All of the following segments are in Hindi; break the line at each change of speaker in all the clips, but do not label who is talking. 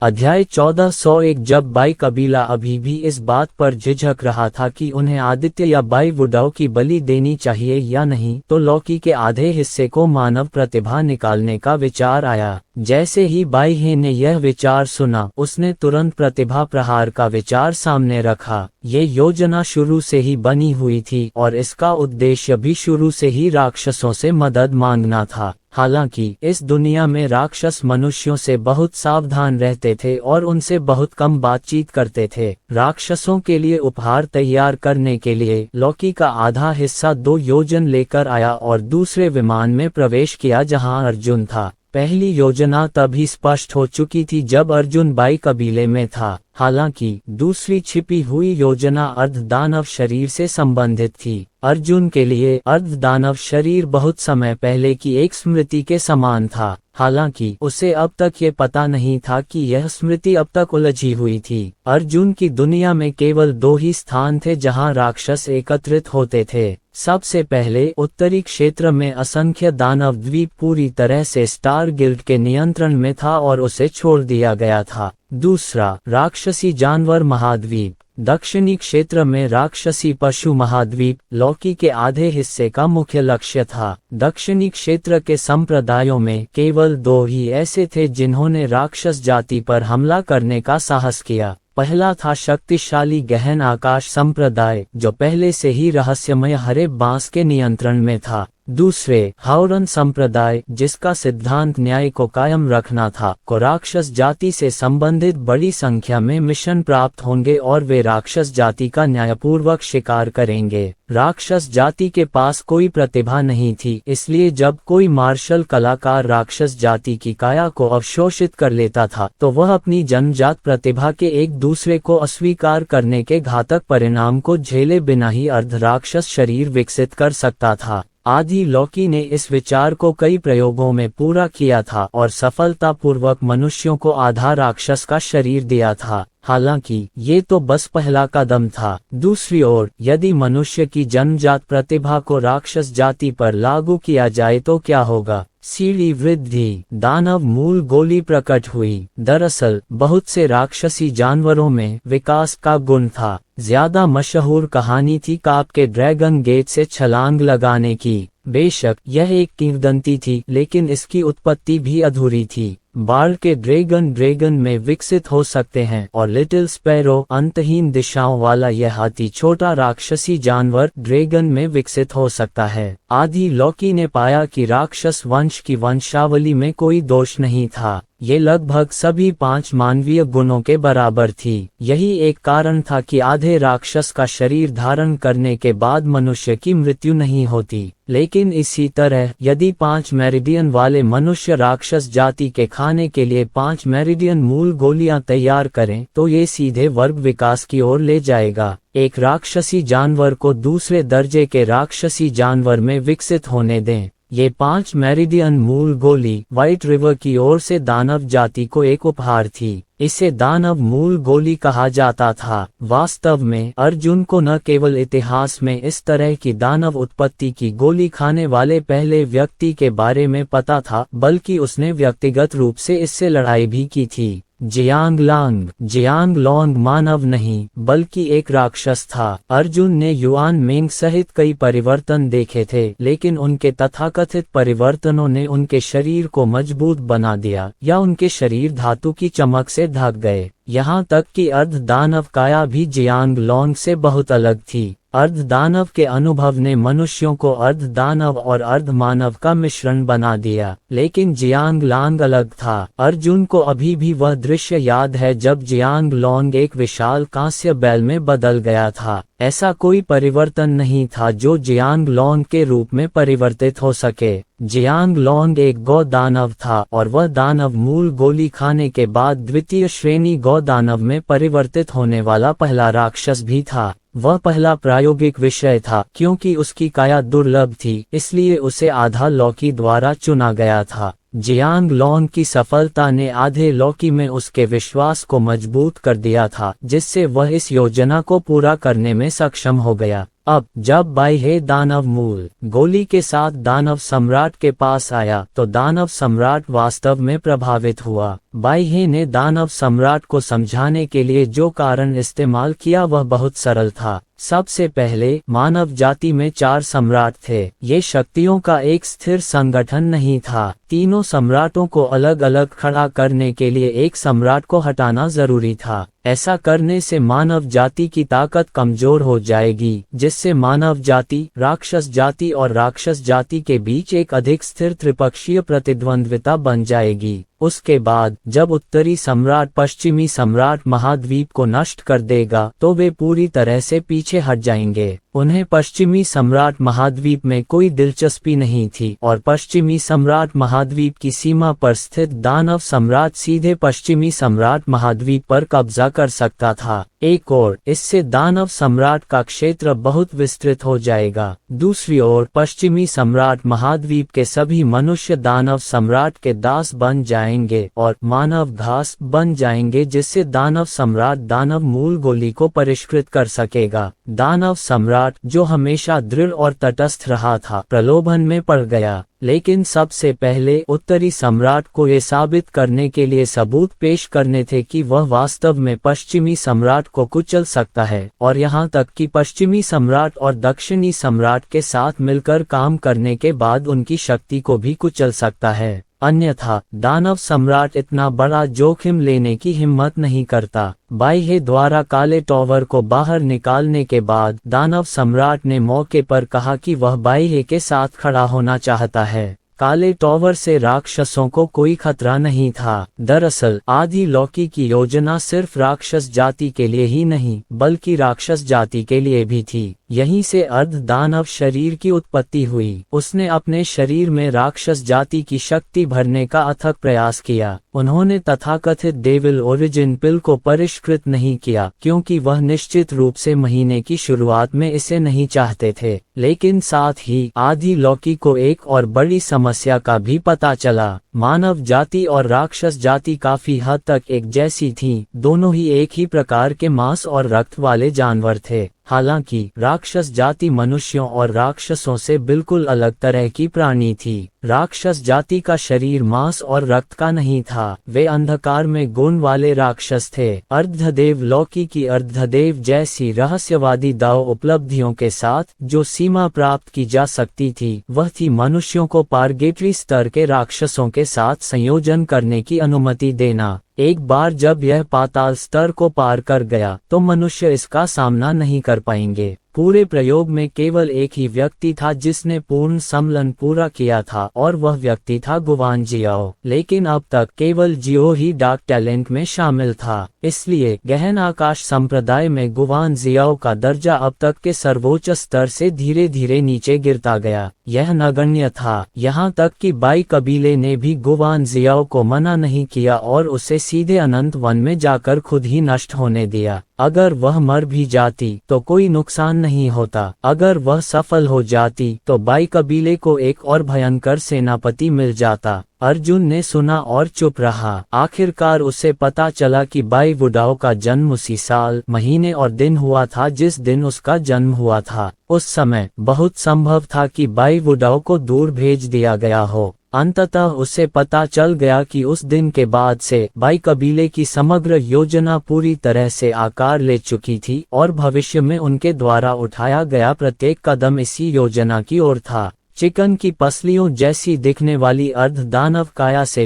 अध्याय 1401। जब बाई कबीला अभी भी इस बात पर झिझक रहा था कि उन्हें आदित्य या बाई वुडव की बलि देनी चाहिए या नहीं, तो लौकी के आधे हिस्से को मानव प्रतिभा निकालने का विचार आया। जैसे ही बाई हे ने यह विचार सुना, उसने तुरंत प्रतिभा प्रहार का विचार सामने रखा। ये योजना शुरू से ही बनी हुई थी और इसका उद्देश्य भी शुरू से ही राक्षसों से मदद मांगना था। हालांकि इस दुनिया में राक्षस मनुष्यों से बहुत सावधान रहते थे और उनसे बहुत कम बातचीत करते थे। राक्षसों के लिए उपहार तैयार करने के लिए लौकी का आधा हिस्सा 2 योजन लेकर आया और दूसरे विमान में प्रवेश किया जहां अर्जुन था। पहली योजना तभी स्पष्ट हो चुकी थी जब अर्जुन बाई कबीले में था। हालांकि दूसरी छिपी हुई योजना अर्धदानव शरीर से संबंधित थी। अर्जुन के लिए अर्धदानव शरीर बहुत समय पहले की एक स्मृति के समान था। हालांकि उसे अब तक ये पता नहीं था कि यह स्मृति अब तक उलझी हुई थी। अर्जुन की दुनिया में केवल 2 ही स्थान थे जहां राक्षस एकत्रित होते थे। सबसे पहले उत्तरी क्षेत्र में असंख्य दानव द्वीप पूरी तरह से स्टार गिल्ड के नियंत्रण में था और उसे छोड़ दिया गया था। दूसरा, राक्षसी जानवर महाद्वीप। दक्षिणी क्षेत्र में राक्षसी पशु महाद्वीप लौकी के आधे हिस्से का मुख्य लक्ष्य था। दक्षिणी क्षेत्र के संप्रदायों में केवल 2 ही ऐसे थे जिन्होंने राक्षस जाति पर हमला करने का साहस किया। पहला था शक्तिशाली गहन आकाश संप्रदाय, जो पहले से ही रहस्यमय हरे बांस के नियंत्रण में था। दूसरे, हाउरन संप्रदाय, जिसका सिद्धांत न्याय को कायम रखना था, को राक्षस जाति से संबंधित बड़ी संख्या में मिशन प्राप्त होंगे और वे राक्षस जाति का न्यायपूर्वक शिकार करेंगे। राक्षस जाति के पास कोई प्रतिभा नहीं थी, इसलिए जब कोई मार्शल कलाकार राक्षस जाति की काया को अवशोषित कर लेता था, तो वह अपनी जन्मजात प्रतिभा के एक दूसरे को अस्वीकार करने के घातक परिणाम को झेले बिना ही अर्धराक्षस शरीर विकसित कर सकता था। आदि लौकी ने इस विचार को कई प्रयोगों में पूरा किया था और सफलतापूर्वक मनुष्यों को आधा राक्षस का शरीर दिया था। हालांकि ये तो बस पहला कदम था। दूसरी ओर, यदि मनुष्य की जन्मजात प्रतिभा को राक्षस जाति पर लागू किया जाए तो क्या होगा? सीढ़ी वृद्धि। दानव मूल गोली प्रकट हुई। दरअसल बहुत से राक्षसी जानवरों में विकास का गुण था। ज्यादा मशहूर कहानी थी काप के ड्रैगन गेट से छलांग लगाने की। बेशक यह एक किंवदंती थी, लेकिन इसकी उत्पत्ति भी अधूरी थी। बाढ़ के ड्रैगन में विकसित हो सकते हैं और लिटिल स्पैरो, अंतहीन दिशाओं वाला यह हाथी, छोटा राक्षसी जानवर, ड्रैगन में विकसित हो सकता है। आदि लौकी ने पाया कि राक्षस वंश की वंशावली में कोई दोष नहीं था। ये लगभग सभी 5 मानवीय गुणों के बराबर थी। यही एक कारण था कि आधे राक्षस का शरीर धारण करने के बाद मनुष्य की मृत्यु नहीं होती। लेकिन इसी तरह यदि 5 मेरिडियन वाले मनुष्य राक्षस जाति के खाने के लिए 5 मेरिडियन मूल गोलियां तैयार करें, तो ये सीधे वर्ग विकास की ओर ले जाएगा। एक राक्षसी जानवर को दूसरे दर्जे के राक्षसी जानवर में विकसित होने दें। ये 5 मेरिडियन मूल गोली व्हाइट रिवर की ओर से दानव जाति को एक उपहार थी। इसे दानव मूल गोली कहा जाता था। वास्तव में अर्जुन को न केवल इतिहास में इस तरह की दानव उत्पत्ति की गोली खाने वाले पहले व्यक्ति के बारे में पता था, बल्कि उसने व्यक्तिगत रूप से इससे लड़ाई भी की थी। जियांग लोंग मानव नहीं, बल्कि एक राक्षस था। अर्जुन ने युआन मेंग सहित कई परिवर्तन देखे थे, लेकिन उनके तथाकथित परिवर्तनों ने उनके शरीर को मजबूत बना दिया या उनके शरीर धातु की चमक से ढक गए। यहाँ तक कि अर्धदानव काया भी जियांग लोंग से बहुत अलग थी। अर्धदानव के अनुभव ने मनुष्यों को अर्धदानव और अर्धमानव का मिश्रण बना दिया, लेकिन जियांग लोंग अलग था। अर्जुन को अभी भी वह दृश्य याद है जब जियांग लोंग एक विशाल कांस्य बैल में बदल गया था। ऐसा कोई परिवर्तन नहीं था जो जियांग लोंग के रूप में परिवर्तित हो सके। जियांग लोंग एक गौ दानव था और वह दानव मूल गोली खाने के बाद द्वितीय श्रेणी गौ दानव में परिवर्तित होने वाला पहला राक्षस भी था। वह पहला प्रायोगिक विषय था। क्योंकि उसकी काया दुर्लभ थी, इसलिए उसे आधा लौकी द्वारा चुना गया था। जियांग लोंग की सफलता ने आधे लौकी में उसके विश्वास को मजबूत कर दिया था, जिससे वह इस योजना को पूरा करने में सक्षम हो गया। अब जब बाह्य दानव मूल गोली के साथ दानव सम्राट के पास आया तो दानव सम्राट वास्तव में प्रभावित हुआ। बाह्य ने दानव सम्राट को समझाने के लिए जो कारण इस्तेमाल किया वह बहुत सरल था। सबसे पहले मानव जाति में 4 सम्राट थे। ये शक्तियों का एक स्थिर संगठन नहीं था। तीनों सम्राटों को अलग अलग खड़ा करने के लिए एक सम्राट को हटाना जरूरी था। ऐसा करने से मानव जाति की ताकत कमजोर हो जाएगी, जिससे मानव जाति, राक्षस जाति और राक्षस जाति के बीच एक अधिक स्थिर त्रिपक्षीय प्रतिद्वंद्विता बन जाएगी। उसके बाद जब उत्तरी सम्राट पश्चिमी सम्राट महाद्वीप को नष्ट कर देगा तो वे पूरी तरह से पीछे हट जाएंगे। उन्हें पश्चिमी सम्राट महाद्वीप में कोई दिलचस्पी नहीं थी और पश्चिमी सम्राट महाद्वीप की सीमा पर स्थित दानव सम्राट सीधे पश्चिमी सम्राट महाद्वीप पर कब्जा कर सकता था। एक ओर इससे दानव सम्राट का क्षेत्र बहुत विस्तृत हो जाएगा, दूसरी ओर पश्चिमी सम्राट महाद्वीप के सभी मनुष्य दानव सम्राट के दास बन जाएंगे और मानव घास बन जाएंगे, जिससे दानव सम्राट दानव मूल गोली को परिष्कृत कर सकेगा। दानव सम्राट, जो हमेशा दृढ़ और तटस्थ रहा था, प्रलोभन में पड़ गया। लेकिन सबसे पहले उत्तरी सम्राट को ये साबित करने के लिए सबूत पेश करने थे कि वह वास्तव में पश्चिमी सम्राट को कुचल सकता है, और यहाँ तक कि पश्चिमी सम्राट और दक्षिणी सम्राट के साथ मिलकर काम करने के बाद उनकी शक्ति को भी कुचल सकता है। अन्यथा दानव सम्राट इतना बड़ा जोखिम लेने की हिम्मत नहीं करता। बाह्य द्वारा काले टॉवर को बाहर निकालने के बाद दानव सम्राट ने मौके पर कहा कि वह बाह्य के साथ खड़ा होना चाहता है। काले टॉवर से राक्षसों को कोई खतरा नहीं था। दरअसल आदि लौकी की योजना सिर्फ राक्षस जाति के लिए ही नहीं बल्कि राक्षस जाति के लिए भी थी। यहीं से अर्ध दानव शरीर की उत्पत्ति हुई। उसने अपने शरीर में राक्षस जाति की शक्ति भरने का अथक प्रयास किया। उन्होंने तथाकथित डेविल ओरिजिन पिल को परिष्कृत नहीं किया क्योंकि वह निश्चित रूप से महीने की शुरुआत में इसे नहीं चाहते थे। लेकिन साथ ही आदि लौकी को एक और बड़ी समस्या का भी पता चला। मानव जाति और राक्षस जाति काफी हद तक एक जैसी थी। दोनों ही एक ही प्रकार के मांस और रक्त वाले जानवर थे। हालांकि राक्षस जाति मनुष्यों और राक्षसों से बिल्कुल अलग तरह की प्राणी थी। राक्षस जाति का शरीर मांस और रक्त का नहीं था। वे अंधकार में गुण वाले राक्षस थे। अर्धदेव लौकी की अर्धदेव जैसी रहस्यवादी दाव उपलब्धियों के साथ जो सीमा प्राप्त की जा सकती थी, वह थी मनुष्यों को पारगेटरी स्तर के राक्षसों के साथ संयोजन करने की अनुमति देना। एक बार जब यह पाताल स्तर को पार कर गया तो मनुष्य इसका सामना नहीं कर पाएंगे। पूरे प्रयोग में केवल एक ही व्यक्ति था जिसने पूर्ण सम्मिलन पूरा किया था और वह व्यक्ति था गुवान जियाओ। लेकिन अब तक केवल जियो ही डार्क टैलेंट में शामिल था। इसलिए गहन आकाश संप्रदाय में गुवान जियाओ का दर्जा अब तक के सर्वोच्च स्तर से धीरे धीरे नीचे गिरता गया। यह नगण्य था। यहाँ तक कि बाई कबीले ने भी गुवान जियाओ को मना नहीं किया और उसे सीधे अनंत वन में जाकर खुद ही नष्ट होने दिया। अगर वह मर भी जाती तो कोई नुकसान नहीं होता। अगर वह सफल हो जाती तो बाई कबीले को एक और भयंकर सेनापति मिल जाता। अर्जुन ने सुना और चुप रहा। आखिरकार उसे पता चला कि बाई वुडाओ का जन्म उसी साल, महीने और दिन हुआ था जिस दिन उसका जन्म हुआ था। उस समय बहुत संभव था कि बाई वुडाओ को दूर भेज दिया गया हो। अंततः उसे पता चल गया कि उस दिन के बाद से बाई कबीले की समग्र योजना पूरी तरह से आकार ले चुकी थी और भविष्य में उनके द्वारा उठाया गया प्रत्येक कदम इसी योजना की ओर था। चिकन की पसलियों जैसी दिखने वाली अर्ध दानव काया से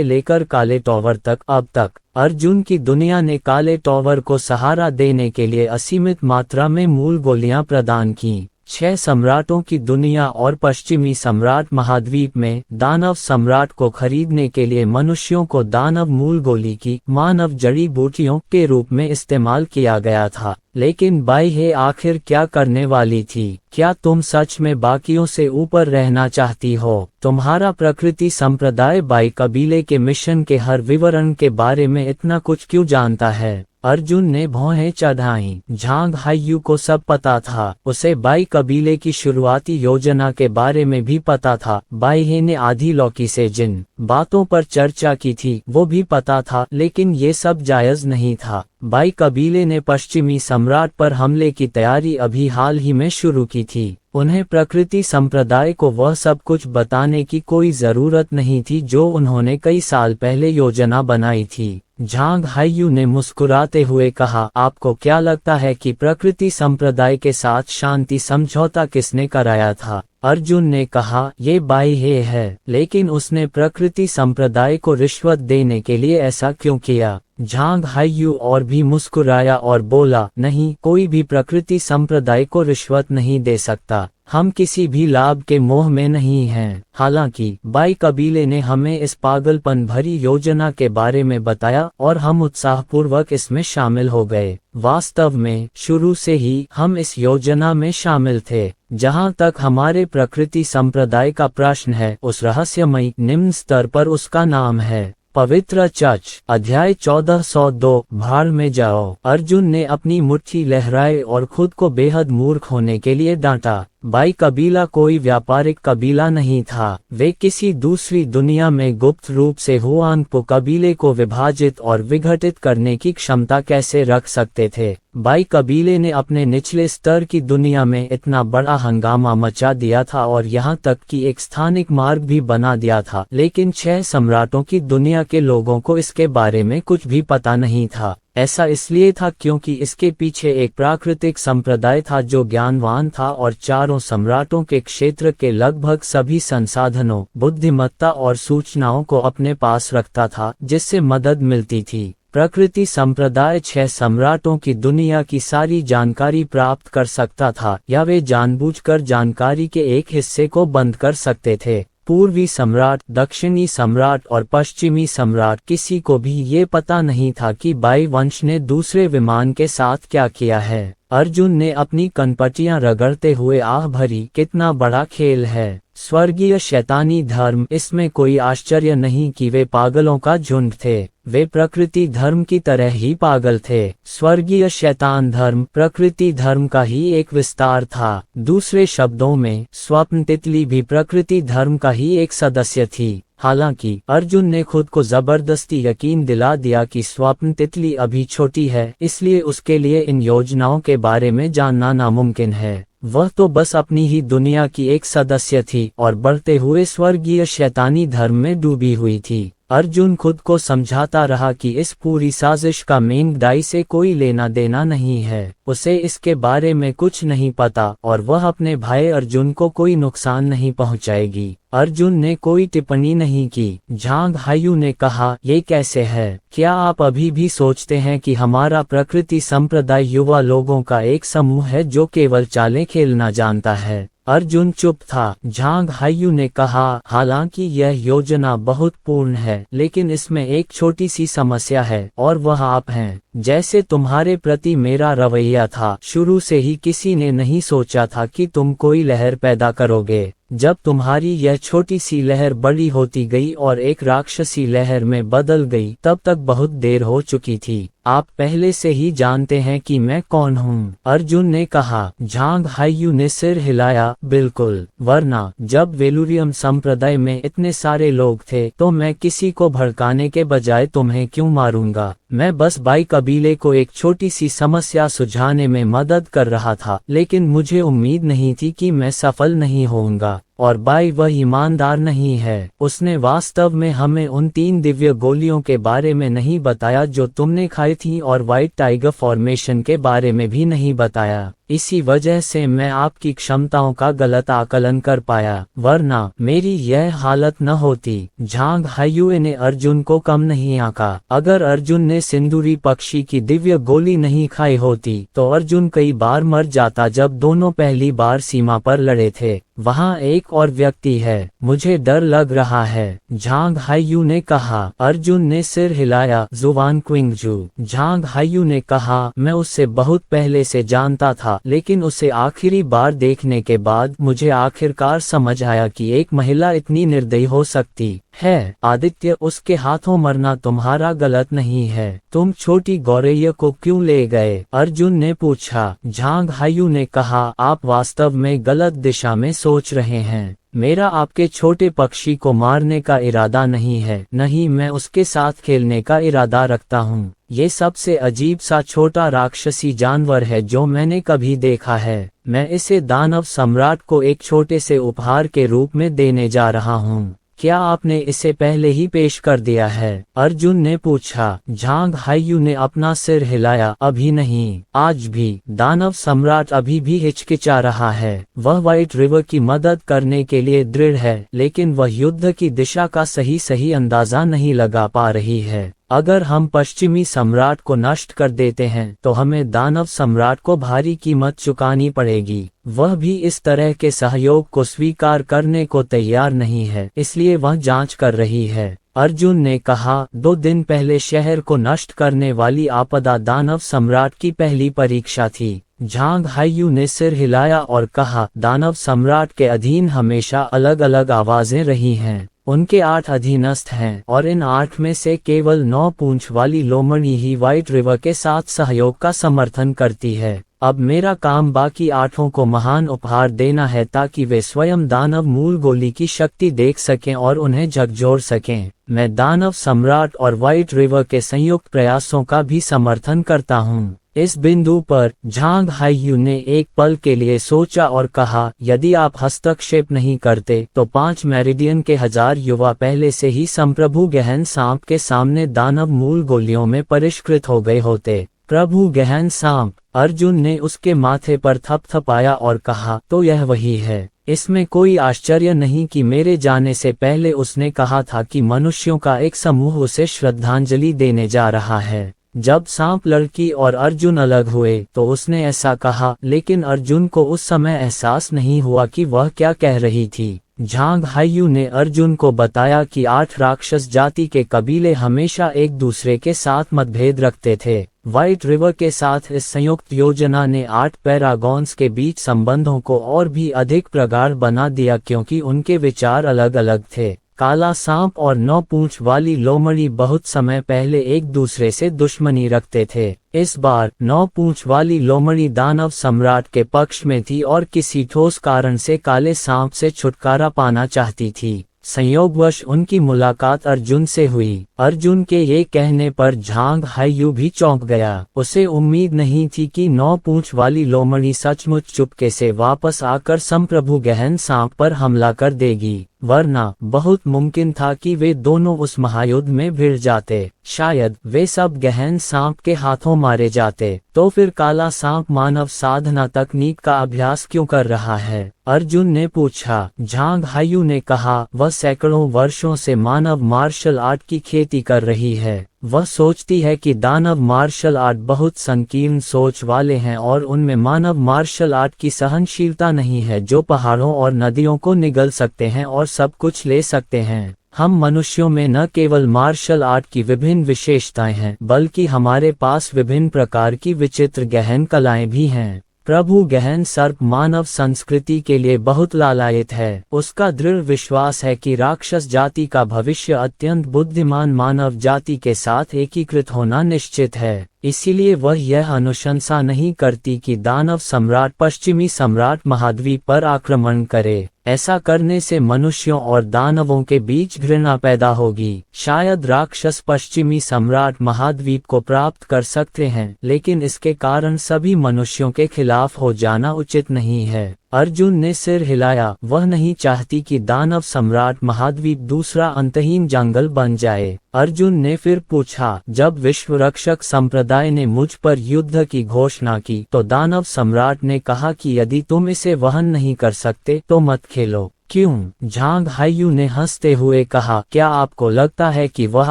लेकर काले टॉवर तक, अब तक अर्जुन की दुनिया ने काले टॉवर को सहारा देने के लिए असीमित मात्रा में मूल गोलियां प्रदान की। 6 सम्राटों की दुनिया और पश्चिमी सम्राट महाद्वीप में दानव सम्राट को खरीदने के लिए मनुष्यों को दानव मूल गोली की मानव जड़ी बूटियों के रूप में इस्तेमाल किया गया था। लेकिन बाह्य आखिर क्या करने वाली थी? क्या तुम सच में बाकियों से ऊपर रहना चाहती हो? तुम्हारा प्रकृति संप्रदाय बाई कबीले के मिशन के हर विवरण के बारे में इतना कुछ क्यों जानता है? अर्जुन ने भौहें चढ़ाईं। झांग हाइयू को सब पता था। उसे बाई कबीले की शुरुआती योजना के बारे में भी पता था। बाह्य ने आधी लौकी से जिन बातों पर चर्चा की थी वो भी पता था, लेकिन ये सब जायज नहीं था। बाई कबीले ने पश्चिमी सम्राट पर हमले की तैयारी अभी हाल ही में शुरू की थी। उन्हें प्रकृति संप्रदाय को वह सब कुछ बताने की कोई जरूरत नहीं थी जो उन्होंने कई साल पहले योजना बनाई थी। झांग हाइयू ने मुस्कुराते हुए कहा, आपको क्या लगता है कि प्रकृति संप्रदाय के साथ शांति समझौता किसने कराया था? अर्जुन ने कहा, ये बाई हे है, लेकिन उसने प्रकृति संप्रदाय को रिश्वत देने के लिए ऐसा क्यों किया? झांग हाइयू और भी मुस्कुराया और बोला, नहीं, कोई भी प्रकृति संप्रदाय को रिश्वत नहीं दे सकता। हम किसी भी लाभ के मोह में नहीं हैं। हालांकि बाई कबीले ने हमें इस पागलपन भरी योजना के बारे में बताया और हम उत्साहपूर्वक इसमें शामिल हो गए। वास्तव में शुरू से ही हम इस योजना में शामिल थे। जहां तक हमारे प्रकृति संप्रदाय का प्रश्न है, उस रहस्यमयी निम्न स्तर पर उसका नाम है पवित्र चर्च। अध्याय 1402 भाड़ में जाओ। अर्जुन ने अपनी मुट्ठी लहराई और खुद को बेहद मूर्ख होने के लिए डांटा। बाई कबीला कोई व्यापारिक कबीला नहीं था। वे किसी दूसरी दुनिया में गुप्त रूप से हुआंगपो कबीले को विभाजित और विघटित करने की क्षमता कैसे रख सकते थे? बाई कबीले ने अपने निचले स्तर की दुनिया में इतना बड़ा हंगामा मचा दिया था और यहाँ तक कि एक स्थानिक मार्ग भी बना दिया था, लेकिन 6 सम्राटों की दुनिया के लोगों को इसके बारे में कुछ भी पता नहीं था। ऐसा इसलिए था क्योंकि इसके पीछे एक प्राकृतिक संप्रदाय था जो ज्ञानवान था और चारों सम्राटों के क्षेत्र के लगभग सभी संसाधनों, बुद्धिमत्ता और सूचनाओं को अपने पास रखता था, जिससे मदद मिलती थी। प्रकृति संप्रदाय 6 सम्राटों की दुनिया की सारी जानकारी प्राप्त कर सकता था, या वे जानबूझकर जानकारी के एक हिस्से को बंद कर सकते थे। पूर्वी सम्राट, दक्षिणी सम्राट और पश्चिमी सम्राट, किसी को भी ये पता नहीं था कि बाई वंश ने दूसरे विमान के साथ क्या किया है। अर्जुन ने अपनी कनपटियां रगड़ते हुए आह भरी, कितना बड़ा खेल है। स्वर्गीय शैतानी धर्म, इसमें कोई आश्चर्य नहीं कि वे पागलों का झुंड थे। वे प्रकृति धर्म की तरह ही पागल थे। स्वर्गीय शैतान धर्म प्रकृति धर्म का ही एक विस्तार था। दूसरे शब्दों में, स्वप्न तितली भी प्रकृति धर्म का ही एक सदस्य थी। हालांकि अर्जुन ने खुद को जबरदस्ती यकीन दिला दिया कि स्वप्न तितली अभी छोटी है, इसलिए उसके लिए इन योजनाओं के बारे में जानना नामुमकिन है। वह तो बस अपनी ही दुनिया की एक सदस्य थी और बढ़ते हुए स्वर्गीय शैतानी धर्म में डूबी हुई थी। अर्जुन खुद को समझाता रहा कि इस पूरी साजिश का मेंगडाई से कोई लेना देना नहीं है। उसे इसके बारे में कुछ नहीं पता और वह अपने भाई अर्जुन को कोई नुकसान नहीं पहुंचाएगी। अर्जुन ने कोई टिप्पणी नहीं की। झांग हाइयू ने कहा, ये कैसे है? क्या आप अभी भी सोचते हैं कि हमारा प्रकृति संप्रदाय युवा लोगों का एक समूह है जो केवल चालें खेलना जानता है? अर्जुन चुप था। झांग हाइयू ने कहा, हालांकि यह योजना बहुत पूर्ण है, लेकिन इसमें एक छोटी सी समस्या है और वह आप हैं। जैसे तुम्हारे प्रति मेरा रवैया था, शुरू से ही किसी ने नहीं सोचा था कि तुम कोई लहर पैदा करोगे। जब तुम्हारी यह छोटी सी लहर बड़ी होती गई और एक राक्षसी लहर में बदल गई, तब तक बहुत देर हो चुकी थी। आप पहले से ही जानते हैं कि मैं कौन हूँ, अर्जुन ने कहा। झांग हाइयू ने सिर हिलाया, बिल्कुल, वरना जब वेलुरियम संप्रदाय में इतने सारे लोग थे तो मैं किसी को भड़काने के बजाय तुम्हें क्यों मारूंगा? मैं बस बाई कबीले को एक छोटी सी समस्या सुलझाने में मदद कर रहा था, लेकिन मुझे उम्मीद नहीं थी कि मैं सफल नहीं होऊंगा। और बाई वह ईमानदार नहीं है। उसने वास्तव में हमें उन 3 दिव्य गोलियों के बारे में नहीं बताया जो तुमने खाई थी और व्हाइट टाइगर फॉर्मेशन के बारे में भी नहीं बताया। इसी वजह से मैं आपकी क्षमताओं का गलत आकलन कर पाया, वरना मेरी यह हालत न होती। झांग हाइयू ने अर्जुन को कम नहीं आंका। अगर अर्जुन ने सिंदूरी पक्षी की दिव्य गोली नहीं खाई होती तो अर्जुन कई बार मर जाता जब दोनों पहली बार सीमा पर लड़े थे। वहाँ एक और व्यक्ति है, मुझे डर लग रहा है, झांग हाइयू ने कहा। अर्जुन ने सिर हिलाया, जुवान क्विंगजू। झांग हाइयू ने कहा, मैं उससे बहुत पहले से जानता था, लेकिन उसे आखिरी बार देखने के बाद मुझे आखिरकार समझ आया कि एक महिला इतनी निर्दयी हो सकती है। आदित्य, उसके हाथों मरना तुम्हारा गलत नहीं है। तुम छोटी गौरैया को क्यों ले गए? अर्जुन ने पूछा। झांग हाइयू ने कहा, आप वास्तव में गलत दिशा में सोच रहे हैं। मेरा आपके छोटे पक्षी को मारने का इरादा नहीं है, नहीं मैं उसके साथ खेलने का इरादा रखता हूँ। ये सबसे अजीब सा छोटा राक्षसी जानवर है जो मैंने कभी देखा है। मैं इसे दानव सम्राट को एक छोटे से उपहार के रूप में देने जा रहा हूँ। क्या आपने इसे पहले ही पेश कर दिया है? अर्जुन ने पूछा। झांग हायू ने अपना सिर हिलाया, अभी नहीं, आज भी। दानव सम्राट अभी भी हिचकिचा रहा है। वह व्हाइट रिवर की मदद करने के लिए दृढ़ है, लेकिन वह युद्ध की दिशा का सही अंदाजा नहीं लगा पा रही है। अगर हम पश्चिमी सम्राट को नष्ट कर देते हैं तो हमें दानव सम्राट को भारी कीमत चुकानी पड़ेगी। वह भी इस तरह के सहयोग को स्वीकार करने को तैयार नहीं है, इसलिए वह जांच कर रही है। अर्जुन ने कहा, 2 दिन पहले शहर को नष्ट करने वाली आपदा दानव सम्राट की पहली परीक्षा थी। झांग हायू ने सिर हिलाया और कहा, दानव सम्राट के अधीन हमेशा अलग अलग आवाजें रही हैं। उनके 8 अधीनस्थ हैं और इन 8 में से केवल 9 पूंछ वाली लोमड़ी ही व्हाइट रिवर के साथ सहयोग का समर्थन करती है। अब मेरा काम बाकी 8 को महान उपहार देना है ताकि वे स्वयं दानव मूल गोली की शक्ति देख सकें और उन्हें झकझोर सकें। मैं दानव सम्राट और व्हाइट रिवर के संयुक्त प्रयासों का भी समर्थन करता हूँ। इस बिंदु पर झांग हायू ने एक पल के लिए सोचा और कहा, यदि आप हस्तक्षेप नहीं करते तो 5 मेरिडियन के 1000 युवा पहले से ही संप्रभु गहन सांप के सामने दानव मूल गोलियों में परिष्कृत हो गए होते। प्रभु गहन सांप? अर्जुन ने उसके माथे पर थपथपाया और कहा, तो यह वही है। इसमें कोई आश्चर्य नहीं कि मेरे जाने से पहले उसने कहा था कि मनुष्यों का एक समूह उसे श्रद्धांजलि देने जा रहा है। जब सांप लड़की और अर्जुन अलग हुए तो उसने ऐसा कहा, लेकिन अर्जुन को उस समय एहसास नहीं हुआ कि वह क्या कह रही थी। झांग हायू ने अर्जुन को बताया कि 8 राक्षस जाति के कबीले हमेशा एक दूसरे के साथ मतभेद रखते थे। व्हाइट रिवर के साथ इस संयुक्त योजना ने 8 पैरागॉन्स के बीच संबंधों को और भी अधिक प्रगाढ़ बना दिया क्योंकि उनके विचार अलग अलग थे। काला सांप और 9 पूंछ वाली लोमड़ी बहुत समय पहले एक दूसरे से दुश्मनी रखते थे। इस बार 9 पूंछ वाली लोमड़ी दानव सम्राट के पक्ष में थी और किसी ठोस कारण से काले सांप से छुटकारा पाना चाहती थी। संयोगवश उनकी मुलाकात अर्जुन से हुई। अर्जुन के ये कहने पर झांग हायू भी चौंक गया। उसे उम्मीद नहीं थी कि 9 पूंछ वाली लोमड़ी सचमुच चुपके से वापस आकर संप्रभु गहन सांप पर हमला कर देगी, वरना बहुत मुमकिन था कि वे दोनों उस महायुद्ध में भिड़ जाते। शायद वे सब गहन सांप के हाथों मारे जाते। तो फिर काला सांप मानव साधना तकनीक का अभ्यास क्यों कर रहा है? अर्जुन ने पूछा। झांग हायू ने कहा, वह सैकड़ों वर्षों से मानव मार्शल आर्ट की खेती कर रही है। वह सोचती है कि दानव मार्शल आर्ट बहुत संकीर्ण सोच वाले हैं और उनमें मानव मार्शल आर्ट की सहनशीलता नहीं है, जो पहाड़ों और नदियों को निगल सकते हैं और सब कुछ ले सकते हैं। हम मनुष्यों में न केवल मार्शल आर्ट की विभिन्न विशेषताएं हैं, बल्कि हमारे पास विभिन्न प्रकार की विचित्र गहन कलाएं भी हैं। प्रभु गहन सर्प मानव संस्कृति के लिए बहुत लालायित है। उसका दृढ़ विश्वास है कि राक्षस जाति का भविष्य अत्यंत बुद्धिमान मानव जाति के साथ एकीकृत होना निश्चित है। इसीलिए वह यह अनुशंसा नहीं करती कि दानव सम्राट पश्चिमी सम्राट महाद्वीप पर आक्रमण करे। ऐसा करने से मनुष्यों और दानवों के बीच घृणा पैदा होगी। शायद राक्षस पश्चिमी सम्राट महाद्वीप को प्राप्त कर सकते हैं, लेकिन इसके कारण सभी मनुष्यों के खिलाफ हो जाना उचित नहीं है। अर्जुन ने सिर हिलाया। वह नहीं चाहती कि दानव सम्राट महाद्वीप दूसरा अंतहीन जंगल बन जाए। अर्जुन ने फिर पूछा, जब विश्व रक्षक संप्रदाय ने मुझ पर युद्ध की घोषणा की तो दानव सम्राट ने कहा कि यदि तुम इसे वहन नहीं कर सकते तो मत खेलो। क्यों? झांग हायू ने हंसते हुए कहा, क्या आपको लगता है कि वह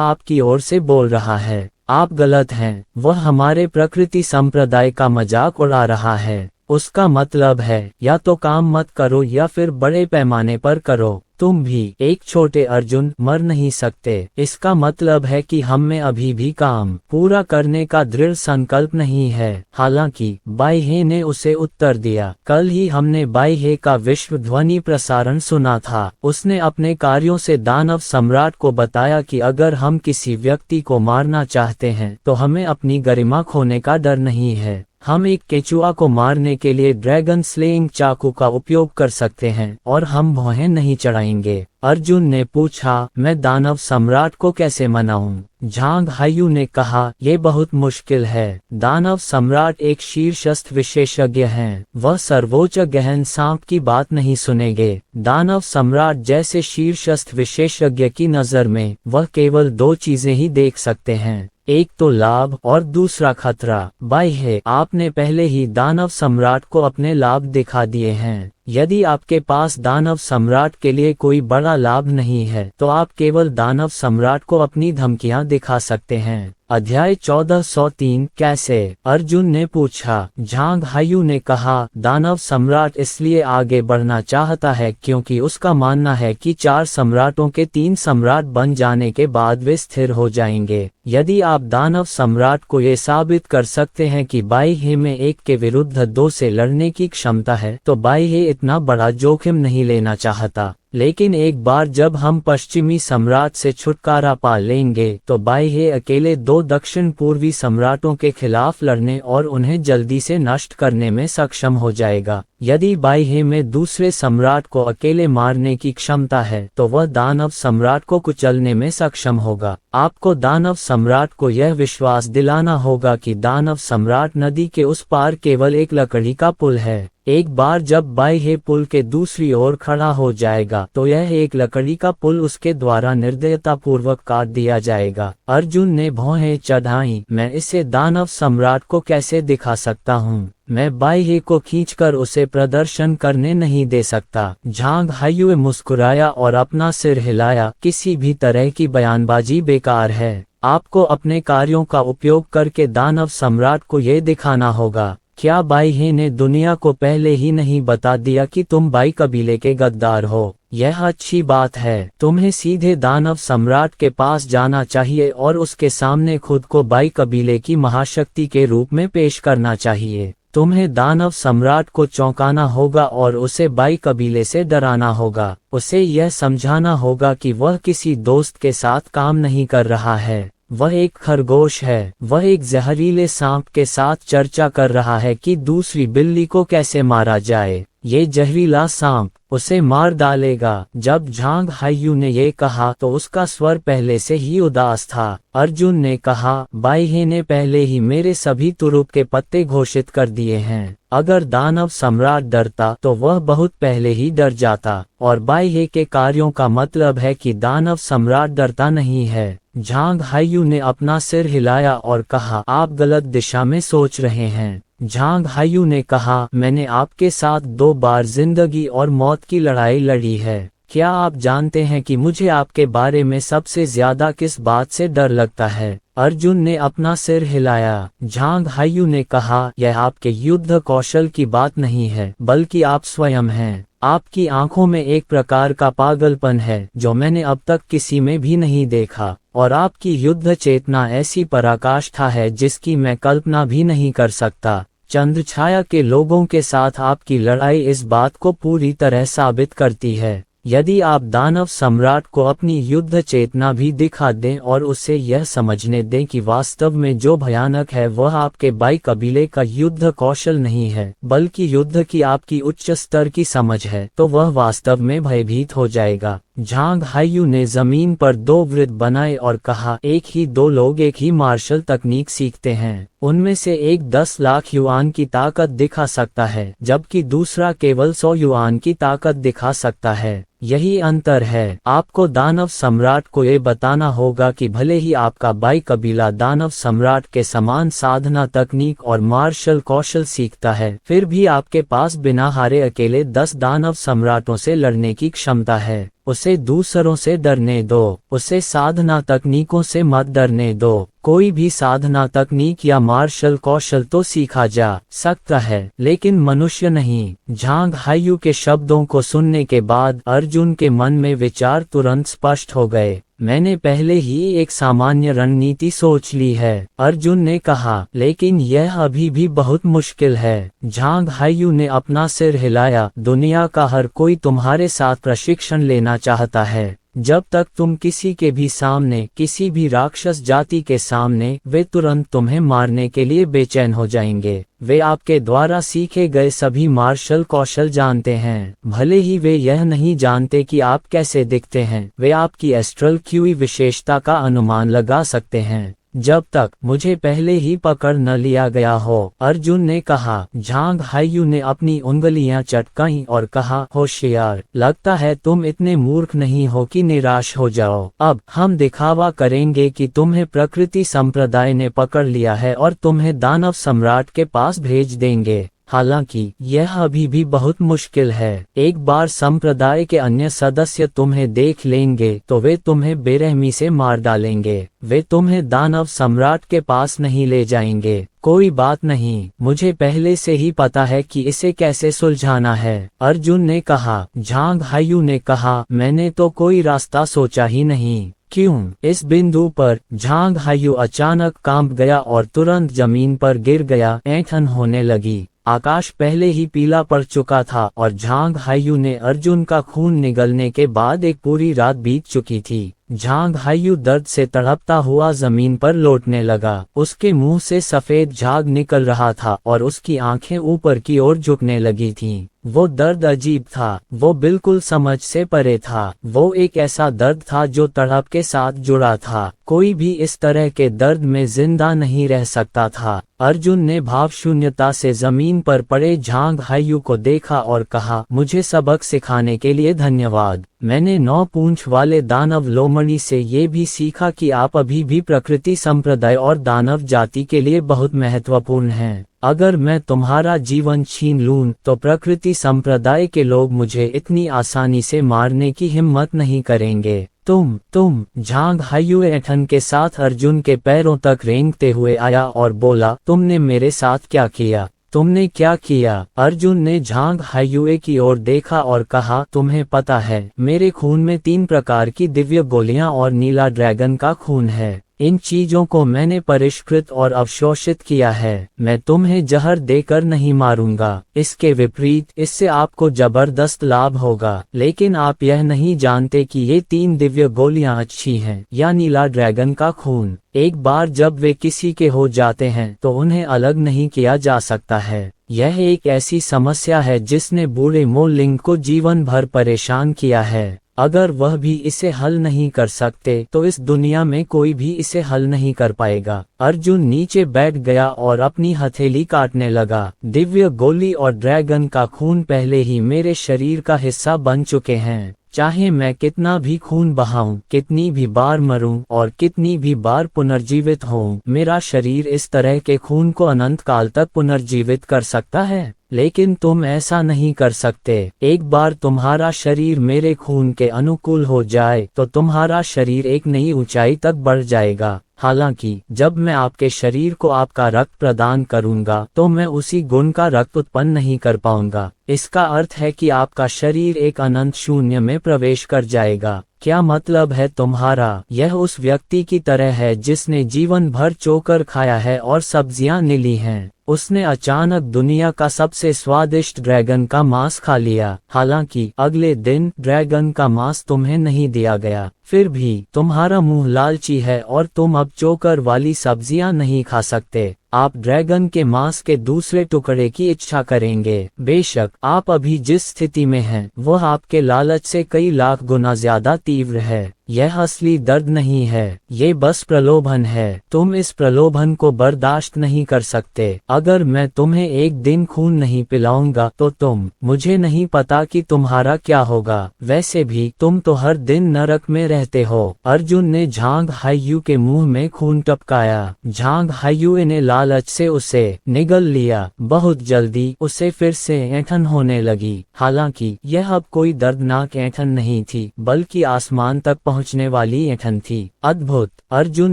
आपकी ओर से बोल रहा है? आप गलत हैं। वह हमारे प्रकृति संप्रदाय का मजाक उड़ा रहा है। उसका मतलब है या तो काम मत करो या फिर बड़े पैमाने पर करो। तुम भी एक छोटे अर्जुन मर नहीं सकते। इसका मतलब है कि हम में अभी भी काम पूरा करने का दृढ़ संकल्प नहीं है। हालांकि बाई हे ने उसे उत्तर दिया, कल ही हमने बाई हे का विश्व ध्वनि प्रसारण सुना था। उसने अपने कार्यों से दानव सम्राट को बताया कि अगर हम किसी व्यक्ति को मारना चाहते हैं तो हमें अपनी गरिमा खोने का डर नहीं है। हम एक केचुआ को मारने के लिए ड्रैगन स्लेइंग चाकू का उपयोग कर सकते हैं और हम भौहें नहीं चढ़ाएंगे। अर्जुन ने पूछा, मैं दानव सम्राट को कैसे मनाऊं? झांग हायू ने कहा, ये बहुत मुश्किल है। दानव सम्राट एक शीर्षस्त्र विशेषज्ञ हैं। वह सर्वोच्च गहन सांप की बात नहीं सुनेंगे। दानव सम्राट जैसे शीर्षस्त्र विशेषज्ञ की नजर में वह केवल दो चीजें ही देख सकते हैं, एक तो लाभ और दूसरा खतरा। बाह्य, आपने पहले ही दानव सम्राट को अपने लाभ दिखा दिए हैं। यदि आपके पास दानव सम्राट के लिए कोई बड़ा लाभ नहीं है तो आप केवल दानव सम्राट को अपनी धमकियां दिखा सकते हैं। अध्याय 1403 कैसे? अर्जुन ने पूछा। झांग हायू ने कहा, दानव सम्राट इसलिए आगे बढ़ना चाहता है क्योंकि उसका मानना है कि 4 सम्राटों के 3 सम्राट बन जाने के बाद वे स्थिर हो जाएंगे। यदि आप दानव सम्राट को ये साबित कर सकते हैं कि बाह्य में 1 के विरुद्ध 2 से लड़ने की क्षमता है तो बाह्य इतना बड़ा जोखिम नहीं लेना चाहता। लेकिन एक बार जब हम पश्चिमी सम्राट से छुटकारा पा लेंगे तो बाह्य अकेले 2 दक्षिण पूर्वी सम्राटों के खिलाफ लड़ने और उन्हें जल्दी से नष्ट करने में सक्षम हो जाएगा। यदि बाह्य में दूसरे सम्राट को अकेले मारने की क्षमता है तो वह दानव सम्राट को कुचलने में सक्षम होगा। आपको दानव सम्राट को यह विश्वास दिलाना होगा कि दानव सम्राट नदी के उस पार केवल एक लकड़ी का पुल है। एक बार जब बाह्य पुल के दूसरी ओर खड़ा हो जाएगा तो यह एक लकड़ी का पुल उसके द्वारा निर्दयतापूर्वक काट दिया जाएगा। अर्जुन ने भौहें चढ़ाई। मैं इसे दानव सम्राट को कैसे दिखा सकता हूँ? मैं बाह्य को खींचकर उसे प्रदर्शन करने नहीं दे सकता। झांग हायू मुस्कुराया और अपना सिर हिलाया। किसी भी तरह की बयानबाजी बेकार है। आपको अपने कार्यों का उपयोग करके दानव सम्राट को ये दिखाना होगा। क्या बाह्य ने दुनिया को पहले ही नहीं बता दिया कि तुम बाई कबीले के गद्दार हो? यह अच्छी बात है। तुम्हें सीधे दानव सम्राट के पास जाना चाहिए और उसके सामने खुद को बाई कबीले की महाशक्ति के रूप में पेश करना चाहिए। तुम्हें दानव सम्राट को चौंकाना होगा और उसे बाई कबीले से डराना होगा। उसे यह समझाना होगा कि वह किसी दोस्त के साथ काम नहीं कर रहा है, वह एक खरगोश है। वह एक जहरीले सांप के साथ चर्चा कर रहा है कि दूसरी बिल्ली को कैसे मारा जाए। ये जहरीला सांप उसे मार डालेगा। जब झांग हायू ने ये कहा तो उसका स्वर पहले से ही उदास था। अर्जुन ने कहा, बाह्य ने पहले ही मेरे सभी तुरुप के पत्ते घोषित कर दिए हैं। अगर दानव सम्राट डरता तो वह बहुत पहले ही डर जाता, और बाह्य के कार्यों का मतलब है कि दानव सम्राट डरता नहीं है। झांग हायू ने अपना सिर हिलाया और कहा, आप गलत दिशा में सोच रहे हैं। झांग हायू ने कहा, मैंने आपके साथ 2 बार जिंदगी और मौत की लड़ाई लड़ी है। क्या आप जानते हैं कि मुझे आपके बारे में सबसे ज्यादा किस बात से डर लगता है? अर्जुन ने अपना सिर हिलाया। झांग हायू ने कहा, यह आपके युद्ध कौशल की बात नहीं है बल्कि आप स्वयं हैं। आपकी आंखों में एक प्रकार का पागलपन है जो मैंने अब तक किसी में भी नहीं देखा, और आपकी युद्ध चेतना ऐसी पराकाष्ठा है जिसकी मैं कल्पना भी नहीं कर सकता। चंद्रछाया के लोगों के साथ आपकी लड़ाई इस बात को पूरी तरह साबित करती है। यदि आप दानव सम्राट को अपनी युद्ध चेतना भी दिखा दें और उसे यह समझने दें कि वास्तव में जो भयानक है वह आपके बाई कबीले का युद्ध कौशल नहीं है बल्कि युद्ध की आपकी उच्च स्तर की समझ है, तो वह वास्तव में भयभीत हो जाएगा। झांग हायू ने जमीन पर 2 वृत्त बनाए और कहा, एक ही 2 लोग एक ही मार्शल तकनीक सीखते हैं। उनमें से एक 10 लाख युआन की ताकत दिखा सकता है जबकि दूसरा केवल 100 युआन की ताकत दिखा सकता है। यही अंतर है। आपको दानव सम्राट को ये बताना होगा कि भले ही आपका बाई कबीला दानव सम्राट के समान साधना तकनीक और मार्शल कौशल सीखता है, फिर भी आपके पास बिना हारे अकेले 10 दानव सम्राटों से लड़ने की क्षमता है। उसे दूसरों से डरने दो, उसे साधना तकनीकों से मत डरने दो। कोई भी साधना तकनीक या मार्शल कौशल तो सीखा जा सकता है लेकिन मनुष्य नहीं। झांग हायू के शब्दों को सुनने के बाद अर्जुन के मन में विचार तुरंत स्पष्ट हो गए। मैंने पहले ही एक सामान्य रणनीति सोच ली है, अर्जुन ने कहा, लेकिन यह अभी भी बहुत मुश्किल है। झांग हायू ने अपना सिर हिलाया। दुनिया का हर कोई तुम्हारे साथ प्रशिक्षण लेना चाहता है। जब तक तुम किसी के भी सामने, किसी भी राक्षस जाति के सामने, वे तुरंत तुम्हें मारने के लिए बेचैन हो जाएंगे। वे आपके द्वारा सीखे गए सभी मार्शल कौशल जानते हैं, भले ही वे यह नहीं जानते कि आप कैसे दिखते हैं। वे आपकी एस्ट्रल क्यूई विशेषता का अनुमान लगा सकते हैं जब तक मुझे पहले ही पकड़ न लिया गया हो। अर्जुन ने कहा। झांग हायू ने अपनी उंगलियां चटकाईं और कहा, होशियार, लगता है तुम इतने मूर्ख नहीं हो कि निराश हो जाओ। अब हम दिखावा करेंगे कि तुम्हें प्रकृति संप्रदाय ने पकड़ लिया है और तुम्हें दानव सम्राट के पास भेज देंगे। हालांकि यह अभी भी बहुत मुश्किल है। एक बार संप्रदाय के अन्य सदस्य तुम्हें देख लेंगे तो वे तुम्हें बेरहमी से मार डालेंगे। वे तुम्हें दानव सम्राट के पास नहीं ले जाएंगे। कोई बात नहीं, मुझे पहले से ही पता है कि इसे कैसे सुलझाना है। अर्जुन ने कहा। झांग हायू ने कहा, मैंने तो कोई रास्ता सोचा ही नहीं। क्यों? इस बिंदु पर झांग हायू अचानक कांप गया और तुरंत जमीन पर गिर गया। ऐंठन होने लगी। आकाश पहले ही पीला पड़ चुका था और झांग हायू ने अर्जुन का खून निगलने के बाद एक पूरी रात बीत चुकी थी। झांग हायू दर्द से तड़पता हुआ जमीन पर लौटने लगा। उसके मुंह से सफेद झाग निकल रहा था और उसकी आंखें ऊपर की ओर झुकने लगी थीं। वो दर्द अजीब था, वो बिल्कुल समझ से परे था। वो एक ऐसा दर्द था जो तड़प के साथ जुड़ा था। कोई भी इस तरह के दर्द में जिंदा नहीं रह सकता था। अर्जुन ने भावशून्यता से जमीन पर पड़े झांग हायू को देखा और कहा, मुझे सबक सिखाने के लिए धन्यवाद। मैंने 9 पूंछ वाले दानव लोमड़ी से ये भी सीखा कि आप अभी भी प्रकृति संप्रदाय और दानव जाति के लिए बहुत महत्वपूर्ण हैं। अगर मैं तुम्हारा जीवन छीन लूं तो प्रकृति संप्रदाय के लोग मुझे इतनी आसानी से मारने की हिम्मत नहीं करेंगे। तुम झांग हायू ऐंठन के साथ अर्जुन के पैरों तक रेंगते हुए आया और बोला, तुमने मेरे साथ क्या किया? तुमने क्या किया? अर्जुन ने झांग हायुए की ओर देखा और कहा, तुम्हें पता है, मेरे खून में 3 प्रकार की दिव्य गोलियां और नीला ड्रैगन का खून है। इन चीजों को मैंने परिष्कृत और अवशोषित किया है। मैं तुम्हें जहर देकर नहीं मारूंगा। इसके विपरीत इससे आपको जबरदस्त लाभ होगा। लेकिन आप यह नहीं जानते कि ये 3 दिव्य गोलियां अच्छी हैं या नीला ड्रैगन का खून। एक बार जब वे किसी के हो जाते हैं तो उन्हें अलग नहीं किया जा सकता है। यह एक ऐसी समस्या है जिसने बूढ़े मोलिंग को जीवन भर परेशान किया है। अगर वह भी इसे हल नहीं कर सकते तो इस दुनिया में कोई भी इसे हल नहीं कर पाएगा। अर्जुन नीचे बैठ गया और अपनी हथेली काटने लगा। दिव्य गोली और ड्रैगन का खून पहले ही मेरे शरीर का हिस्सा बन चुके हैं। चाहे मैं कितना भी खून बहाऊं, कितनी भी बार मरूं और कितनी भी बार पुनर्जीवित होऊं, मेरा शरीर इस तरह के खून को अनंत काल तक पुनर्जीवित कर सकता है। लेकिन तुम ऐसा नहीं कर सकते। एक बार तुम्हारा शरीर मेरे खून के अनुकूल हो जाए तो तुम्हारा शरीर एक नई ऊंचाई तक बढ़ जाएगा। हालांकि जब मैं आपके शरीर को आपका रक्त प्रदान करूंगा तो मैं उसी गुण का रक्त उत्पन्न नहीं कर पाऊंगा। इसका अर्थ है कि आपका शरीर एक अनंत शून्य में प्रवेश कर जाएगा। क्या मतलब है तुम्हारा? यह उस व्यक्ति की तरह है जिसने जीवन भर चोकर खाया है और सब्जियां नीली हैं। उसने अचानक दुनिया का सबसे स्वादिष्ट ड्रैगन का मांस खा लिया। हालांकि अगले दिन ड्रैगन का मांस तुम्हें नहीं दिया गया। फिर भी तुम्हारा मुंह लालची है और तुम अब चोकर वाली सब्जियां नहीं खा सकते। आप ड्रैगन के मांस के दूसरे टुकड़े की इच्छा करेंगे। बेशक आप अभी जिस स्थिति में हैं वह आपके लालच से कई लाख गुना ज्यादा तीव्र है। यह असली दर्द नहीं है, ये बस प्रलोभन है। तुम इस प्रलोभन को बर्दाश्त नहीं कर सकते। अगर मैं तुम्हें एक दिन खून नहीं पिलाऊंगा तो मुझे नहीं पता कि तुम्हारा क्या होगा। वैसे भी तुम तो हर दिन नरक में रहते हो। अर्जुन ने झांग हायू के मुंह में खून टपकाया। झांग हायू ने लालच से उसे निगल लिया। बहुत जल्दी उसे फिर से ऐंठन होने लगी। हालांकि यह अब कोई दर्दनाक ऐंठन नहीं थी, बल्कि आसमान तक पहुंचने वाली ऐंठन थी। अद्भुत! अर्जुन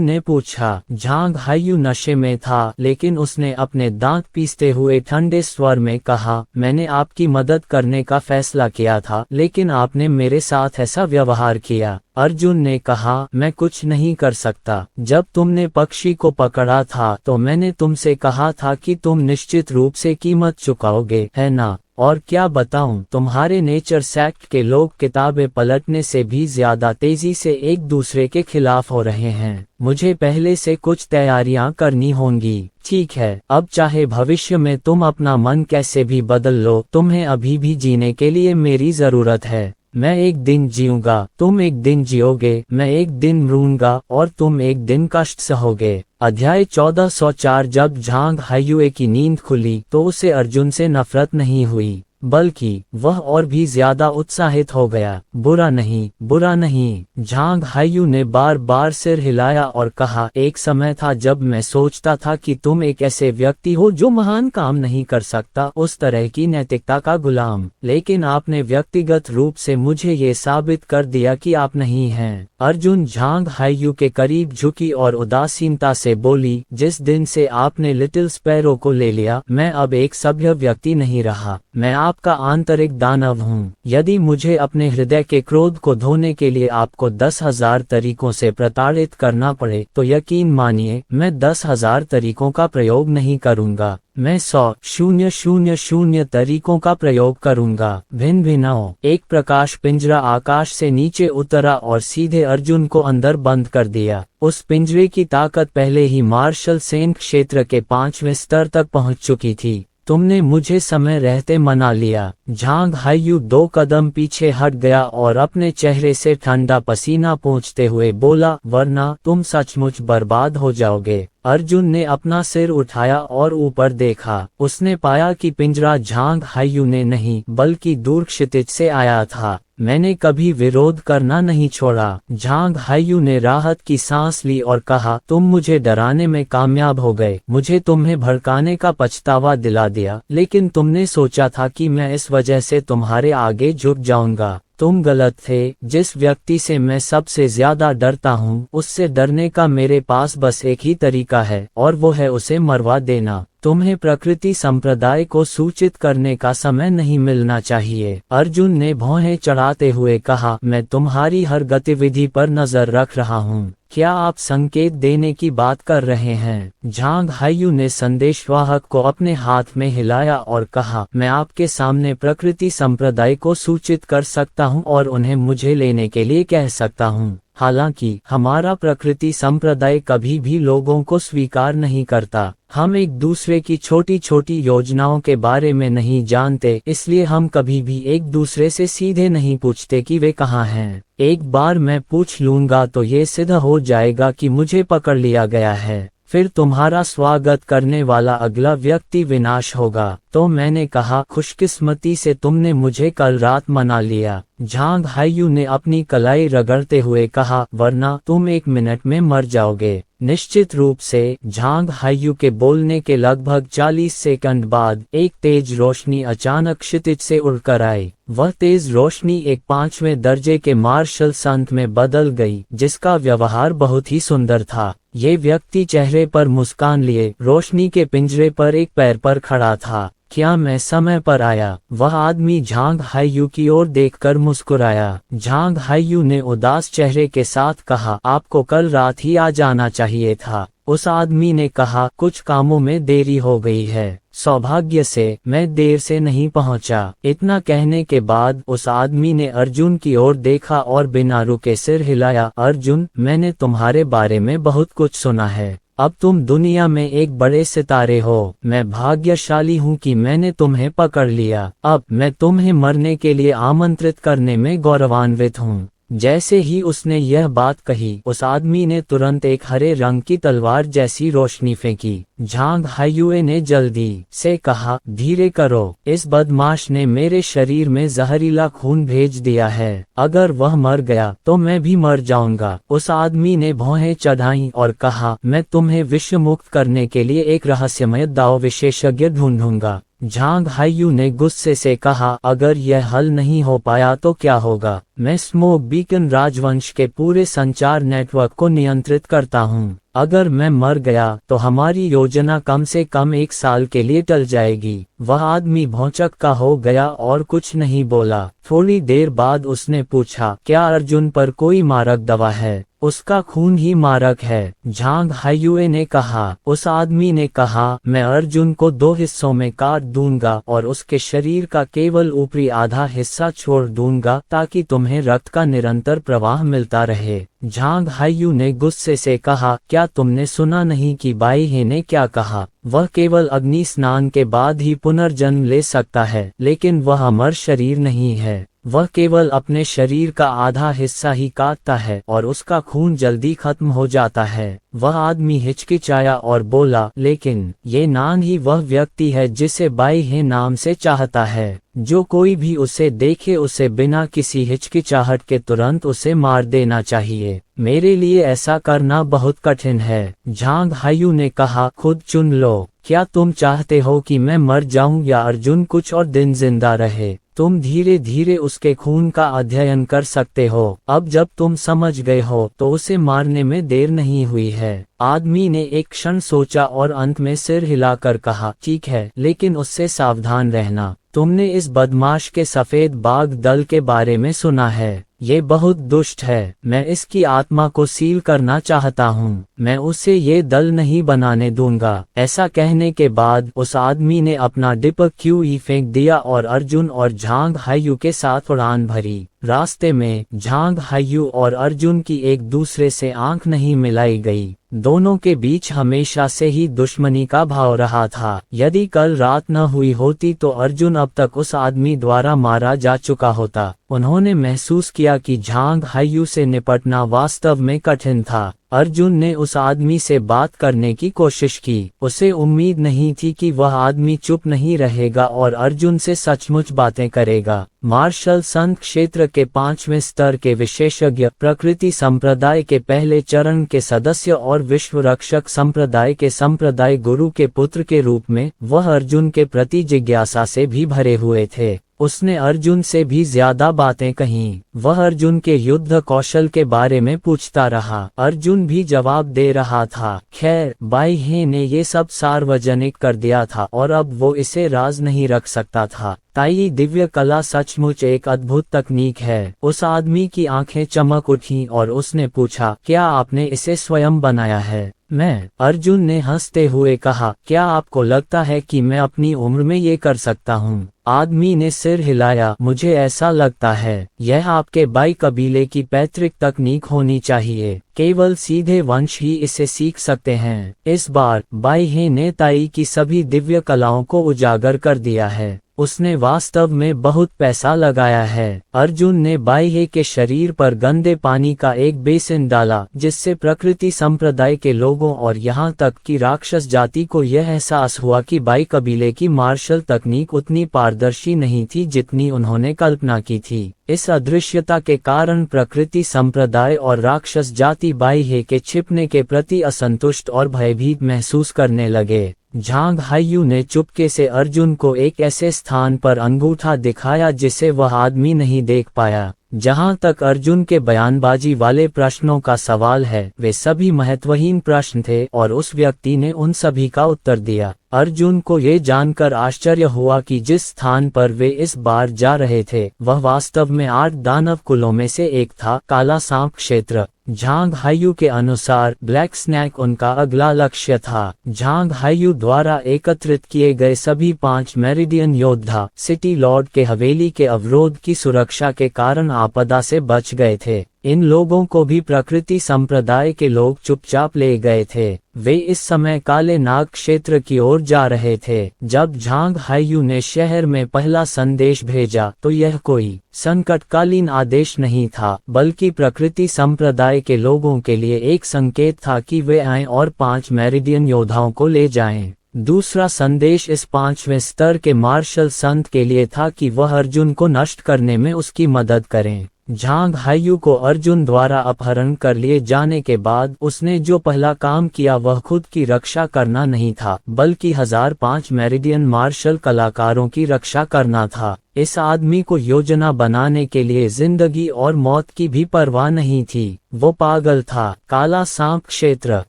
ने पूछा। झांग हायू नशे में था, लेकिन उसने अपने दांत पीसते हुए ठंडे स्वर में कहा, मैंने आपकी मदद करने का फैसला किया था, लेकिन आपने मेरे साथ ऐसा व्यवहार किया। अर्जुन ने कहा, मैं कुछ नहीं कर सकता। जब तुमने पक्षी को पकड़ा था तो मैंने तुमसे कहा था कि तुम निश्चित रूप से कीमत चुकाओगे, है ना? और क्या बताऊं, तुम्हारे नेचर सेक्ट के लोग किताबें पलटने से भी ज्यादा तेजी से एक दूसरे के खिलाफ हो रहे हैं। मुझे पहले से कुछ तैयारियां करनी होंगी। ठीक है, अब चाहे भविष्य में तुम अपना मन कैसे भी बदल लो, तुम्हें अभी भी जीने के लिए मेरी जरूरत है। मैं एक दिन जीऊंगा, तुम एक दिन जियोगे, मैं एक दिन मरूंगा और तुम एक दिन कष्ट सहोगे। अध्याय 1404। जब झांग हायुए की नींद खुली तो उसे अर्जुन से नफरत नहीं हुई, बल्कि वह और भी ज्यादा उत्साहित हो गया। बुरा नहीं, बुरा नहीं। झांग हायू ने बार बार सिर हिलाया और कहा, एक समय था जब मैं सोचता था कि तुम एक ऐसे व्यक्ति हो जो महान काम नहीं कर सकता, उस तरह की नैतिकता का गुलाम। लेकिन आपने व्यक्तिगत रूप से मुझे ये साबित कर दिया कि आप नहीं हैं। अर्जुन झांग हायू के करीब झुकी और उदासीनता से बोली, जिस दिन से आपने लिटिल स्पैरो को ले लिया, मैं अब एक सभ्य व्यक्ति नहीं रहा। मैं आपका आंतरिक दानव हूँ। यदि मुझे अपने हृदय के क्रोध को धोने के लिए आपको 10,000 तरीकों से प्रताड़ित करना पड़े तो यकीन मानिए मैं 10,000 तरीकों का प्रयोग नहीं करूँगा। मैं 100,000 तरीकों का प्रयोग करूँगा। भिन्न भिन्नों। एक प्रकाश पिंजरा आकाश से नीचे उतरा और सीधे अर्जुन को अंदर बंद कर दिया। उस पिंजरे की ताकत पहले ही मार्शल सेन क्षेत्र के 5वें स्तर तक पहुँच चुकी थी। तुमने मुझे समय रहते मना लिया। झांग हायू 2 कदम पीछे हट गया और अपने चेहरे से ठंडा पसीना पोंछते हुए बोला, वरना तुम सचमुच बर्बाद हो जाओगे। अर्जुन ने अपना सिर उठाया और ऊपर देखा। उसने पाया कि पिंजरा झांग हायू ने नहीं बल्कि दूर क्षितिज से आया था। मैंने कभी विरोध करना नहीं छोड़ा। झांग हायू ने राहत की सांस ली और कहा, तुम मुझे डराने में कामयाब हो गए। मुझे तुम्हें भड़काने का पछतावा दिला दिया, लेकिन तुमने सोचा था कि मैं इस वजह से तुम्हारे आगे झुक जाऊंगा। तुम गलत थे। जिस व्यक्ति से मैं सबसे ज्यादा डरता हूँ, उससे डरने का मेरे पास बस एक ही तरीका है और वो है उसे मरवा देना। तुम्हें प्रकृति संप्रदाय को सूचित करने का समय नहीं मिलना चाहिए। अर्जुन ने भौहें चढ़ाते हुए कहा, मैं तुम्हारी हर गतिविधि पर नजर रख रहा हूँ। क्या आप संकेत देने की बात कर रहे हैं? झांग हायू ने संदेशवाहक को अपने हाथ में हिलाया और कहा, मैं आपके सामने प्रकृति संप्रदाय को सूचित कर सकता हूँ और उन्हें मुझे लेने के लिए कह सकता हूँ। हालांकि हमारा प्रकृति संप्रदाय कभी भी लोगों को स्वीकार नहीं करता। हम एक दूसरे की छोटी छोटी योजनाओं के बारे में नहीं जानते, इसलिए हम कभी भी एक दूसरे से सीधे नहीं पूछते कि वे कहाँ हैं। एक बार मैं पूछ लूंगा तो ये सिद्ध हो जाएगा कि मुझे पकड़ लिया गया है। फिर तुम्हारा स्वागत करने वाला अगला व्यक्ति विनाश होगा। तो मैंने कहा, खुशकिस्मती से तुमने मुझे कल रात मना लिया। झांग हायू ने अपनी कलाई रगड़ते हुए कहा, वरना तुम 1 मिनट में मर जाओगे। निश्चित रूप से। झांग हायू के बोलने के लगभग 40 सेकंड बाद एक तेज रोशनी अचानक क्षितिज से उड़कर आई। वह तेज रोशनी एक 5वें दर्जे के मार्शल संत में बदल गई, जिसका व्यवहार बहुत ही सुंदर था। ये व्यक्ति चेहरे पर मुस्कान लिए रोशनी के पिंजरे पर एक पैर पर खड़ा था। क्या मैं समय पर आया? वह आदमी झांग हायू की ओर देखकर मुस्कुराया। झांग हायू ने उदास चेहरे के साथ कहा, आपको कल रात ही आ जाना चाहिए था। उस आदमी ने कहा, कुछ कामों में देरी हो गई है। सौभाग्य से मैं देर से नहीं पहुंचा। इतना कहने के बाद उस आदमी ने अर्जुन की ओर देखा और बिना रुके सिर हिलाया। अर्जुन, मैंने तुम्हारे बारे में बहुत कुछ सुना है। अब तुम दुनिया में एक बड़े सितारे हो। मैं भाग्यशाली हूँ कि मैंने तुम्हें पकड़ लिया। अब मैं तुम्हें मरने के लिए आमंत्रित करने में गौरवान्वित हूँ। जैसे ही उसने यह बात कही, उस आदमी ने तुरंत एक हरे रंग की तलवार जैसी रोशनी फेंकी। झांग हायुए ने जल्दी से कहा, धीरे करो, इस बदमाश ने मेरे शरीर में जहरीला खून भेज दिया है। अगर वह मर गया तो मैं भी मर जाऊंगा। उस आदमी ने भौहें चढ़ाई और कहा, मैं तुम्हें विश्व मुक्त करने के लिए एक रहस्यमय दाव विशेषज्ञ ढूंढूंगा। झांग हायू ने गुस्से से कहा, अगर यह हल नहीं हो पाया तो क्या होगा? मैं स्मोक बीकन राजवंश के पूरे संचार नेटवर्क को नियंत्रित करता हूँ। अगर मैं मर गया तो हमारी योजना कम से कम 1 साल के लिए टल जाएगी। वह आदमी भौचक्का हो गया और कुछ नहीं बोला। थोड़ी देर बाद उसने पूछा, क्या अर्जुन पर कोई मारक दवा है? उसका खून ही मारक है। झांग हायुए ने कहा। उस आदमी ने कहा, मैं अर्जुन को 2 हिस्सों में काट दूंगा और उसके शरीर का केवल ऊपरी आधा हिस्सा छोड़ दूंगा ताकि तुम्हें रक्त का निरंतर प्रवाह मिलता रहे। झांग हायू ने गुस्से से कहा, क्या तुमने सुना नहीं कि बाई हे ने क्या कहा? वह केवल अग्नि स्नान के बाद ही पुनर्जन्म ले सकता है, लेकिन वह अमर शरीर नहीं है। वह केवल अपने शरीर का आधा हिस्सा ही काटता है और उसका खून जल्दी खत्म हो जाता है। वह आदमी हिचकिचाया और बोला, लेकिन ये नान ही वह व्यक्ति है जिसे बाई हे नाम से चाहता है। जो कोई भी उसे देखे उसे बिना किसी हिचकिचाहट के तुरंत उसे मार देना चाहिए। मेरे लिए ऐसा करना बहुत कठिन है। झांग हायू ने कहा, खुद चुन लो। क्या तुम चाहते हो कि मैं मर जाऊं या अर्जुन कुछ और दिन जिंदा रहे? तुम धीरे धीरे उसके खून का अध्ययन कर सकते हो। अब जब तुम समझ गए हो तो उसे मारने में देर नहीं हुई है। आदमी ने एक क्षण सोचा और अंत में सिर हिलाकर कहा, ठीक है, लेकिन उससे सावधान रहना। तुमने इस बदमाश के सफेद बाघ दल के बारे में सुना है। ये बहुत दुष्ट है। मैं इसकी आत्मा को सील करना चाहता हूँ। मैं उसे ये दल नहीं बनाने दूंगा। ऐसा कहने के बाद उस आदमी ने अपना दीपक क्यूई फेंक दिया और अर्जुन और झांग हायू के साथ उड़ान भरी। रास्ते में झांग हायू और अर्जुन की एक दूसरे से आंख नहीं मिलाई गई। दोनों के बीच हमेशा से ही दुश्मनी का भाव रहा था। यदि कल रात न हुई होती तो अर्जुन अब तक उस आदमी द्वारा मारा जा चुका होता। उन्होंने महसूस किया कि झांग हायू से निपटना वास्तव में कठिन था। अर्जुन ने उस आदमी से बात करने की कोशिश की। उसे उम्मीद नहीं थी कि वह आदमी चुप नहीं रहेगा और अर्जुन से सचमुच बातें करेगा। मार्शल संत क्षेत्र के 5वें स्तर के विशेषज्ञ, प्रकृति संप्रदाय के पहले चरण के सदस्य और विश्व रक्षक संप्रदाय के संप्रदाय गुरु के पुत्र के रूप में वह अर्जुन के प्रति जिज्ञासा से भी भरे हुए थे। उसने अर्जुन से भी ज्यादा बातें कहीं। वह अर्जुन के युद्ध कौशल के बारे में पूछता रहा। अर्जुन भी जवाब दे रहा था। खैर, बाई हे ने ये सब सार्वजनिक कर दिया था और अब वो इसे राज नहीं रख सकता था। ताई दिव्य कला सचमुच एक अद्भुत तकनीक है। उस आदमी की आंखें चमक उठीं और उसने पूछा, क्या आपने इसे स्वयं बनाया है? मैं, अर्जुन ने हंसते हुए कहा, क्या आपको लगता है कि मैं अपनी उम्र में ये कर सकता हूँ? आदमी ने सिर हिलाया। मुझे ऐसा लगता है यह आपके बाई कबीले की पैतृक तकनीक होनी चाहिए। केवल सीधे वंश ही इसे सीख सकते हैं। इस बार बाई हे ने ताई की सभी दिव्य कलाओं को उजागर कर दिया है। उसने वास्तव में बहुत पैसा लगाया है। अर्जुन ने बाई हे के शरीर पर गंदे पानी का एक बेसिन डाला, जिससे प्रकृति संप्रदाय के लोगों और यहाँ तक कि राक्षस जाति को यह एहसास हुआ कि बाई कबीले की मार्शल तकनीक उतनी पारदर्शी नहीं थी जितनी उन्होंने कल्पना की थी। इस अदृश्यता के कारण प्रकृति संप्रदाय और राक्षस जाति बाई हे के छिपने के प्रति असंतुष्ट और भयभीत महसूस करने लगे। झांग हायू ने चुपके से अर्जुन को एक ऐसे स्थान पर अंगूठा दिखाया जिसे वह आदमी नहीं देख पाया। जहां तक अर्जुन के बयानबाजी वाले प्रश्नों का सवाल है, वे सभी महत्वहीन प्रश्न थे और उस व्यक्ति ने उन सभी का उत्तर दिया। अर्जुन को ये जानकर आश्चर्य हुआ कि जिस स्थान पर वे इस बार जा रहे थे वह वास्तव में 8 दानव कुलों में से एक था, काला सांप क्षेत्र। झांग हायू के अनुसार ब्लैक स्नैक उनका अगला लक्ष्य था। झांग हायू द्वारा एकत्रित किए गए सभी 5 मेरिडियन योद्धा सिटी लॉर्ड के हवेली के अवरोध की सुरक्षा के कारण आपदा से बच गए थे। इन लोगों को भी प्रकृति संप्रदाय के लोग चुपचाप ले गए थे। वे इस समय काले नाग क्षेत्र की ओर जा रहे थे। जब झांग हायू ने शहर में पहला संदेश भेजा तो यह कोई संकटकालीन आदेश नहीं था, बल्कि प्रकृति संप्रदाय के लोगों के लिए एक संकेत था कि वे आएं और 5 मेरिडियन योद्धाओं को ले जाएं। दूसरा संदेश इस 5वें स्तर के मार्शल संत के लिए था कि वह अर्जुन को नष्ट करने में उसकी मदद करें। झांग हायू को अर्जुन द्वारा अपहरण कर लिए जाने के बाद उसने जो पहला काम किया वह खुद की रक्षा करना नहीं था, बल्कि 1005 मेरिडियन मार्शल कलाकारों की रक्षा करना था। इस आदमी को योजना बनाने के लिए जिंदगी और मौत की भी परवाह नहीं थी। वो पागल था। काला सांप क्षेत्र।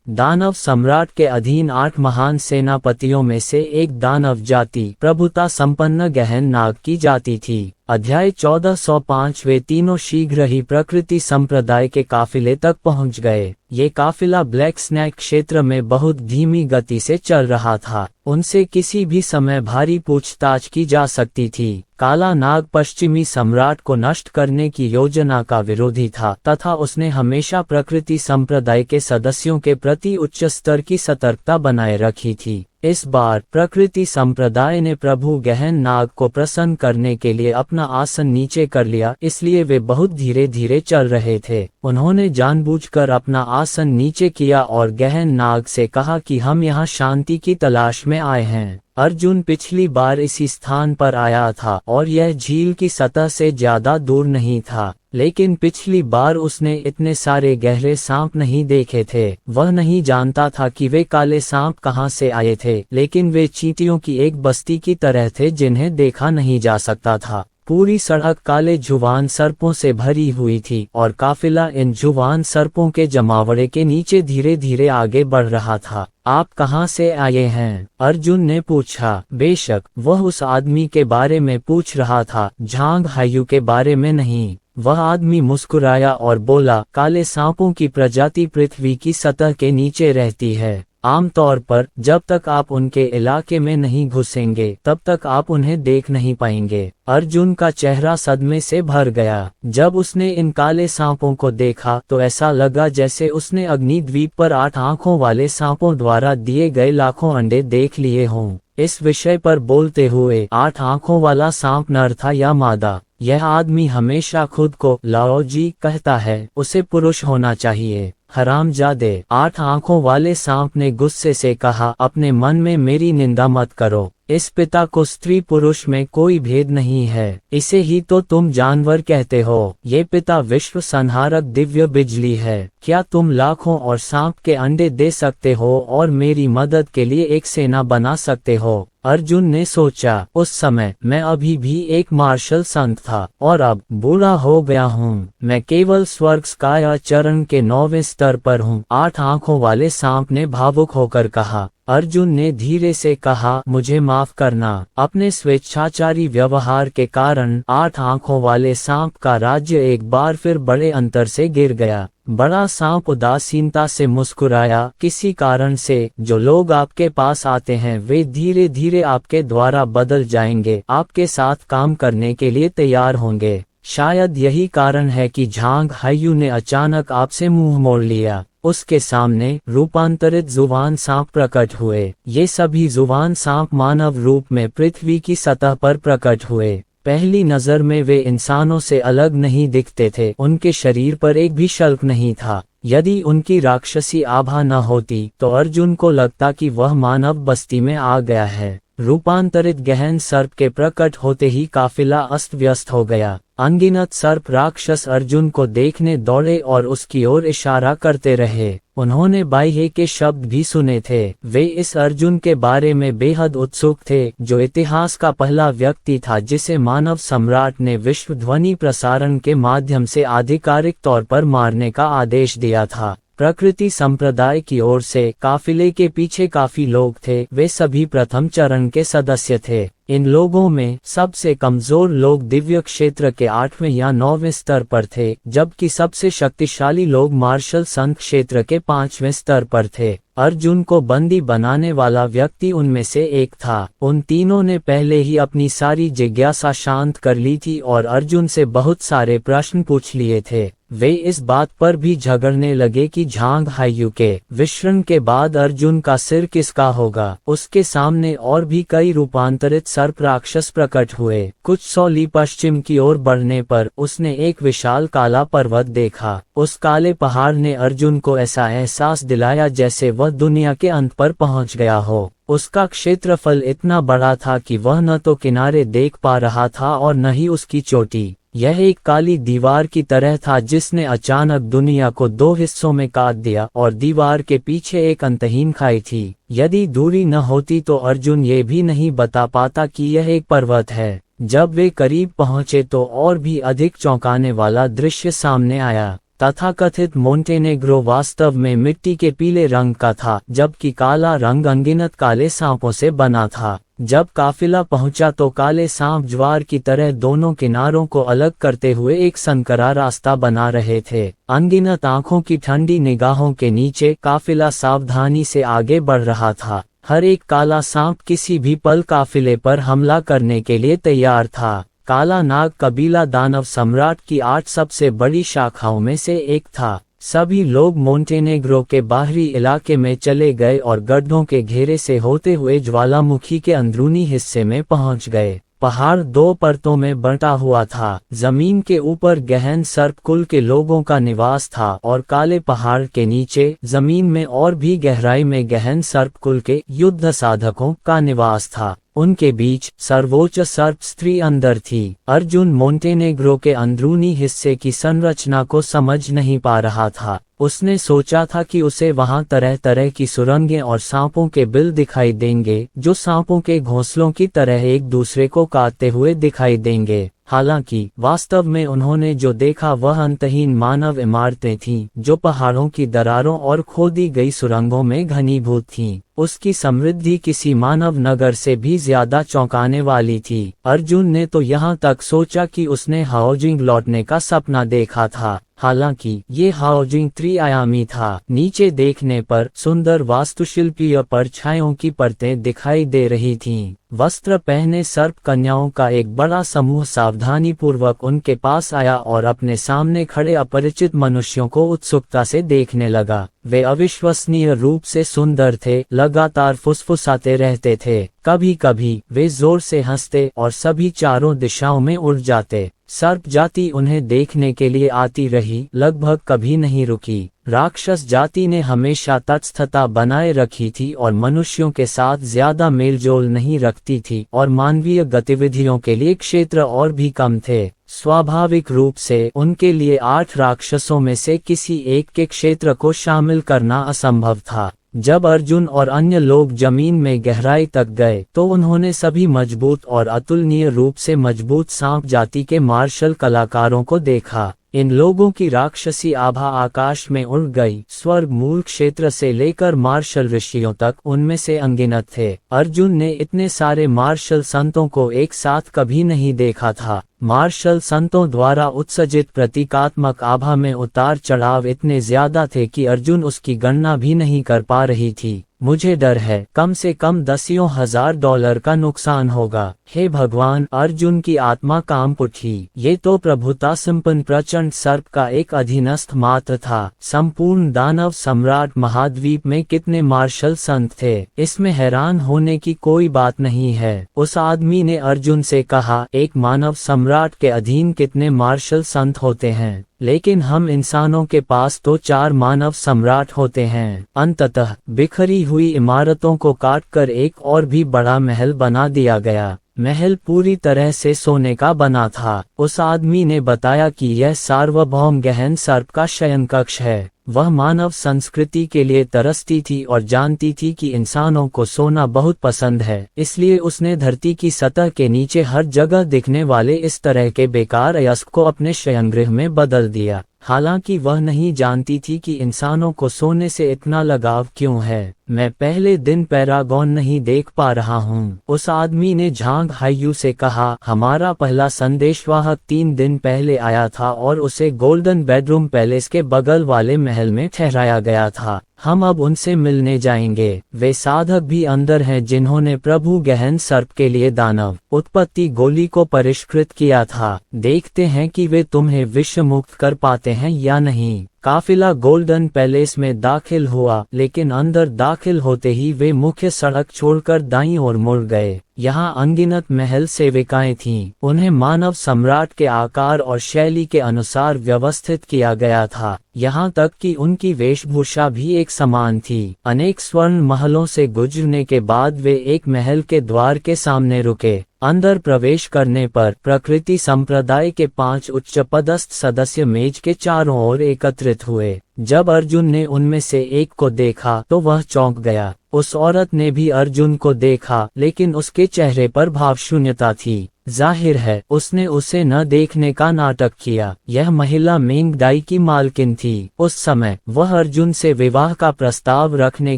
दानव सम्राट के अधीन 8 महान सेनापतियों में से एक दानव जाति प्रभुता संपन्न गहन नाग की जाति थी। अध्याय 1405। वे तीनों शीघ्र ही प्रकृति संप्रदाय के काफिले तक पहुंच गए। ये काफिला ब्लैक स्नैक क्षेत्र में बहुत धीमी गति से चल रहा था। उनसे किसी भी समय भारी पूछताछ की जा सकती थी। काला नाग पश्चिमी सम्राट को नष्ट करने की योजना का विरोधी था तथा उसने हमेशा प्रकृति संप्रदाय के सदस्यों के प्रति उच्च स्तर की सतर्कता बनाए रखी थी। इस बार प्रकृति संप्रदाय ने प्रभु गहन नाग को प्रसन्न करने के लिए अपना आसन नीचे कर लिया, इसलिए वे बहुत धीरे धीरे चल रहे थे। उन्होंने जानबूझकर अपना आसन नीचे किया और गहन नाग से कहा कि हम यहाँ शांति की तलाश में आए हैं। अर्जुन पिछली बार इसी स्थान पर आया था और यह झील की सतह से ज्यादा दूर नहीं था, लेकिन पिछली बार उसने इतने सारे गहरे सांप नहीं देखे थे। वह नहीं जानता था कि वे काले सांप कहाँ से आए थे, लेकिन वे चींटियों की एक बस्ती की तरह थे जिन्हें देखा नहीं जा सकता था। पूरी सड़क काले जुबान सर्पों से भरी हुई थी और काफिला इन जुबान सर्पों के जमावड़े के नीचे धीरे धीरे आगे बढ़ रहा था। आप कहाँ से आए हैं? अर्जुन ने पूछा। बेशक वह उस आदमी के बारे में पूछ रहा था, झांग हायू के बारे में नहीं। वह आदमी मुस्कुराया और बोला, काले सांपों की प्रजाति पृथ्वी की सतह के नीचे रहती है। आमतौर पर जब तक आप उनके इलाके में नहीं घुसेंगे तब तक आप उन्हें देख नहीं पाएंगे। अर्जुन का चेहरा सदमे से भर गया। जब उसने इन काले सांपों को देखा तो ऐसा लगा जैसे उसने अग्निद्वीप पर 8 आंखों वाले सांपों द्वारा दिए गए लाखों अंडे देख लिए हों। इस विषय पर बोलते हुए 8 आंखों वाला सांप नर था या मादा? यह आदमी हमेशा खुद को लाओजी कहता है, उसे पुरुष होना चाहिए। हरामजादे, 8 आंखों वाले सांप ने गुस्से से कहा, अपने मन में मेरी निंदा मत करो। इस पिता को स्त्री पुरुष में कोई भेद नहीं है, इसे ही तो तुम जानवर कहते हो। ये पिता विश्व संहारक दिव्य बिजली है। क्या तुम लाखों और सांप के अंडे दे सकते हो और मेरी मदद के लिए एक सेना बना सकते हो? अर्जुन ने सोचा, उस समय मैं अभी भी एक मार्शल संत था और अब बूढ़ा हो गया हूँ। मैं केवल स्वर्ग काया चरण के 9वें स्तर पर हूँ। 8 आंखों वाले सांप ने भावुक होकर कहा। अर्जुन ने धीरे से कहा, मुझे माफ करना। अपने स्वेच्छाचारी व्यवहार के कारण 8 आंखों वाले सांप का राज्य एक बार फिर बड़े अंतर से गिर गया। बड़ा सांप उदासीनता से मुस्कुराया, किसी कारण से जो लोग आपके पास आते हैं वे धीरे धीरे आपके द्वारा बदल जाएंगे, आपके साथ काम करने के लिए तैयार होंगे। शायद यही कारण है कि झांग हायू ने अचानक आपसे मुंह मोड़ लिया। उसके सामने रूपांतरित जुबान सांप प्रकट हुए। ये सभी जुबान सांप मानव रूप में पृथ्वी की सतह पर प्रकट हुए। पहली नजर में वे इंसानों से अलग नहीं दिखते थे। उनके शरीर पर एक भी शल्क नहीं था। यदि उनकी राक्षसी आभा न होती तो अर्जुन को लगता कि वह मानव बस्ती में आ गया है। रूपांतरित गहन सर्प के प्रकट होते ही काफिला अस्त व्यस्त हो गया। अनगिनत सर्प राक्षस अर्जुन को देखने दौड़े और उसकी ओर इशारा करते रहे। उन्होंने बाह्य के शब्द भी सुने थे। वे इस अर्जुन के बारे में बेहद उत्सुक थे, जो इतिहास का पहला व्यक्ति था जिसे मानव सम्राट ने विश्व ध्वनि प्रसारण के माध्यम से आधिकारिक तौर पर मारने का आदेश दिया था। प्रकृति संप्रदाय की ओर से काफिले के पीछे काफी लोग थे। वे सभी प्रथम चरण के सदस्य थे। इन लोगों में सबसे कमजोर लोग दिव्य क्षेत्र के 8वें या 9वें स्तर पर थे, जबकि सबसे शक्तिशाली लोग मार्शल संत क्षेत्र के 5वें स्तर पर थे। अर्जुन को बंदी बनाने वाला व्यक्ति उनमें से एक था। उन तीनों ने पहले ही अपनी सारी जिज्ञासा शांत कर ली थी और अर्जुन से बहुत सारे प्रश्न पूछ लिए थे। वे इस बात पर भी झगड़ने लगे कि झांग हायू के विश्रण के बाद अर्जुन का सिर किसका होगा। उसके सामने और भी कई रूपांतरित सर्प राक्षस प्रकट हुए। कुछ 100 ली पश्चिम की ओर बढ़ने पर उसने एक विशाल काला पर्वत देखा। उस काले पहाड़ ने अर्जुन को ऐसा एहसास दिलाया जैसे वह दुनिया के अंत पर पहुंच गया हो। उसका क्षेत्रफल इतना बड़ा था कि वह न तो किनारे देख पा रहा था और न ही उसकी चोटी। यह एक काली दीवार की तरह था जिसने अचानक दुनिया को 2 हिस्सों में काट दिया और दीवार के पीछे एक अंतहीन खाई थी। यदि दूरी न होती तो अर्जुन ये भी नहीं बता पाता कि यह एक पर्वत है। जब वे करीब पहुंचे तो और भी अधिक चौंकाने वाला दृश्य सामने आया। तथाकथित मोंटेनेग्रो वास्तव में मिट्टी के पीले रंग का था, जबकि काला रंग अनगिनत काले सांपों से बना था। जब काफिला पहुंचा तो काले सांप ज्वार की तरह दोनों किनारों को अलग करते हुए एक संकरा रास्ता बना रहे थे। अनगिनत आंखों की ठंडी निगाहों के नीचे काफिला सावधानी से आगे बढ़ रहा था। हर एक काला सांप किसी भी पल काफिले पर हमला करने के लिए तैयार था। काला नाग कबीला दानव सम्राट की 8 सबसे बड़ी शाखाओं में से एक था। सभी लोग मोंटेनेग्रो के बाहरी इलाके में चले गए और गड्ढों के घेरे से होते हुए ज्वालामुखी के अंदरूनी हिस्से में पहुंच गए। पहाड़ 2 परतों में बंटा हुआ था। जमीन के ऊपर गहन सर्प कुल के लोगों का निवास था और काले पहाड़ के नीचे जमीन में और भी गहराई में गहन सर्प कुल के युद्ध साधकों का निवास था। उनके बीच सर्वोच्च सर्प स्त्री अंदर थी। अर्जुन मोंटेनेग्रो के अंदरूनी हिस्से की संरचना को समझ नहीं पा रहा था। उसने सोचा था कि उसे वहां तरह तरह की सुरंगें और सांपों के बिल दिखाई देंगे, जो सांपों के घोंसलों की तरह एक दूसरे को काटते हुए दिखाई देंगे। हालांकि वास्तव में उन्होंने जो देखा वह अंतहीन मानव इमारतें थीं, जो पहाड़ों की दरारों और खोदी गई सुरंगों में घनीभूत थीं। उसकी समृद्धि किसी मानव नगर से भी ज्यादा चौंकाने वाली थी। अर्जुन ने तो यहाँ तक सोचा कि उसने हाओजिंग लौटने का सपना देखा था। हालांकि ये हाओजिंग त्रिआयामी था। नीचे देखने पर सुंदर वास्तुशिल्पीय परछाइयों की परतें दिखाई दे रही थीं। वस्त्र पहने सर्प कन्याओं का एक बड़ा समूह सावधानी पूर्वक उनके पास आया और अपने सामने खड़े अपरिचित मनुष्यों को उत्सुकता से देखने लगा। वे अविश्वसनीय रूप से सुंदर थे, लगातार फुसफुसाते रहते थे। कभी कभी वे जोर से हंसते और सभी चारों दिशाओं में उड़ जाते। सर्प जाति उन्हें देखने के लिए आती रही, लगभग कभी नहीं रुकी। राक्षस जाति ने हमेशा तटस्थता बनाए रखी थी और मनुष्यों के साथ ज्यादा मेलजोल नहीं रखती थी, और मानवीय गतिविधियों के लिए क्षेत्र और भी कम थे। स्वाभाविक रूप से उनके लिए 8 राक्षसों में से किसी एक के क्षेत्र को शामिल करना असंभव था। जब अर्जुन और अन्य लोग जमीन में गहराई तक गए तो उन्होंने सभी मजबूत और अतुलनीय रूप से मजबूत सांप जाति के मार्शल कलाकारों को देखा। इन लोगों की राक्षसी आभा आकाश में उड़ गई। स्वर्ग मूल क्षेत्र से लेकर मार्शल ऋषियों तक उनमें से अनगिनत थे। अर्जुन ने इतने सारे मार्शल संतों को एक साथ कभी नहीं देखा था। मार्शल संतों द्वारा उत्सर्जित प्रतीकात्मक आभा में उतार चढ़ाव इतने ज्यादा थे कि अर्जुन उसकी गणना भी नहीं कर पा रही थी। मुझे डर है कम से कम दसियों हजार डॉलर का नुकसान होगा। हे भगवान, अर्जुन की आत्मा कांप उठी। ये तो प्रभुता संपन्न प्रचंड सर्प का एक अधीनस्थ मात्र था। संपूर्ण दानव सम्राट महाद्वीप में कितने मार्शल संत थे, इसमें हैरान होने की कोई बात नहीं है। उस आदमी ने अर्जुन से कहा, एक मानव सम्राट के अधीन कितने मार्शल संत होते हैं, लेकिन हम इंसानों के पास तो 4 मानव सम्राट होते हैं। अंततः बिखरी हुई इमारतों को काटकर एक और भी बड़ा महल बना दिया गया। महल पूरी तरह से सोने का बना था। उस आदमी ने बताया कि यह सार्वभौम गहन सर्प का शयन कक्ष है। वह मानव संस्कृति के लिए तरसती थी और जानती थी कि इंसानों को सोना बहुत पसंद है, इसलिए उसने धरती की सतह के नीचे हर जगह दिखने वाले इस तरह के बेकार अयस्क को अपने शयनगृह में बदल दिया। हालांकि वह नहीं जानती थी कि इंसानों को सोने से इतना लगाव क्यों है। मैं पहले दिन पैरागॉन नहीं देख पा रहा हूँ, उस आदमी ने झांग हाइयू से कहा। हमारा पहला संदेशवाहक 3 दिन पहले आया था और उसे गोल्डन बेडरूम पैलेस के बगल वाले महल में ठहराया गया था। हम अब उनसे मिलने जाएंगे। वे साधक भी अंदर हैं जिन्होंने प्रभु गहन सर्प के लिए दानव उत्पत्ति गोली को परिष्कृत किया था। देखते हैं कि वे तुम्हें विश्व मुक्त कर पाते हैं या नहीं। काफिला गोल्डन पैलेस में दाखिल हुआ, लेकिन अंदर दाखिल होते ही वे मुख्य सड़क छोड़कर दाईं ओर मुड़ गए। यहाँ अनगिनत महल सेविकाएं थीं। उन्हें मानव सम्राट के आकार और शैली के अनुसार व्यवस्थित किया गया था। यहाँ तक कि उनकी वेशभूषा भी एक समान थी। अनेक स्वर्ण महलों से गुजरने के बाद वे एक महल के द्वार के सामने रुके। अंदर प्रवेश करने पर प्रकृति संप्रदाय के 5 उच्च पदस्थ सदस्य मेज के चारों ओर एकत्रित हुए। जब अर्जुन ने उनमें से एक को देखा तो वह चौंक गया। उस औरत ने भी अर्जुन को देखा, लेकिन उसके चेहरे पर भावशून्यता थी। जाहिर है उसने उसे न देखने का नाटक किया। यह महिला मेंग दाई की मालकिन थी। उस समय वह अर्जुन से विवाह का प्रस्ताव रखने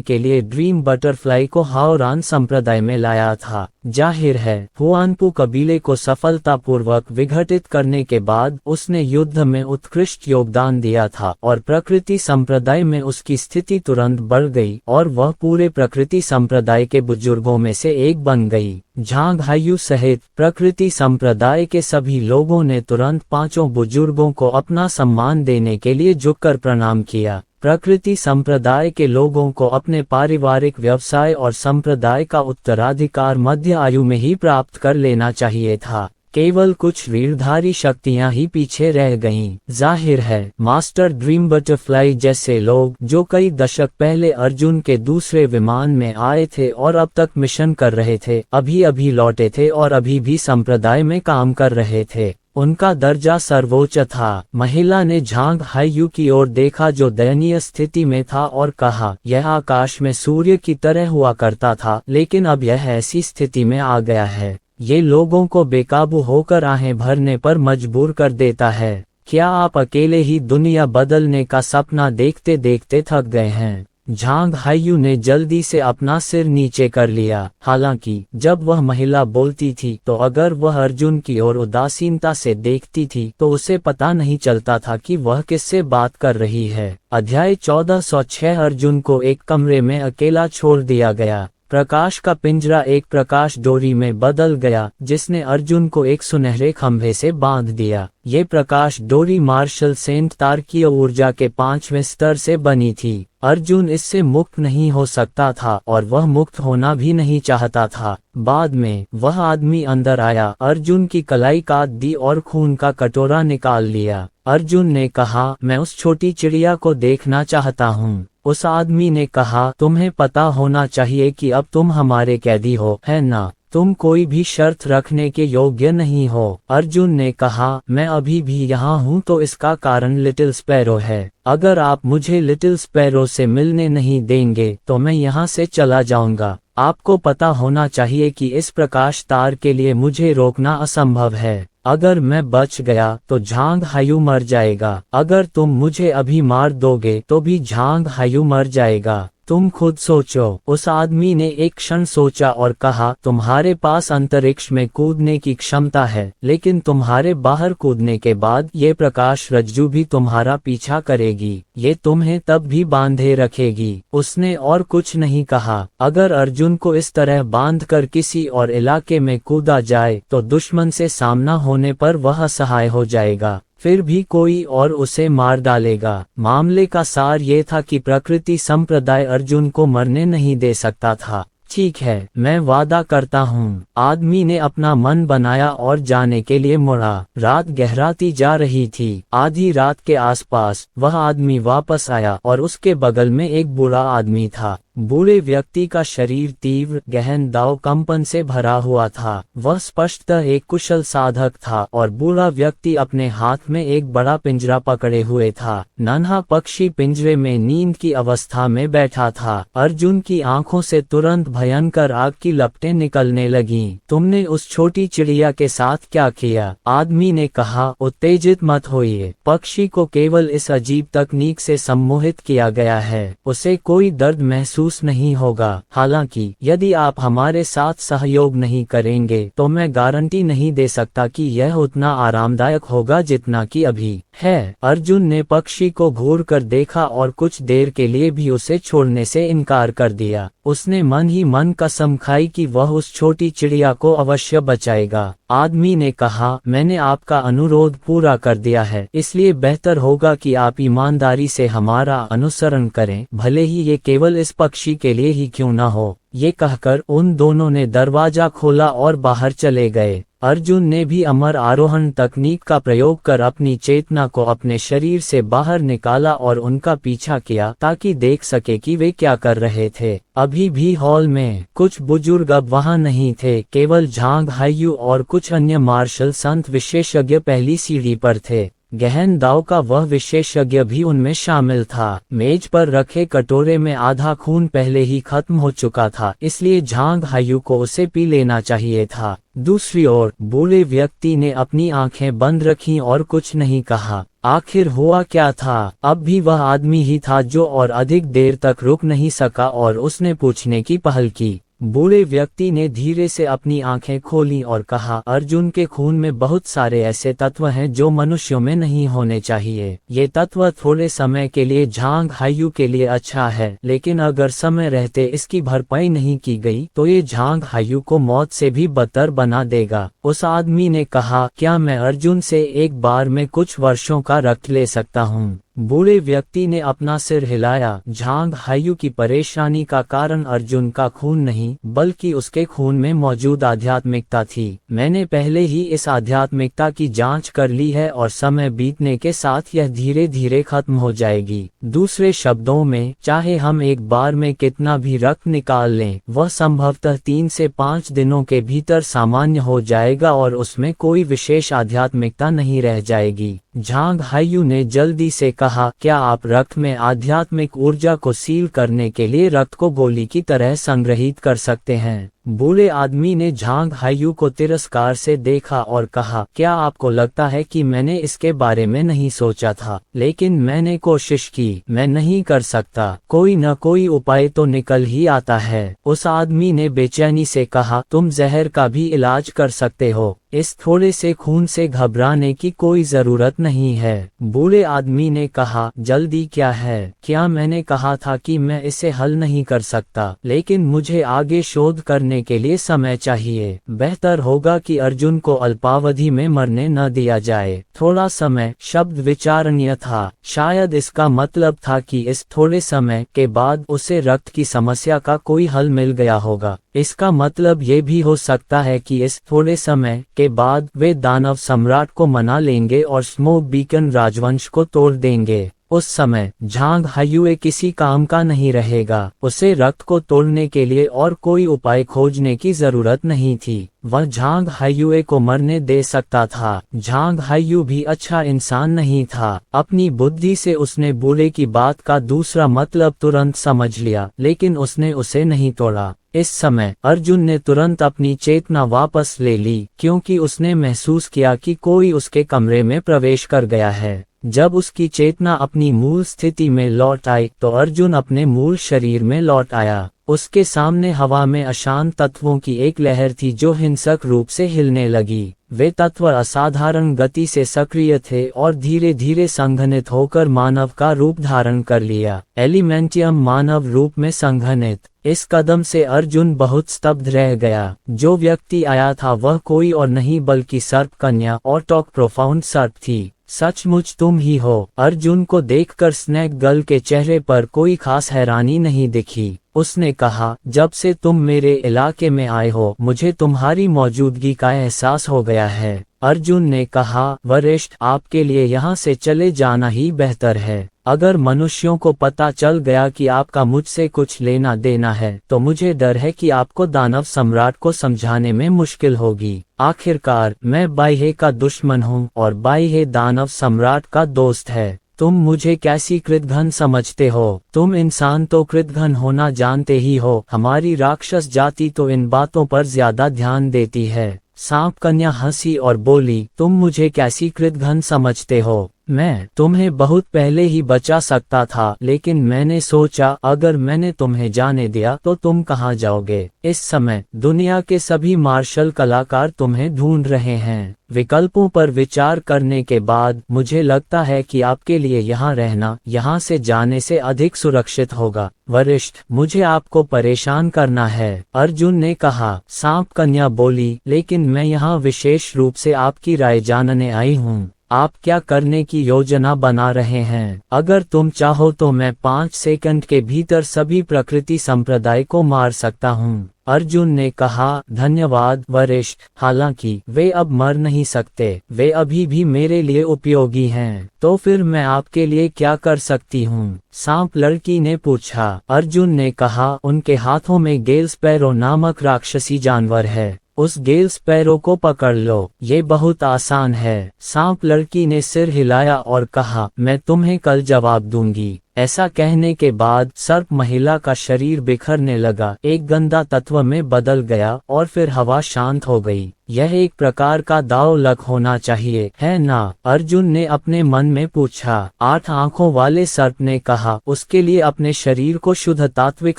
के लिए ड्रीम बटरफ्लाई को हाओरान संप्रदाय में लाया था। जाहिर है हुआनपू कबीले को सफलतापूर्वक विघटित करने के बाद उसने युद्ध में उत्कृष्ट योगदान दिया था और प्रकृति संप्रदाय में उसकी स्थिति तुरंत बढ़ गई और वह पूरे प्रकृति संप्रदाय के बुजुर्गों में से एक बन गई। झांग हायू सहित प्रकृति संप्रदाय के सभी लोगों ने तुरंत पांचों बुजुर्गों को अपना सम्मान देने के लिए झुककर प्रणाम किया। प्रकृति संप्रदाय के लोगों को अपने पारिवारिक व्यवसाय और संप्रदाय का उत्तराधिकार मध्य आयु में ही प्राप्त कर लेना चाहिए था। केवल कुछ वीरधारी शक्तियां ही पीछे रह गईं। जाहिर है मास्टर ड्रीम बटरफ्लाई जैसे लोग जो कई दशक पहले अर्जुन के दूसरे विमान में आए थे और अब तक मिशन कर रहे थे, अभी अभी लौटे थे और अभी भी संप्रदाय में काम कर रहे थे। उनका दर्जा सर्वोच्च था। महिला ने झांग हायू की ओर देखा जो दयनीय स्थिति में था और कहा, यह आकाश में सूर्य की तरह हुआ करता था लेकिन अब यह ऐसी स्थिति में आ गया है, ये लोगों को बेकाबू होकर आहें भरने पर मजबूर कर देता है। क्या आप अकेले ही दुनिया बदलने का सपना देखते देखते थक गए हैं? झांग हायू ने जल्दी से अपना सिर नीचे कर लिया। हालांकि जब वह महिला बोलती थी तो अगर वह अर्जुन की ओर उदासीनता से देखती थी तो उसे पता नहीं चलता था कि वह किससे बात कर रही है। अध्याय 1406 अर्जुन को एक कमरे में अकेला छोड़ दिया गया। प्रकाश का पिंजरा एक प्रकाश डोरी में बदल गया जिसने अर्जुन को एक सुनहरे खंभे से बांध दिया। ये प्रकाश डोरी मार्शल सेंट तारकीय ऊर्जा के 5वें स्तर से बनी थी। अर्जुन इससे मुक्त नहीं हो सकता था और वह मुक्त होना भी नहीं चाहता था। बाद में वह आदमी अंदर आया, अर्जुन की कलाई काट दी और खून का कटोरा निकाल लिया। अर्जुन ने कहा, मैं उस छोटी चिड़िया को देखना चाहता हूँ। उस आदमी ने कहा, तुम्हें पता होना चाहिए कि अब तुम हमारे कैदी हो, है ना? तुम कोई भी शर्त रखने के योग्य नहीं हो। अर्जुन ने कहा, मैं अभी भी यहाँ हूँ तो इसका कारण लिटिल स्पैरो है। अगर आप मुझे लिटिल स्पैरो से मिलने नहीं देंगे तो मैं यहाँ से चला जाऊंगा। आपको पता होना चाहिए कि इस प्रकाश तार के लिए मुझे रोकना असंभव है। अगर मैं बच गया तो झांग हायू मर जाएगा। अगर तुम मुझे अभी मार दोगे तो भी झांग हायू मर जाएगा। तुम खुद सोचो। उस आदमी ने एक क्षण सोचा और कहा, तुम्हारे पास अंतरिक्ष में कूदने की क्षमता है, लेकिन तुम्हारे बाहर कूदने के बाद ये प्रकाश रज्जू भी तुम्हारा पीछा करेगी, ये तुम्हें तब भी बांधे रखेगी। उसने और कुछ नहीं कहा। अगर अर्जुन को इस तरह बांधकर किसी और इलाके में कूदा जाए तो दुश्मन से सामना होने पर वह असहाय हो जाएगा, फिर भी कोई और उसे मार डालेगा। मामले का सार ये था कि प्रकृति संप्रदाय अर्जुन को मरने नहीं दे सकता था। ठीक है, मैं वादा करता हूँ। आदमी ने अपना मन बनाया और जाने के लिए मुड़ा। रात गहराती जा रही थी। आधी रात के आसपास वह आदमी वापस आया और उसके बगल में एक बूढ़ा आदमी था। बूढ़े व्यक्ति का शरीर तीव्र गहन दाव कंपन से भरा हुआ था। वह स्पष्टतः एक कुशल साधक था और बूढ़ा व्यक्ति अपने हाथ में एक बड़ा पिंजरा पकड़े हुए था। नन्हा पक्षी पिंजरे में नींद की अवस्था में बैठा था। अर्जुन की आंखों से तुरंत भयंकर आग की लपटें निकलने लगीं। तुमने उस छोटी चिड़िया के साथ क्या किया? आदमी ने कहा, उत्तेजित मत होइए। पक्षी को केवल इस अजीब तकनीक से सम्मोहित किया गया है। उसे कोई दर्द महसूस नहीं होगा। हालांकि यदि आप हमारे साथ सहयोग नहीं करेंगे तो मैं गारंटी नहीं दे सकता कि यह उतना आरामदायक होगा जितना कि अभी है। अर्जुन ने पक्षी को घूर कर देखा और कुछ देर के लिए भी उसे छोड़ने से इनकार कर दिया। उसने मन ही मन कसम खाई कि वह उस छोटी चिड़िया को अवश्य बचाएगा। आदमी ने कहा, मैंने आपका अनुरोध पूरा कर दिया है, इसलिए बेहतर होगा कि आप ईमानदारी से हमारा अनुसरण करें, भले ही ये केवल इस पक्षी के लिए ही क्यों न हो। ये कहकर उन दोनों ने दरवाजा खोला और बाहर चले गए। अर्जुन ने भी अमर आरोहण तकनीक का प्रयोग कर अपनी चेतना को अपने शरीर से बाहर निकाला और उनका पीछा किया ताकि देख सके कि वे क्या कर रहे थे। अभी भी हॉल में कुछ बुजुर्ग अब वहां नहीं थे, केवल झांग हायू और कुछ अन्य मार्शल संत विशेषज्ञ पहली सीढ़ी पर थे। गहन दाव का वह विशेषज्ञ भी उनमें शामिल था। मेज पर रखे कटोरे में आधा खून पहले ही खत्म हो चुका था, इसलिए झांग हायू को उसे पी लेना चाहिए था। दूसरी ओर बूढ़े व्यक्ति ने अपनी आंखें बंद रखीं और कुछ नहीं कहा। आखिर हुआ क्या था? अब भी वह आदमी ही था जो और अधिक देर तक रुक नहीं सका और उसने पूछने की पहल की। बूढ़े व्यक्ति ने धीरे से अपनी आंखें खोलीं और कहा, अर्जुन के खून में बहुत सारे ऐसे तत्व हैं जो मनुष्यों में नहीं होने चाहिए। ये तत्व थोड़े समय के लिए झांग हायू के लिए अच्छा है, लेकिन अगर समय रहते इसकी भरपाई नहीं की गई तो ये झांग हायू को मौत से भी बदतर बना देगा। उस आदमी ने कहा, क्या मैं अर्जुन से एक बार में कुछ वर्षों का रक्त ले सकता हूँ? बूढ़े व्यक्ति ने अपना सिर हिलाया। झांग हायू की परेशानी का कारण अर्जुन का खून नहीं, बल्कि उसके खून में मौजूद आध्यात्मिकता थी। मैंने पहले ही इस आध्यात्मिकता की जांच कर ली है और समय बीतने के साथ यह धीरे धीरे खत्म हो जाएगी। दूसरे शब्दों में, चाहे हम एक बार में कितना भी रक्त निकाल लें, वह संभवतः 3 से 5 दिनों के भीतर सामान्य हो जाएगा और उसमें कोई विशेष आध्यात्मिकता नहीं रह जाएगी। झांग हायू ने जल्दी से कहा, क्या आप रक्त में आध्यात्मिक ऊर्जा को सील करने के लिए रक्त को गोली की तरह संग्रहित कर सकते हैं? बूढ़े आदमी ने झांग हायू को तिरस्कार से देखा और कहा, क्या आपको लगता है कि मैंने इसके बारे में नहीं सोचा था? लेकिन मैंने कोशिश की। मैं नहीं कर सकता। कोई न कोई उपाय तो निकल ही आता है। उस आदमी ने बेचैनी से कहा, तुम जहर का भी इलाज कर सकते हो। इस थोड़े से खून से घबराने की कोई जरूरत नहीं है। बूढ़े आदमी ने कहा, जल्दी क्या है? क्या मैंने कहा था कि मैं इसे हल नहीं कर सकता? लेकिन मुझे आगे शोध करने के लिए समय चाहिए। बेहतर होगा कि अर्जुन को अल्पावधि में मरने न दिया जाए। थोड़ा समय शब्द विचारणीय था। शायद इसका मतलब था कि इस थोड़े समय के बाद उसे रक्त की समस्या का कोई हल मिल गया होगा। इसका मतलब ये भी हो सकता है कि इस थोड़े समय के बाद वे दानव सम्राट को मना लेंगे और स्मोक बीकन राजवंश को तोड़ देंगे। उस समय झांग हायू किसी काम का नहीं रहेगा। उसे रक्त को तोड़ने के लिए और कोई उपाय खोजने की जरूरत नहीं थी। वह झांग हायू को मरने दे सकता था। झांग हायू भी अच्छा इंसान नहीं था। अपनी बुद्धि से उसने बूढ़े की बात का दूसरा मतलब तुरंत समझ लिया, लेकिन उसने उसे नहीं तोड़ा। इस समय अर्जुन ने तुरंत अपनी चेतना वापस ले ली, क्योंकि उसने महसूस किया कि कोई उसके कमरे में प्रवेश कर गया है। जब उसकी चेतना अपनी मूल स्थिति में लौट आई तो अर्जुन अपने मूल शरीर में लौट आया। उसके सामने हवा में अशांत तत्वों की एक लहर थी जो हिंसक रूप से हिलने लगी। वे तत्व असाधारण गति से सक्रिय थे और धीरे धीरे संघनित होकर मानव का रूप धारण कर लिया। एलिमेंटियम मानव रूप में संघनित। इस कदम से अर्जुन बहुत स्तब्ध रह गया। जो व्यक्ति आया था वह कोई और नहीं बल्कि सर्प कन्या और टॉक प्रोफाउंड सर्प थी। सचमुच तुम ही हो। अर्जुन को देखकर स्नैक गर्ल के चेहरे पर कोई खास हैरानी नहीं दिखी। उसने कहा, जब से तुम मेरे इलाके में आए हो मुझे तुम्हारी मौजूदगी का एहसास हो गया है। अर्जुन ने कहा, वरिष्ठ, आपके लिए यहाँ से चले जाना ही बेहतर है। अगर मनुष्यों को पता चल गया कि आपका मुझसे कुछ लेना देना है तो मुझे डर है कि आपको दानव सम्राट को समझाने में मुश्किल होगी। आखिरकार मैं बाह्य का दुश्मन हूँ और बाह्य दानव सम्राट का दोस्त है। तुम मुझे कैसी कृतघ्न समझते हो? तुम इंसान तो कृतघ्न होना जानते ही हो। हमारी राक्षस जाति तो इन बातों पर ज्यादा ध्यान देती है। सांप कन्या हंसी और बोली, तुम मुझे कैसी कृतघ्न समझते हो? मैं तुम्हें बहुत पहले ही बचा सकता था, लेकिन मैंने सोचा अगर मैंने तुम्हें जाने दिया तो तुम कहाँ जाओगे। इस समय दुनिया के सभी मार्शल कलाकार तुम्हें ढूंढ रहे हैं। विकल्पों पर विचार करने के बाद मुझे लगता है कि आपके लिए यहाँ रहना यहाँ से जाने से अधिक सुरक्षित होगा। वरिष्ठ, मुझे आपको परेशान करना है, अर्जुन ने कहा। सांप कन्या बोली, लेकिन मैं यहाँ विशेष रूप से आपकी राय जानने आई हूँ। आप क्या करने की योजना बना रहे हैं? अगर तुम चाहो तो मैं 5 सेकंड के भीतर सभी प्रकृति संप्रदाय को मार सकता हूँ। अर्जुन ने कहा, धन्यवाद वरिष्ठ, हालांकि वे अब मर नहीं सकते, वे अभी भी मेरे लिए उपयोगी हैं। तो फिर मैं आपके लिए क्या कर सकती हूँ? सांप लड़की ने पूछा। अर्जुन ने कहा, उनके हाथों में गेल स्पैरो नामक राक्षसी जानवर है। उस गेल स्पैरो को पकड़ लो, ये बहुत आसान है। सांप लड़की ने सिर हिलाया और कहा, मैं तुम्हें कल जवाब दूंगी। ऐसा कहने के बाद सर्प महिला का शरीर बिखरने लगा, एक गंदा तत्व में बदल गया और फिर हवा शांत हो गई। यह एक प्रकार का दाव लक होना चाहिए, है ना? अर्जुन ने अपने मन में पूछा। 8 आंखों वाले सर्प ने कहा, उसके लिए अपने शरीर को शुद्ध तात्विक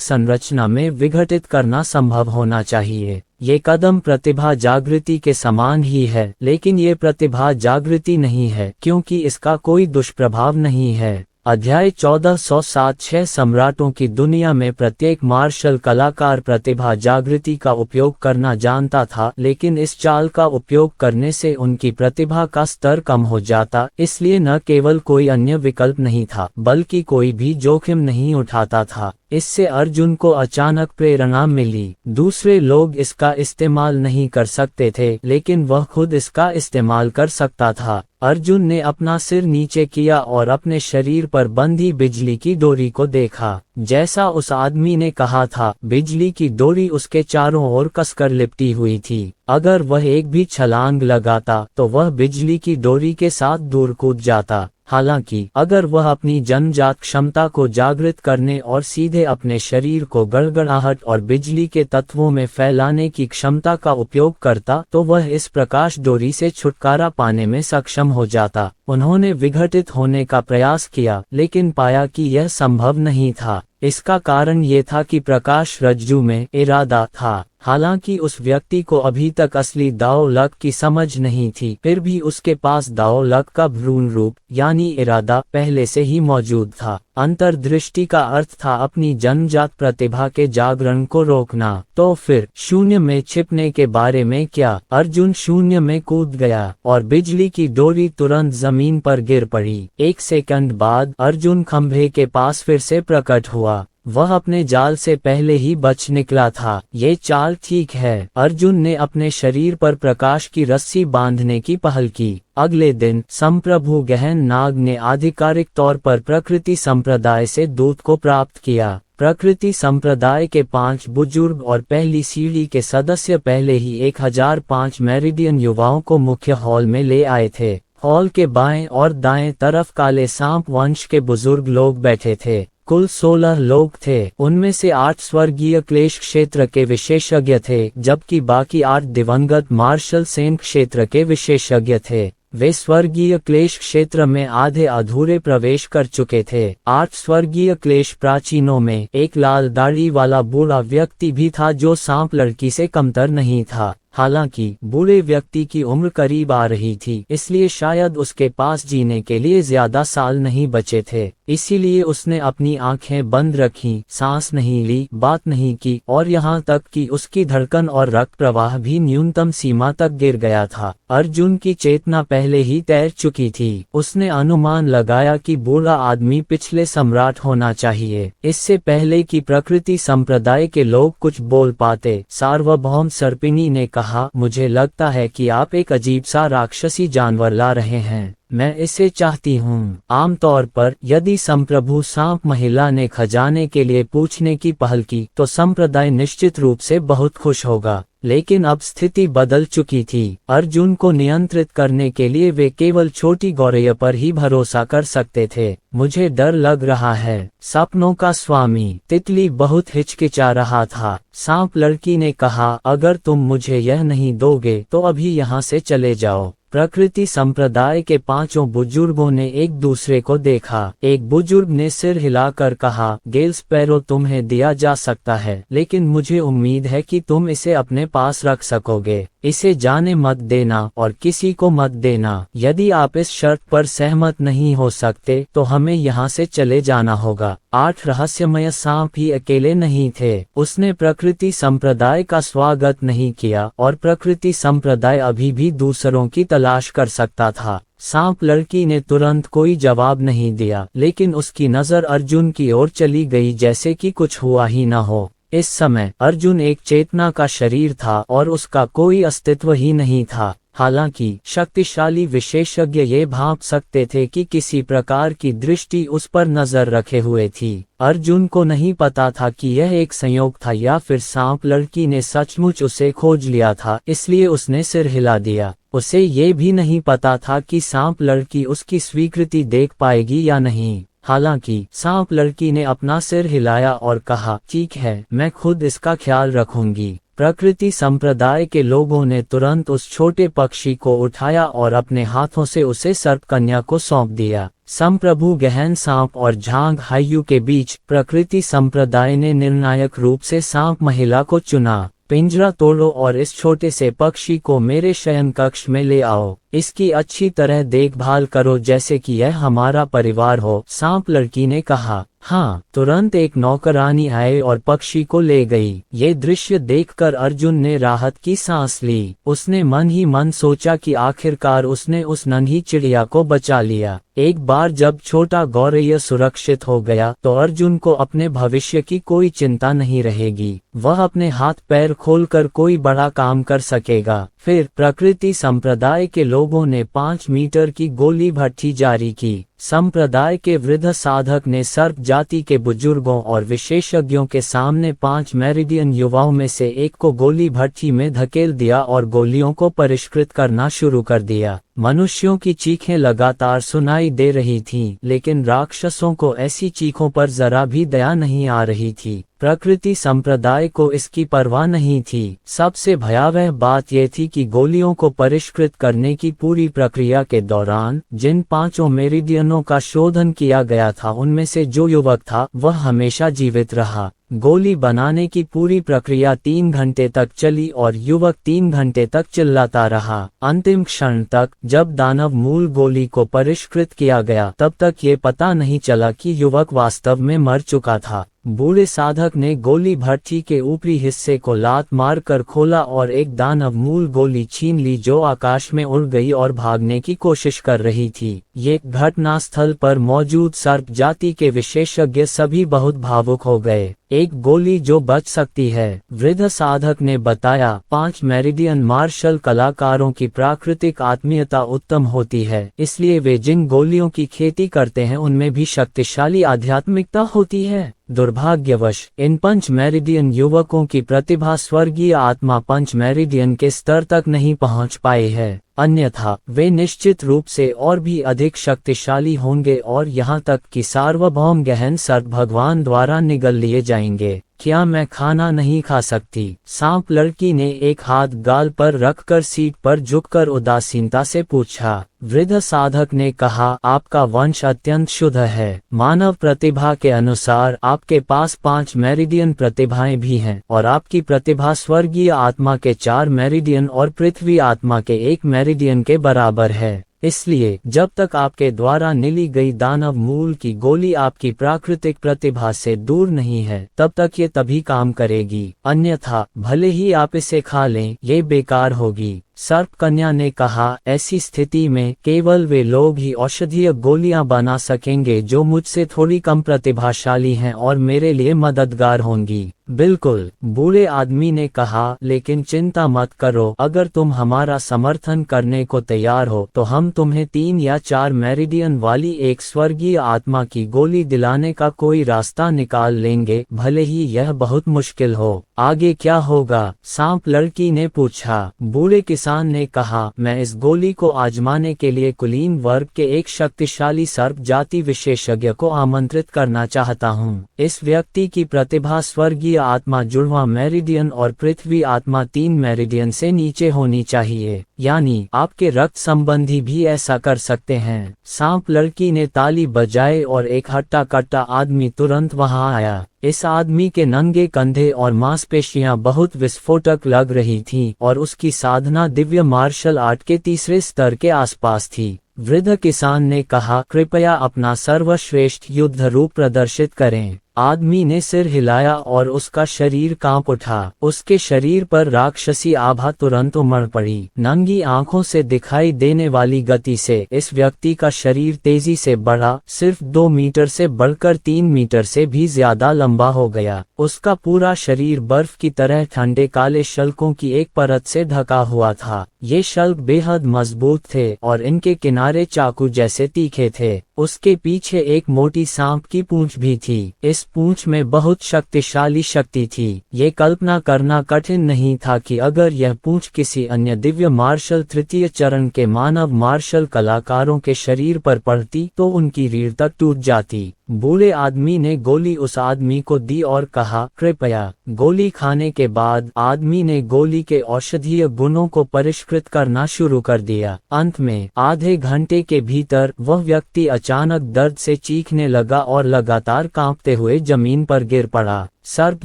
संरचना में विघटित करना संभव होना चाहिए। ये कदम प्रतिभा जागृति के समान ही है, लेकिन ये प्रतिभा जागृति नहीं है क्योंकि इसका कोई दुष्प्रभाव नहीं है। अध्याय 1407 सम्राटों की दुनिया में प्रत्येक मार्शल कलाकार प्रतिभा जागृति का उपयोग करना जानता था, लेकिन इस चाल का उपयोग करने से उनकी प्रतिभा का स्तर कम हो जाता, इसलिए न केवल कोई अन्य विकल्प नहीं था, बल्कि कोई भी जोखिम नहीं उठाता था। इससे अर्जुन को अचानक प्रेरणा मिली। दूसरे लोग इसका इस्तेमाल नहीं कर सकते थे, लेकिन वह खुद इसका इस्तेमाल कर सकता था। अर्जुन ने अपना सिर नीचे किया और अपने शरीर पर बंधी बिजली की डोरी को देखा। जैसा उस आदमी ने कहा था, बिजली की डोरी उसके चारों ओर कसकर लिपटी हुई थी। अगर वह एक भी छलांग लगाता तो वह बिजली की डोरी के साथ दूर कूद जाता। हालांकि अगर वह अपनी जन्मजात क्षमता को जागृत करने और सीधे अपने शरीर को गड़गड़ाहट और बिजली के तत्वों में फैलाने की क्षमता का उपयोग करता तो वह इस प्रकाश डोरी से छुटकारा पाने में सक्षम हो जाता। उन्होंने विघटित होने का प्रयास किया, लेकिन पाया कि यह संभव नहीं था। इसका कारण ये था कि प्रकाश रज्जु में इरादा था। हालांकि उस व्यक्ति को अभी तक असली दाव लक की समझ नहीं थी, फिर भी उसके पास दाव लक का भ्रूण रूप यानी इरादा पहले से ही मौजूद था। अंतर्दृष्टि का अर्थ था अपनी जन्मजात प्रतिभा के जागरण को रोकना। तो फिर शून्य में छिपने के बारे में क्या? अर्जुन शून्य में कूद गया और बिजली की डोरी तुरंत जमीन पर गिर पड़ी। 1 सेकंड बाद अर्जुन खंभे के पास फिर से प्रकट हुआ। वह अपने जाल से पहले ही बच निकला था। ये चाल ठीक है। अर्जुन ने अपने शरीर पर प्रकाश की रस्सी बांधने की पहल की। अगले दिन संप्रभु गहन नाग ने आधिकारिक तौर पर प्रकृति संप्रदाय से दूत को प्राप्त किया। प्रकृति संप्रदाय के 5 बुजुर्ग और पहली सीढ़ी के सदस्य पहले ही 1005 मेरिडियन युवाओं को मुख्य हॉल में ले आए थे। हॉल के बाएं और दाएं तरफ काले सांप वंश के बुजुर्ग लोग बैठे थे। कुल 16 लोग थे। उनमें से 8 स्वर्गीय क्लेश क्षेत्र के विशेषज्ञ थे, जबकि बाकी 8 दिवंगत मार्शल सेन क्षेत्र के विशेषज्ञ थे। वे स्वर्गीय क्लेश क्षेत्र में आधे अधूरे प्रवेश कर चुके थे। 8 स्वर्गीय क्लेश प्राचीनों में एक लाल दाढ़ी वाला बूढ़ा व्यक्ति भी था जो सांप लड़की से कमतर नहीं था। हालांकि बूढ़े व्यक्ति की उम्र करीब आ रही थी, इसलिए शायद उसके पास जीने के लिए ज्यादा साल नहीं बचे थे। इसीलिए उसने अपनी आंखें बंद रखीं, सांस नहीं ली, बात नहीं की और यहाँ तक कि उसकी धड़कन और रक्त प्रवाह भी न्यूनतम सीमा तक गिर गया था। अर्जुन की चेतना पहले ही तैर चुकी थी। उसने अनुमान लगाया कि बूढ़ा आदमी पिछले सम्राट होना चाहिए, इससे पहले कि प्रकृति संप्रदाय के लोग कुछ बोल पाते। सार्वभौम सर्पिनी ने कहा, मुझे लगता है कि आप एक अजीब सा राक्षसी जानवर ला रहे हैं। मैं इसे चाहती हूँ। आमतौर पर यदि संप्रभु सांप महिला ने खजाने के लिए पूछने की पहल की तो संप्रदाय निश्चित रूप से बहुत खुश होगा, लेकिन अब स्थिति बदल चुकी थी। अर्जुन को नियंत्रित करने के लिए वे केवल छोटी गौरैया पर ही भरोसा कर सकते थे। मुझे डर लग रहा है। सपनों का स्वामी तितली बहुत हिचकिचा रहा था। सांप लड़की ने कहा, अगर तुम मुझे यह नहीं दोगे तो अभी यहाँ से चले जाओ। प्रकृति संप्रदाय के 5 बुजुर्गों ने एक दूसरे को देखा। एक बुजुर्ग ने सिर हिलाकर कहा, गेल स्पैरो तुम्हें दिया जा सकता है, लेकिन मुझे उम्मीद है कि तुम इसे अपने पास रख सकोगे। इसे जाने मत देना और किसी को मत देना। यदि आप इस शर्त पर सहमत नहीं हो सकते तो हमें यहाँ से चले जाना होगा। 8 रहस्यमय सांप ही अकेले नहीं थे। उसने प्रकृति संप्रदाय का स्वागत नहीं किया और प्रकृति संप्रदाय अभी भी दूसरों की तलाश कर सकता था। सांप लड़की ने तुरंत कोई जवाब नहीं दिया, लेकिन उसकी नजर अर्जुन की ओर चली गई जैसे कि कुछ हुआ ही न हो। इस समय अर्जुन एक चेतना का शरीर था और उसका कोई अस्तित्व ही नहीं था। हालांकि शक्तिशाली विशेषज्ञ ये भांप सकते थे कि किसी प्रकार की दृष्टि उस पर नजर रखे हुए थी। अर्जुन को नहीं पता था कि यह एक संयोग था या फिर सांप लड़की ने सचमुच उसे खोज लिया था, इसलिए उसने सिर हिला दिया। उसे ये भी नहीं पता था कि सांप लड़की उसकी स्वीकृति देख पाएगी या नहीं। हालांकि सांप लड़की ने अपना सिर हिलाया और कहा, ठीक है, मैं खुद इसका ख्याल रखूंगी। प्रकृति संप्रदाय के लोगों ने तुरंत उस छोटे पक्षी को उठाया और अपने हाथों से उसे सर्प कन्या को सौंप दिया। संप्रभु गहन सांप और झांग हायु के बीच प्रकृति संप्रदाय ने निर्णायक रूप से सांप महिला को चुना। पिंजरा तोड़ो और इस छोटे से पक्षी को मेरे शयन कक्ष में ले आओ। इसकी अच्छी तरह देखभाल करो जैसे कि यह हमारा परिवार हो। सांप लड़की ने कहा। हाँ, तुरंत एक नौकरानी आए और पक्षी को ले गई। ये दृश्य देखकर अर्जुन ने राहत की सांस ली। उसने मन ही मन सोचा कि आखिरकार उसने उस नन्ही चिड़िया को बचा लिया। एक बार जब छोटा गौरैया सुरक्षित हो गया तो अर्जुन को अपने भविष्य की कोई चिंता नहीं रहेगी। वह अपने हाथ पैर खोलकर कोई बड़ा काम कर सकेगा। फिर प्रकृति संप्रदाय के लोगों ने 5 मीटर की गोली भट्ठी जारी की। संप्रदाय के वृद्ध साधक ने सर्प जाति के बुजुर्गों और विशेषज्ञों के सामने 5 मेरिडियन युवाओं में से एक को गोली भट्ठी में धकेल दिया और गोलियों को परिष्कृत करना शुरू कर दिया। मनुष्यों की चीखें लगातार सुनाई दे रही थीं, लेकिन राक्षसों को ऐसी चीखों पर जरा भी दया नहीं आ रही थी। प्रकृति संप्रदाय को इसकी परवाह नहीं थी। सबसे भयावह बात यह थी कि गोलियों को परिष्कृत करने की पूरी प्रक्रिया के दौरान जिन 5 मेरिडियनों का शोधन किया गया था उनमें से जो युवक था वह हमेशा जीवित रहा। गोली बनाने की पूरी प्रक्रिया 3 घंटे तक चली और युवक 3 घंटे तक चिल्लाता रहा। अंतिम क्षण तक जब दानव मूल गोली को परिष्कृत किया गया तब तक ये पता नहीं चला कि युवक वास्तव में मर चुका था। बूढ़े साधक ने गोली भट्ठी के ऊपरी हिस्से को लात मारकर खोला और एक दानव मूल गोली छीन ली जो आकाश में उड़ गई और भागने की कोशिश कर रही थी। ये घटनास्थल पर मौजूद सर्प जाति के विशेषज्ञ सभी बहुत भावुक हो गए। एक गोली जो बच सकती है, वृद्ध साधक ने बताया। 5 मेरिडियन मार्शल कलाकारों की प्राकृतिक आत्मीयता उत्तम होती है, इसलिए वे जिन गोलियों की खेती करते हैं उनमें भी शक्तिशाली आध्यात्मिकता होती है। दुर्भाग्यवश इन 5 मेरिडियन युवकों की प्रतिभा स्वर्गीय आत्मा 5 मेरिडियन के स्तर तक नहीं पहुंच पाई है, अन्यथा वे निश्चित रूप से और भी अधिक शक्तिशाली होंगे और यहाँ तक कि सार्वभौम गहन सर्प भगवान द्वारा निगल लिए जाएंगे। क्या मैं खाना नहीं खा सकती? सांप लड़की ने एक हाथ गाल पर रखकर सीट पर झुककर उदासीनता से पूछा। वृद्ध साधक ने कहा, आपका वंश अत्यंत शुद्ध है। मानव प्रतिभा के अनुसार आपके पास 5 मेरिडियन प्रतिभाएं भी हैं और आपकी प्रतिभा स्वर्गीय आत्मा के 4 मेरिडियन और पृथ्वी आत्मा के 1 मेरिडियन के बराबर है। इसलिए जब तक आपके द्वारा निली गई दानव मूल की गोली आपकी प्राकृतिक प्रतिभा से दूर नहीं है तब तक ये तभी काम करेगी, अन्यथा भले ही आप इसे खा लें ये बेकार होगी। सर्प कन्या ने कहा, ऐसी स्थिति में केवल वे लोग ही औषधीय गोलियां बना सकेंगे जो मुझसे थोड़ी कम प्रतिभाशाली हैं और मेरे लिए मददगार होंगी। बिल्कुल, बूढ़े आदमी ने कहा, लेकिन चिंता मत करो, अगर तुम हमारा समर्थन करने को तैयार हो तो हम तुम्हें 3 या 4 मेरिडियन वाली एक स्वर्गीय आत्मा की गोली दिलाने का कोई रास्ता निकाल लेंगे, भले ही यह बहुत मुश्किल हो। आगे क्या होगा? सांप लड़की ने पूछा। बूढ़े किसान ने कहा, मैं इस गोली को आजमाने के लिए कुलीन वर्ग के एक शक्तिशाली सर्प जाति विशेषज्ञ को आमंत्रित करना चाहता हूँ। इस व्यक्ति की प्रतिभा स्वर्गीय आत्मा जुड़वा मेरिडियन और पृथ्वी आत्मा 3 मेरिडियन से नीचे होनी चाहिए, यानी आपके रक्त संबंधी भी ऐसा कर सकते हैं। सांप लड़की ने ताली बजाई और एक हट्टा कट्टा आदमी तुरंत वहां आया। इस आदमी के नंगे कंधे और मांसपेशियां बहुत विस्फोटक लग रही थीं और उसकी साधना दिव्य मार्शल आर्ट के 3रे स्तर के आसपास थी। वृद्ध किसान ने कहा, कृपया अपना सर्वश्रेष्ठ युद्ध रूप प्रदर्शित करें। आदमी ने सिर हिलाया और उसका शरीर कांप उठा। उसके शरीर पर राक्षसी आभा तुरंत उमड़ पड़ी। नंगी आंखों से दिखाई देने वाली गति से इस व्यक्ति का शरीर तेजी से बढ़ा, सिर्फ 2 मीटर से बढ़कर 3 मीटर से भी ज्यादा लंबा हो गया। उसका पूरा शरीर बर्फ की तरह ठंडे काले शल्कों की एक परत से ढका हुआ था। ये शल्क बेहद मजबूत थे और इनके किनारे चाकू जैसे तीखे थे। उसके पीछे एक मोटी सांप की पूंछ भी थी। इस पूंछ में बहुत शक्तिशाली शक्ति थी। ये कल्पना करना कठिन नहीं था कि अगर यह पूंछ किसी अन्य दिव्य मार्शल तृतीय चरण के मानव मार्शल कलाकारों के शरीर पर पड़ती तो उनकी रीढ़ तक टूट जाती। बूढ़े आदमी ने गोली उस आदमी को दी और कहा, कृपया। गोली खाने के बाद आदमी ने गोली के औषधीय गुणों को परिष्कृत करना शुरू कर दिया। अंत में आधे घंटे के भीतर वह व्यक्ति अचानक दर्द से चीखने लगा और लगातार कांपते हुए जमीन पर गिर पड़ा। सर्प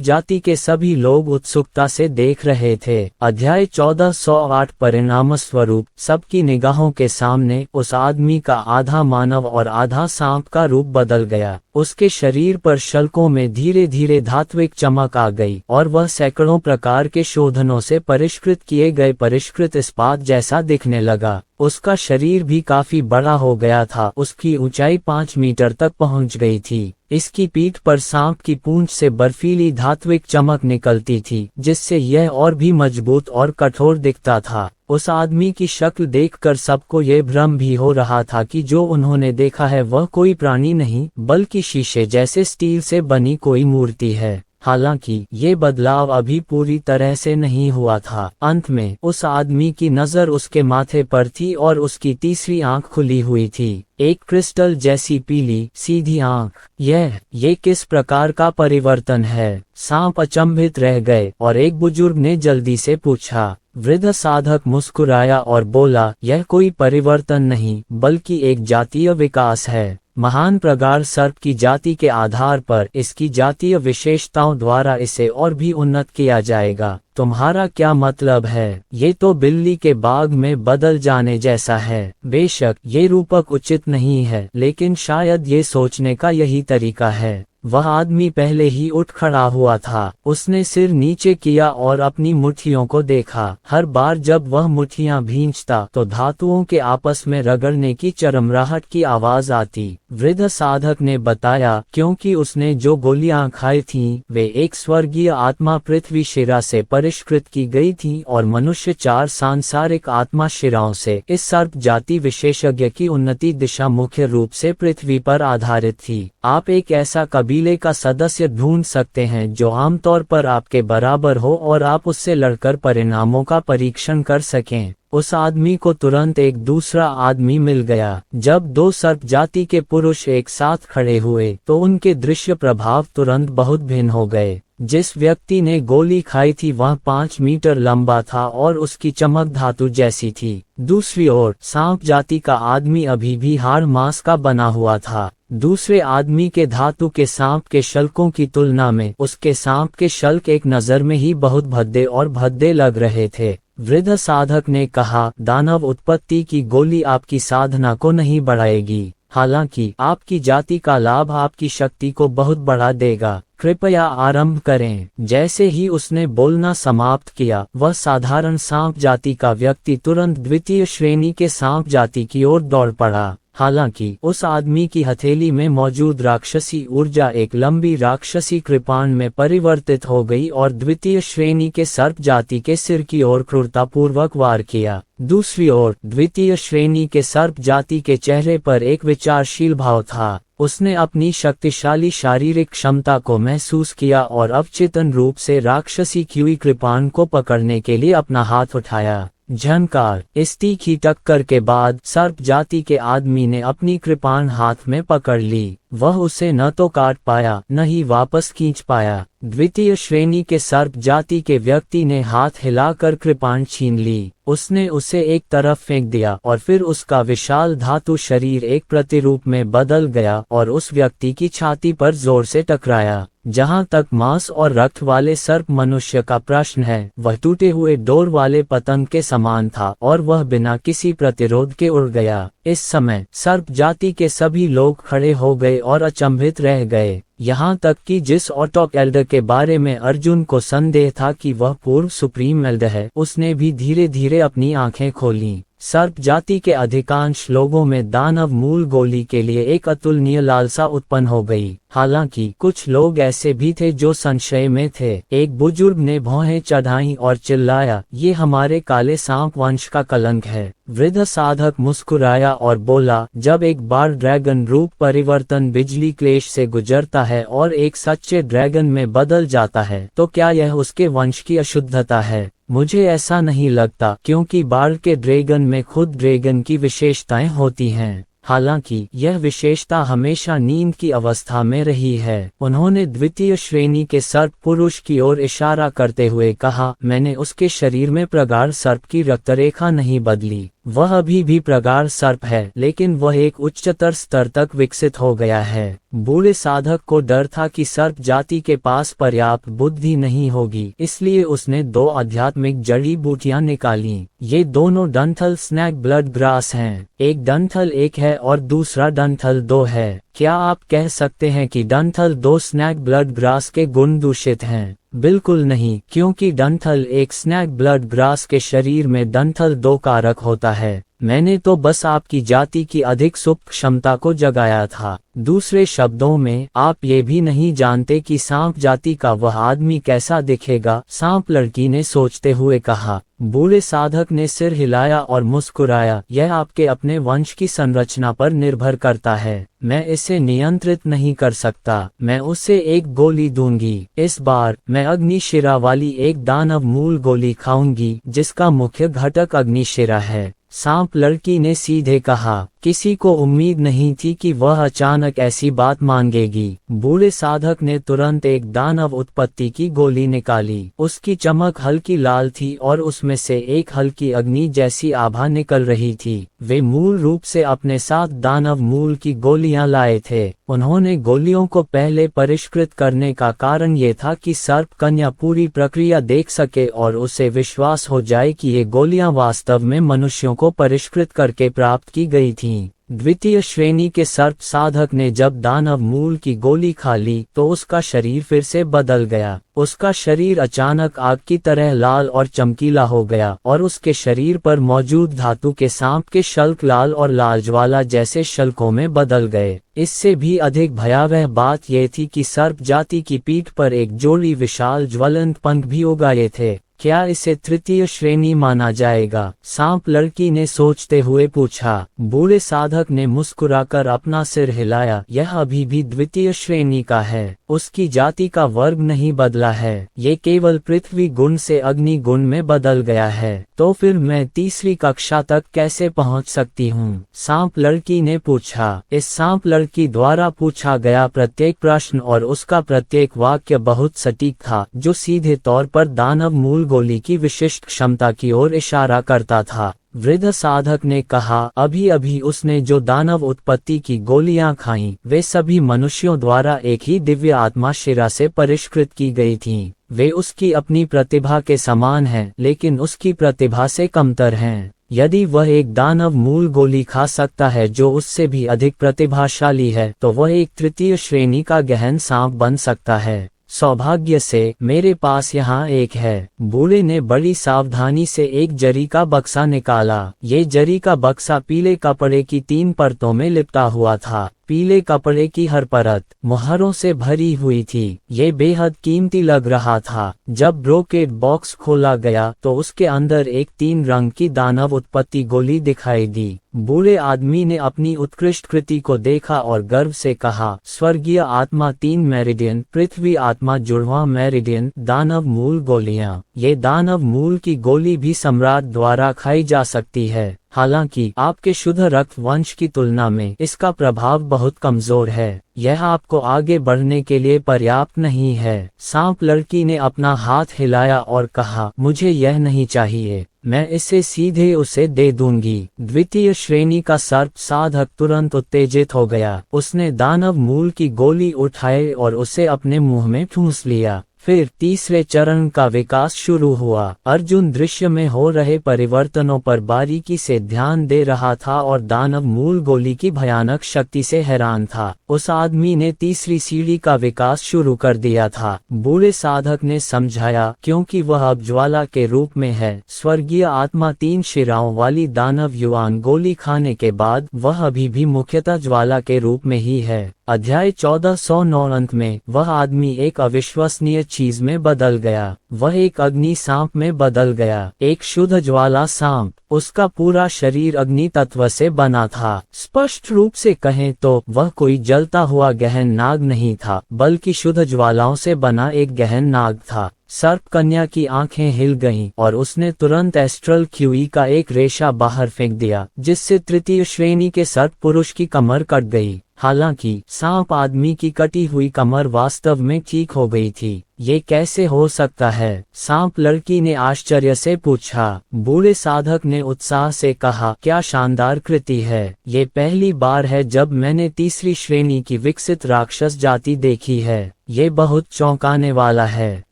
जाति के सभी लोग उत्सुकता से देख रहे थे। अध्याय 1408 परिणामस्वरूप सबकी निगाहों के सामने उस आदमी का आधा मानव और आधा सांप का रूप बदल गया। उसके शरीर पर शल्कों में धीरे धीरे धात्विक चमक आ गई और वह सैकड़ों प्रकार के शोधनों से परिष्कृत किए गए परिष्कृत इस्पात जैसा दिखने लगा। उसका शरीर भी काफी बड़ा हो गया था। उसकी ऊंचाई 5 मीटर तक पहुंच गई थी। इसकी पीठ पर सांप की पूंछ से बर्फीली धात्विक चमक निकलती थी, जिससे यह और भी मजबूत और कठोर दिखता था। उस आदमी की शक्ल देखकर सबको ये भ्रम भी हो रहा था कि जो उन्होंने देखा है वह कोई प्राणी नहीं, बल्कि शीशे जैसे स्टील से बनी कोई मूर्ति है। हालांकि ये बदलाव अभी पूरी तरह से नहीं हुआ था। अंत में उस आदमी की नजर उसके माथे पर थी और उसकी तीसरी आंख खुली हुई थी, एक क्रिस्टल जैसी पीली सीधी आंख। ये किस प्रकार का परिवर्तन है? सांप अचंभित रह गए और एक बुजुर्ग ने जल्दी से पूछा। वृद्ध साधक मुस्कुराया और बोला, यह कोई परिवर्तन नहीं, बल्कि एक जातीय विकास है। महान प्रगाढ़ सर्प की जाति के आधार पर इसकी जातीय विशेषताओं द्वारा इसे और भी उन्नत किया जाएगा। तुम्हारा क्या मतलब है? ये तो बिल्ली के बाग में बदल जाने जैसा है। बेशक ये रूपक उचित नहीं है, लेकिन शायद ये सोचने का यही तरीका है। वह आदमी पहले ही उठ खड़ा हुआ था। उसने सिर नीचे किया और अपनी मुट्ठियों को देखा। हर बार जब वह मुट्ठियां भींचता तो धातुओं के आपस में रगड़ने की चरमराहट की आवाज आती। वृद्ध साधक ने बताया, क्योंकि उसने जो गोलियां खाई थीं, वे एक स्वर्गीय आत्मा पृथ्वी शिरा से परिष्कृत की गई थीं और मनुष्य 4 सांसारिक आत्मा शिराओं से। इस सर्प जाति विशेषज्ञ की उन्नति दिशा मुख्य रूप से पृथ्वी पर आधारित थी। आप एक ऐसा कबीले का सदस्य ढूंढ सकते हैं जो आमतौर पर आपके बराबर हो और आप उससे लड़कर परिणामों का परीक्षण कर सकें। उस आदमी को तुरंत एक दूसरा आदमी मिल गया। जब 2 सर्प जाति के पुरुष एक साथ खड़े हुए तो उनके दृश्य प्रभाव तुरंत बहुत भिन्न हो गए। जिस व्यक्ति ने गोली खाई थी वह 5 मीटर लंबा था और उसकी चमक धातु जैसी थी। दूसरी ओर सांप जाति का आदमी अभी भी हाड़ मांस का बना हुआ था। दूसरे आदमी के धातु के सांप के शल्कों की तुलना में उसके सांप के शल्क एक नजर में ही बहुत भद्दे लग रहे थे। वृद्ध साधक ने कहा, दानव उत्पत्ति की गोली आपकी साधना को नहीं बढ़ाएगी, हालांकि आपकी जाति का लाभ आपकी शक्ति को बहुत बढ़ा देगा। कृपया आरंभ करें। जैसे ही उसने बोलना समाप्त किया, वह साधारण सांप जाति का व्यक्ति तुरंत द्वितीय श्रेणी के सांप जाति की ओर दौड़ पड़ा। हालांकि उस आदमी की हथेली में मौजूद राक्षसी ऊर्जा एक लंबी राक्षसी कृपाण में परिवर्तित हो गई और द्वितीय श्रेणी के सर्प जाति के सिर की ओर क्रूरतापूर्वक वार किया। दूसरी ओर द्वितीय श्रेणी के सर्प जाति के चेहरे पर एक विचारशील भाव था। उसने अपनी शक्तिशाली शारीरिक क्षमता को महसूस किया और अवचेतन रूप से राक्षसी ख्यूई कृपाण को पकड़ने के लिए अपना हाथ उठाया। झनकार। इस तीखी टक्कर के बाद सर्प जाति के आदमी ने अपनी कृपाण हाथ में पकड़ ली। वह उसे न तो काट पाया न ही वापस खींच पाया। द्वितीय श्रेणी के सर्प जाति के व्यक्ति ने हाथ हिलाकर कृपाण छीन ली। उसने उसे एक तरफ फेंक दिया और फिर उसका विशाल धातु शरीर एक प्रतिरूप में बदल गया और उस व्यक्ति की छाती पर जोर से टकराया। जहां तक मांस और रक्त वाले सर्प मनुष्य का प्रश्न है, वह टूटे हुए डोर वाले पतंग के समान था और वह बिना किसी प्रतिरोध के उड़ गया। इस समय सर्प जाति के सभी लोग खड़े हो गए और अचंभित रह गए, यहाँ तक कि जिस ऑटोक एल्डर के बारे में अर्जुन को संदेह था कि वह पूर्व सुप्रीम एल्डर है, उसने भी धीरे धीरे अपनी आंखें खोलीं। सर्प जाति के अधिकांश लोगों में दानव मूल गोली के लिए एक अतुलनीय लालसा उत्पन्न हो गई। हालांकि कुछ लोग ऐसे भी थे जो संशय में थे। एक बुजुर्ग ने भौहें चढ़ाई और चिल्लाया, ये हमारे काले सांप वंश का कलंक है। वृद्ध साधक मुस्कुराया और बोला, जब एक बार ड्रैगन रूप परिवर्तन बिजली क्लेश से गुजरता है और एक सच्चे ड्रैगन में बदल जाता है, तो क्या यह उसके वंश की अशुद्धता है? मुझे ऐसा नहीं लगता, क्योंकि बाढ़ के ड्रैगन में खुद ड्रैगन की विशेषताएं होती हैं। हालांकि यह विशेषता हमेशा नींद की अवस्था में रही है। उन्होंने द्वितीय श्रेणी के सर्प पुरुष की ओर इशारा करते हुए कहा, मैंने उसके शरीर में प्रगाढ़ सर्प की रक्तरेखा नहीं बदली। वह अभी भी प्रगाढ़ सर्प है, लेकिन वह एक उच्चतर स्तर तक विकसित हो गया है। बूढ़े साधक को डर था कि सर्प जाति के पास पर्याप्त बुद्धि नहीं होगी, इसलिए उसने 2 आध्यात्मिक जड़ी बूटियां निकाली। ये दोनों डंठल स्नैक ब्लड ग्रास हैं। एक डंठल 1 है और दूसरा डंठल 2 है। क्या आप कह सकते हैं कि डंठल 2 स्नैक ब्लड ग्रास के गुण दूषित हैं? बिल्कुल नहीं, क्योंकि डंठल 1 स्नैक ब्लड ग्रास के शरीर में डंठल 2 कारक होता है। मैंने तो बस आपकी जाति की अधिक सुप्त क्षमता को जगाया था। दूसरे शब्दों में, आप ये भी नहीं जानते कि सांप जाति का वह आदमी कैसा दिखेगा, सांप लड़की ने सोचते हुए कहा। बूढ़े साधक ने सिर हिलाया और मुस्कुराया, यह आपके अपने वंश की संरचना पर निर्भर करता है। मैं इसे नियंत्रित नहीं कर सकता। मैं उसे एक गोली दूंगी। इस बार मैं अग्निशिरा वाली एक दानव मूल गोली खाऊंगी, जिसका मुख्य घटक अग्निशिरा है। सांप लड़की ने सीधे कहा। किसी को उम्मीद नहीं थी कि वह अचानक ऐसी बात मांगेगी। बूढ़े साधक ने तुरंत एक दानव उत्पत्ति की गोली निकाली। उसकी चमक हल्की लाल थी और उसमें से एक हल्की अग्नि जैसी आभा निकल रही थी। वे मूल रूप से अपने साथ दानव मूल की गोलियां लाए थे। उन्होंने गोलियों को पहले परिष्कृत करने का कारण ये था कि सर्प कन्या पूरी प्रक्रिया देख सके और उसे विश्वास हो जाए कि ये गोलियां वास्तव में मनुष्यों को परिष्कृत करके प्राप्त की गई थीं। द्वितीय श्रेणी के सर्प साधक ने जब दानव मूल की गोली खा ली तो उसका शरीर फिर से बदल गया। उसका शरीर अचानक आग की तरह लाल और चमकीला हो गया और उसके शरीर पर मौजूद धातु के सांप के शल्क लाल और लालज्वाला जैसे शल्कों में बदल गए। इससे भी अधिक भयावह बात यह थी कि सर्प जाति की पीठ पर एक जोड़ी विशाल ज्वलंत पंख भी उगाए थे। क्या इसे तृतीय श्रेणी माना जाएगा? सांप लड़की ने सोचते हुए पूछा। बूढ़े साधक ने मुस्कुराकर अपना सिर हिलाया। यह अभी भी द्वितीय श्रेणी का है। उसकी जाति का वर्ग नहीं बदला है। ये केवल पृथ्वी गुण से अग्नि गुण में बदल गया है। तो फिर मैं तीसरी कक्षा तक कैसे पहुंच सकती हूँ? सांप लड़की ने पूछा। इस सांप लड़की द्वारा पूछा गया प्रत्येक प्रश्न और उसका प्रत्येक वाक्य बहुत सटीक था, जो सीधे तौर पर दानव मूल गोली की विशिष्ट क्षमता की ओर इशारा करता था। वृद्ध साधक ने कहा, अभी अभी उसने जो दानव उत्पत्ति की गोलियां खाईं, वे सभी मनुष्यों द्वारा एक ही दिव्य आत्मा शिरा से परिष्कृत की गई थीं। वे उसकी अपनी प्रतिभा के समान हैं, लेकिन उसकी प्रतिभा से कमतर हैं। यदि वह एक दानव मूल गोली खा सकता है जो उससे भी अधिक प्रतिभाशाली है, तो वह एक तृतीय श्रेणी का गहन सांप बन सकता है। सौभाग्य से मेरे पास यहाँ एक है। बूढ़े ने बड़ी सावधानी से एक जरी का बक्सा निकाला। ये जरी का बक्सा पीले कपड़े की 3 परतों में लिपटा हुआ था। पीले कपड़े की हर परत मुहरों से भरी हुई थी। ये बेहद कीमती लग रहा था। जब ब्रोकेड बॉक्स खोला गया तो उसके अंदर एक 3 रंग की दानव उत्पत्ति गोली दिखाई दी। बूढ़े आदमी ने अपनी उत्कृष्ट कृति को देखा और गर्व से कहा, स्वर्गीय आत्मा 3 मेरिडियन, पृथ्वी आत्मा जुड़वां मेरिडियन, दानव मूल गोलियां। ये दानव मूल की गोली भी सम्राट द्वारा खाई जा सकती है। हालांकि आपके शुद्ध रक्त वंश की तुलना में इसका प्रभाव बहुत कमजोर है। यह आपको आगे बढ़ने के लिए पर्याप्त नहीं है। सांप लड़की ने अपना हाथ हिलाया और कहा, मुझे यह नहीं चाहिए। मैं इसे सीधे उसे दे दूंगी। द्वितीय श्रेणी का सर्प साधक तुरंत उत्तेजित हो गया। उसने दानव मूल की गोली उठाई और उसे अपने मुंह में ठूंस लिया। फिर तीसरे चरण का विकास शुरू हुआ। अर्जुन दृश्य में हो रहे परिवर्तनों पर बारीकी से ध्यान दे रहा था और दानव मूल गोली की भयानक शक्ति से हैरान था। उस आदमी ने तीसरी सीढ़ी का विकास शुरू कर दिया था। बूढ़े साधक ने समझाया, क्योंकि वह अब ज्वाला के रूप में है। स्वर्गीय आत्मा 3 शिराओं वाली दानव युवान गोली खाने के बाद वह अभी भी मुख्यतः ज्वाला के रूप में ही है। अध्याय 1409 अंत में वह आदमी एक अविश्वसनीय चीज में बदल गया। वह एक अग्नि सांप में बदल गया, एक शुद्ध ज्वाला सांप। उसका पूरा शरीर अग्नि तत्व से बना था। स्पष्ट रूप से कहें तो वह कोई जलता हुआ गहन नाग नहीं था, बल्कि शुद्ध ज्वालाओं से बना एक गहन नाग था। सर्प कन्या की आंखें हिल गईं और उसने तुरंत एस्ट्रल क्यूई का एक रेशा बाहर फेंक दिया, जिससे तृतीय श्रेणी के सर्प पुरुष की कमर कट गई। हालांकि सांप आदमी की कटी हुई कमर वास्तव में ठीक हो गई थी। ये कैसे हो सकता है? सांप लड़की ने आश्चर्य से पूछा। बूढ़े साधक ने उत्साह से कहा, क्या शानदार कृति है। ये पहली बार है जब मैंने तीसरी श्रेणी की विकसित राक्षस जाति देखी है। ये बहुत चौंकाने वाला है।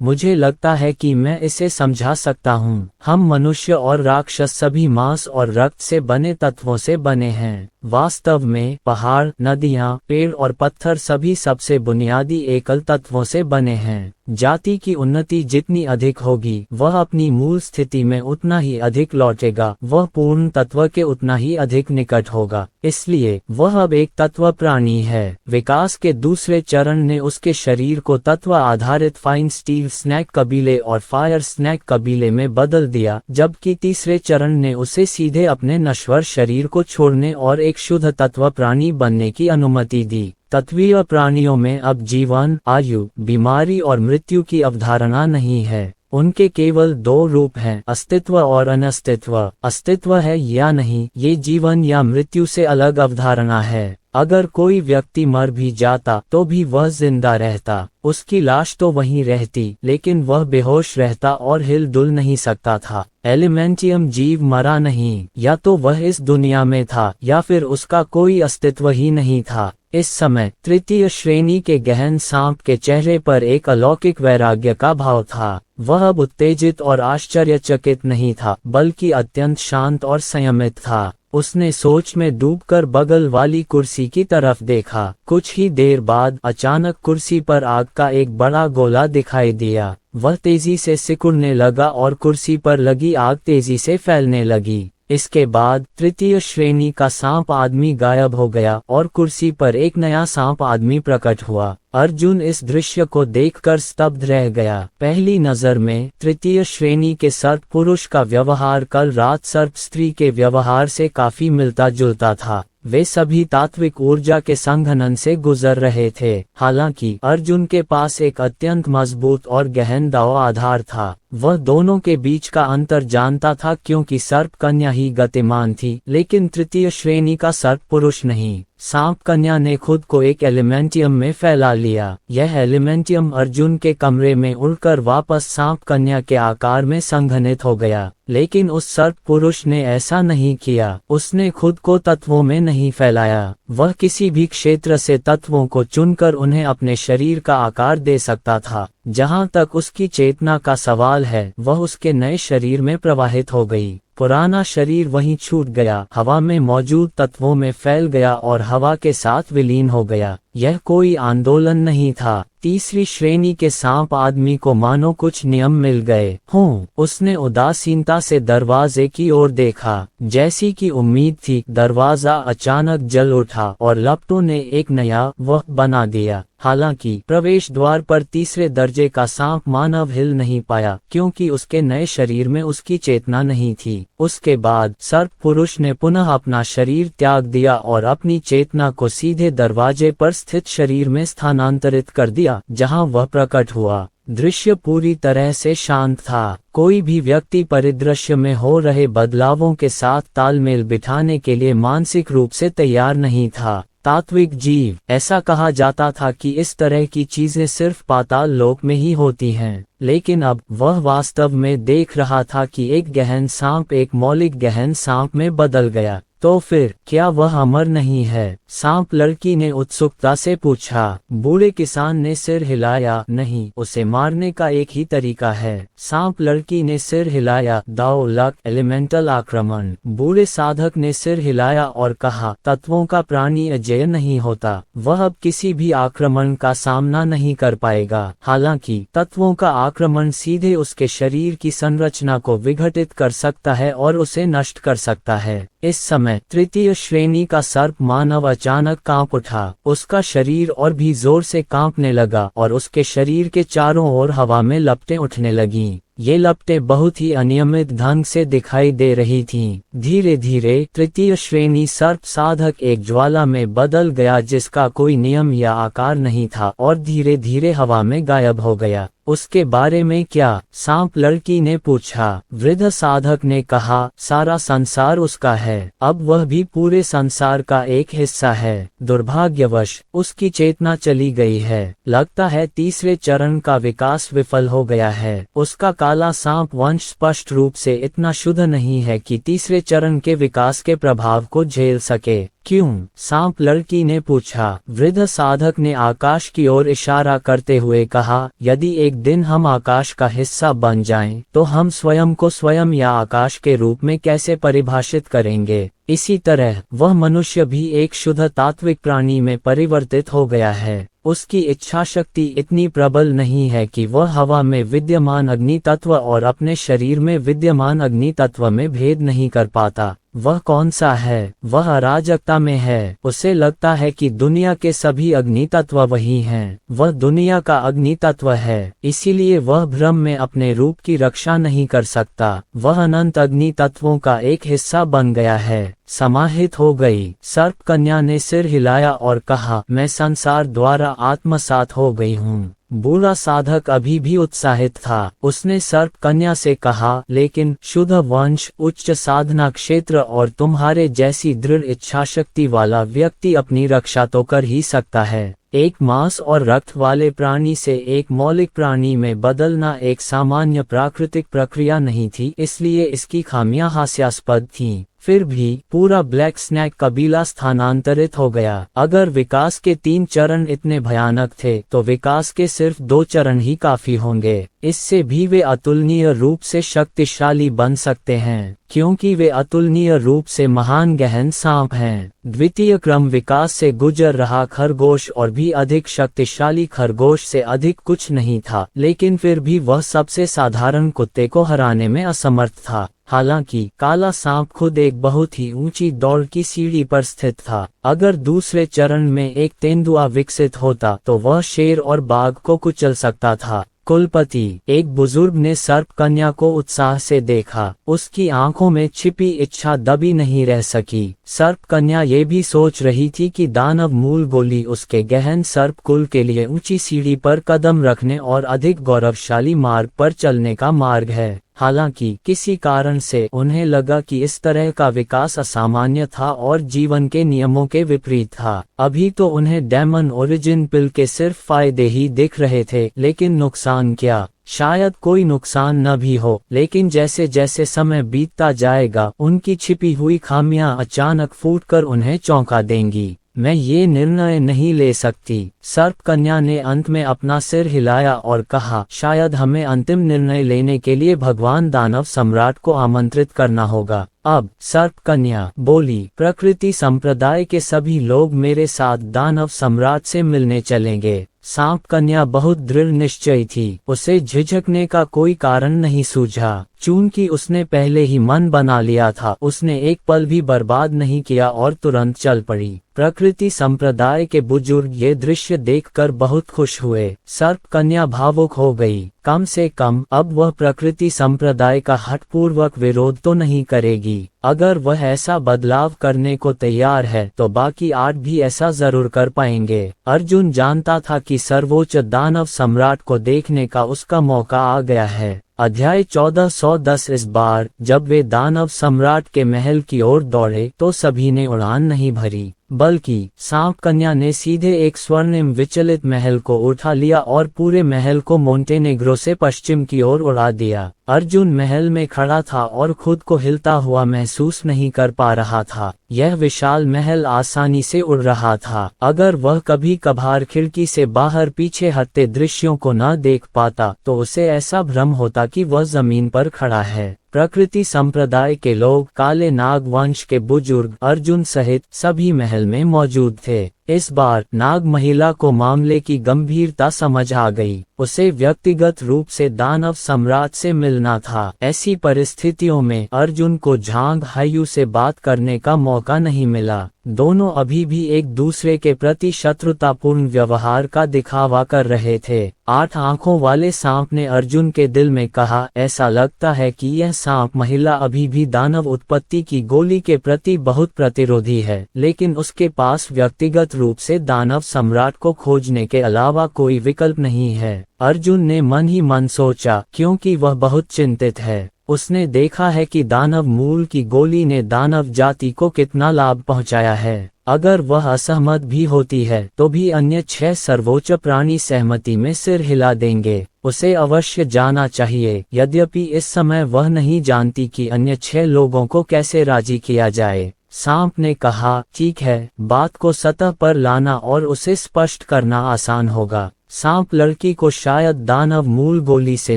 मुझे लगता है कि मैं इसे समझा सकता हूँ। हम मनुष्य और राक्षस सभी मांस और रक्त से बने तत्वों से बने हैं। वास्तव में पहाड़, नदियाँ, पेड़ और पत्थर सभी सबसे बुनियादी एकल तत्वों से बने हैं। जाति की उन्नति जितनी अधिक होगी, वह अपनी मूल स्थिति में उतना ही अधिक लौटेगा। वह पूर्ण तत्व के उतना ही अधिक निकट होगा। इसलिए वह अब एक तत्व प्राणी है। विकास के दूसरे चरण ने उसके शरीर को तत्व आधारित फाइन स्टील स्नैक कबीले और फायर स्नैक कबीले में बदल दिया, जबकि तीसरे चरण ने उसे सीधे अपने नश्वर शरीर को छोड़ने और एक शुद्ध तत्व प्राणी बनने की अनुमति दी। तत्वीय प्राणियों में अब जीवन, आयु, बीमारी और मृत्यु की अवधारणा नहीं है। उनके केवल 2 रूप हैं, अस्तित्व और अनस्तित्व। अस्तित्व है या नहीं, ये जीवन या मृत्यु से अलग अवधारणा है। अगर कोई व्यक्ति मर भी जाता तो भी वह जिंदा रहता। उसकी लाश तो वहीं रहती, लेकिन वह बेहोश रहता और हिल डुल नहीं सकता था। एलिमेंटियम जीव मरा नहीं, या तो वह इस दुनिया में था या फिर उसका कोई अस्तित्व ही नहीं था। इस समय तृतीय श्रेणी के गहन सांप के चेहरे पर एक अलौकिक वैराग्य का भाव था। वह अब उत्तेजित और आश्चर्यचकित नहीं था, बल्कि अत्यंत शांत और संयमित था। उसने सोच में डूबकर बगल वाली कुर्सी की तरफ देखा। कुछ ही देर बाद अचानक कुर्सी पर आग का एक बड़ा गोला दिखाई दिया। वह तेजी से सिकुड़ने लगा और कुर्सी पर लगी आग तेजी से फैलने लगी। इसके बाद तृतीय श्रेणी का सांप आदमी गायब हो गया और कुर्सी पर एक नया सांप आदमी प्रकट हुआ। अर्जुन इस दृश्य को देखकर स्तब्ध रह गया। पहली नजर में तृतीय श्रेणी के सर्प पुरुष का व्यवहार कल रात सर्प स्त्री के व्यवहार से काफी मिलता जुलता था। वे सभी तात्विक ऊर्जा के संघनन से गुजर रहे थे। हालांकि अर्जुन के पास एक अत्यंत मजबूत और गहन दाव आधार था। वह दोनों के बीच का अंतर जानता था, क्योंकि सर्प कन्या ही गतिमान थी, लेकिन तृतीय श्रेणी का सर्प पुरुष नहीं। सांप कन्या ने खुद को एक एलिमेंटियम में फैला लिया। यह एलिमेंटियम अर्जुन के कमरे में उड़कर वापस सांप कन्या के आकार में संघनित हो गया। लेकिन उस सर्प पुरुष ने ऐसा नहीं किया। उसने खुद को तत्वों में नहीं फैलाया। वह किसी भी क्षेत्र से तत्वों को चुनकर उन्हें अपने शरीर का आकार दे सकता था। जहां तक उसकी चेतना का सवाल है, वह उसके नए शरीर में प्रवाहित हो गई। पुराना शरीर वहीं छूट गया, हवा में मौजूद तत्वों में फैल गया और हवा के साथ विलीन हो गया। यह कोई आंदोलन नहीं था। तीसरी श्रेणी के सांप आदमी को मानो कुछ नियम मिल गए हों। उसने उदासीनता से दरवाजे की ओर देखा। जैसी कि उम्मीद थी, दरवाजा अचानक जल उठा और लपटों ने एक नया वह बना दिया। हालांकि प्रवेश द्वार पर तीसरे दर्जे का सांप मानव हिल नहीं पाया, क्योंकि उसके नए शरीर में उसकी चेतना नहीं थी। उसके बाद सर्प पुरुष ने पुनः अपना शरीर त्याग दिया और अपनी चेतना को सीधे दरवाजे पर स्थित शरीर में स्थानांतरित कर दिया, जहां वह प्रकट हुआ। दृश्य पूरी तरह से शांत था। कोई भी व्यक्ति परिदृश्य में हो रहे बदलावों के साथ तालमेल बिठाने के लिए मानसिक रूप से तैयार नहीं था। तात्विक जीव, ऐसा कहा जाता था कि इस तरह की चीजें सिर्फ पाताल लोक में ही होती हैं। लेकिन अब वह वास्तव में देख रहा था कि एक गहन सांप एक मौलिक गहन सांप में बदल गया। तो फिर क्या वह अमर नहीं है? सांप लड़की ने उत्सुकता से पूछा। बूढ़े किसान ने सिर हिलाया। नहीं, उसे मारने का एक ही तरीका है। सांप लड़की ने सिर हिलाया। दाओ लक, एलिमेंटल आक्रमण। बूढ़े साधक ने सिर हिलाया और कहा, तत्वों का प्राणी अजेय नहीं होता, वह अब किसी भी आक्रमण का सामना नहीं कर पाएगा। हालांकि तत्वों का आक्रमण सीधे उसके शरीर की संरचना को विघटित कर सकता है और उसे नष्ट कर सकता है। इस समय तृतीय श्रेणी का सर्प मानव अचानक कांप उठा। उसका शरीर और भी जोर से कांपने लगा और उसके शरीर के चारों ओर हवा में लपटें उठने लगीं। ये लपटें बहुत ही अनियमित ढंग से दिखाई दे रही थीं। धीरे धीरे तृतीय श्रेणी सर्प साधक एक ज्वाला में बदल गया जिसका कोई नियम या आकार नहीं था और धीरे धीरे हवा में गायब हो गया। उसके बारे में क्या? सांप लड़की ने पूछा। वृद्ध साधक ने कहा, सारा संसार उसका है, अब वह भी पूरे संसार का एक हिस्सा है। दुर्भाग्यवश उसकी चेतना चली गई है। लगता है तीसरे चरण का विकास विफल हो गया है। उसका काला सांप वंश स्पष्ट रूप से इतना शुद्ध नहीं है कि तीसरे चरण के विकास के प्रभाव को झेल सके। क्यों? सांप लड़की ने पूछा। वृद्ध साधक ने आकाश की ओर इशारा करते हुए कहा, यदि एक दिन हम आकाश का हिस्सा बन जाएं, तो हम स्वयं को स्वयं या आकाश के रूप में कैसे परिभाषित करेंगे? इसी तरह वह मनुष्य भी एक शुद्ध तात्विक प्राणी में परिवर्तित हो गया है। उसकी इच्छा शक्ति इतनी प्रबल नहीं है कि वह हवा में विद्यमान अग्नि तत्व और अपने शरीर में विद्यमान अग्नि तत्व में भेद नहीं कर पाता। वह कौन सा है? वह अराजकता में है। उसे लगता है कि दुनिया के सभी अग्नि तत्व वही हैं। वह दुनिया का अग्नि तत्व है, इसीलिए वह भ्रम में अपने रूप की रक्षा नहीं कर सकता। वह अनंत अग्नि तत्वों का एक हिस्सा बन गया है, समाहित हो गई। सर्प कन्या ने सिर हिलाया और कहा, मैं संसार द्वारा आत्मसात हो गई हूँ। बूढ़ा साधक अभी भी उत्साहित था। उसने सर्प कन्या से कहा, लेकिन शुद्ध वंश, उच्च साधना क्षेत्र और तुम्हारे जैसी दृढ़ इच्छा शक्ति वाला व्यक्ति अपनी रक्षा तो कर ही सकता है। एक मांस और रक्त वाले प्राणी से एक मौलिक प्राणी में बदलना एक सामान्य प्राकृतिक प्रक्रिया नहीं थी, इसलिए इसकी खामियां हास्यास्पद थीं। फिर भी पूरा ब्लैक स्नैक कबीला स्थानांतरित हो गया। अगर विकास के 3 चरण इतने भयानक थे, तो विकास के सिर्फ 2 चरण ही काफी होंगे। इससे भी वे अतुलनीय रूप से शक्तिशाली बन सकते हैं, क्योंकि वे अतुलनीय रूप से महान गहन सांप हैं। द्वितीय क्रम विकास से गुजर रहा खरगोश और भी अधिक शक्तिशाली खरगोश से अधिक कुछ नहीं था, लेकिन फिर भी वह सबसे साधारण कुत्ते को हराने में असमर्थ था। हालांकि काला सांप खुद एक बहुत ही ऊंची दौड़ की सीढ़ी पर स्थित था। अगर दूसरे चरण में एक तेंदुआ विकसित होता तो वह शेर और बाघ को कुचल सकता था। कुलपति, एक बुजुर्ग ने सर्प कन्या को उत्साह से देखा। उसकी आंखों में छिपी इच्छा दबी नहीं रह सकी। सर्प कन्या ये भी सोच रही थी कि दानव मूल गोली उसके गहन सर्प कुल के लिए ऊंची सीढ़ी पर कदम रखने और अधिक गौरवशाली मार्ग पर चलने का मार्ग है। हालांकि किसी कारण से उन्हें लगा कि इस तरह का विकास असामान्य था और जीवन के नियमों के विपरीत था। अभी तो उन्हें डेमन ओरिजिन पिल के सिर्फ फायदे ही दिख रहे थे, लेकिन नुकसान क्या? शायद कोई नुकसान न भी हो, लेकिन जैसे जैसे समय बीतता जाएगा उनकी छिपी हुई खामियां अचानक फूटकर उन्हें चौंका देंगी। मैं ये निर्णय नहीं ले सकती। सर्प कन्या ने अंत में अपना सिर हिलाया और कहा, शायद हमें अंतिम निर्णय लेने के लिए भगवान दानव सम्राट को आमंत्रित करना होगा। अब सर्प कन्या बोली, प्रकृति संप्रदाय के सभी लोग मेरे साथ दानव सम्राट से मिलने चलेंगे। सांप कन्या बहुत दृढ़ निश्चयी थी। उसे झिझकने का कोई कारण नहीं सूझा। चूंकि उसने पहले ही मन बना लिया था, उसने एक पल भी बर्बाद नहीं किया और तुरंत चल पड़ी। प्रकृति संप्रदाय के बुजुर्ग ये दृश्य देखकर बहुत खुश हुए। सर्प कन्या भावुक हो गई। कम से कम अब वह प्रकृति संप्रदाय का हठपूर्वक विरोध तो नहीं करेगी। अगर वह ऐसा बदलाव करने को तैयार है तो बाकी 8 भी ऐसा जरूर कर पाएंगे। अर्जुन जानता था कि सर्वोच्च दानव सम्राट को देखने का उसका मौका आ गया है। अध्याय 1410। इस बार जब वे दानव सम्राट के महल की ओर दौड़े तो सभी ने उड़ान नहीं भरी। बल्कि सांप कन्या ने सीधे एक स्वर्णिम विचलित महल को उठा लिया और पूरे महल को मोंटेनेग्रो से पश्चिम की ओर उड़ा दिया। अर्जुन महल में खड़ा था और खुद को हिलता हुआ महसूस नहीं कर पा रहा था। यह विशाल महल आसानी से उड़ रहा था। अगर वह कभी कभार खिड़की से बाहर पीछे हटते दृश्यों को न देख पाता तो उसे ऐसा भ्रम होता कि वह जमीन पर खड़ा है। प्रकृति संप्रदाय के लोग, काले नाग वंश के बुजुर्ग, अर्जुन सहित सभी महल में मौजूद थे। इस बार नाग महिला को मामले की गंभीरता समझ आ गई। उसे व्यक्तिगत रूप से दानव सम्राट से मिलना था। ऐसी परिस्थितियों में अर्जुन को झांग हायु से बात करने का मौका नहीं मिला। दोनों अभी भी एक दूसरे के प्रति शत्रुतापूर्ण व्यवहार का दिखावा कर रहे थे। 8 आंखों वाले सांप ने अर्जुन के दिल में कहा, ऐसा लगता है कि यह सांप महिला अभी भी दानव उत्पत्ति की गोली के प्रति बहुत प्रतिरोधी है, लेकिन उसके पास व्यक्तिगत रूप से दानव सम्राट को खोजने के अलावा कोई विकल्प नहीं है। अर्जुन ने मन ही मन सोचा, क्योंकि वह बहुत चिंतित है। उसने देखा है कि दानव मूल की गोली ने दानव जाति को कितना लाभ पहुंचाया है। अगर वह असहमत भी होती है तो भी अन्य 6 सर्वोच्च प्राणी सहमति में सिर हिला देंगे। उसे अवश्य जाना चाहिए। यद्यपि इस समय वह नहीं जानती कि अन्य 6 लोगों को कैसे राजी किया जाए। सांप ने कहा, ठीक है, बात को सतह पर लाना और उसे स्पष्ट करना आसान होगा। सांप लड़की को शायद दानव मूल गोली से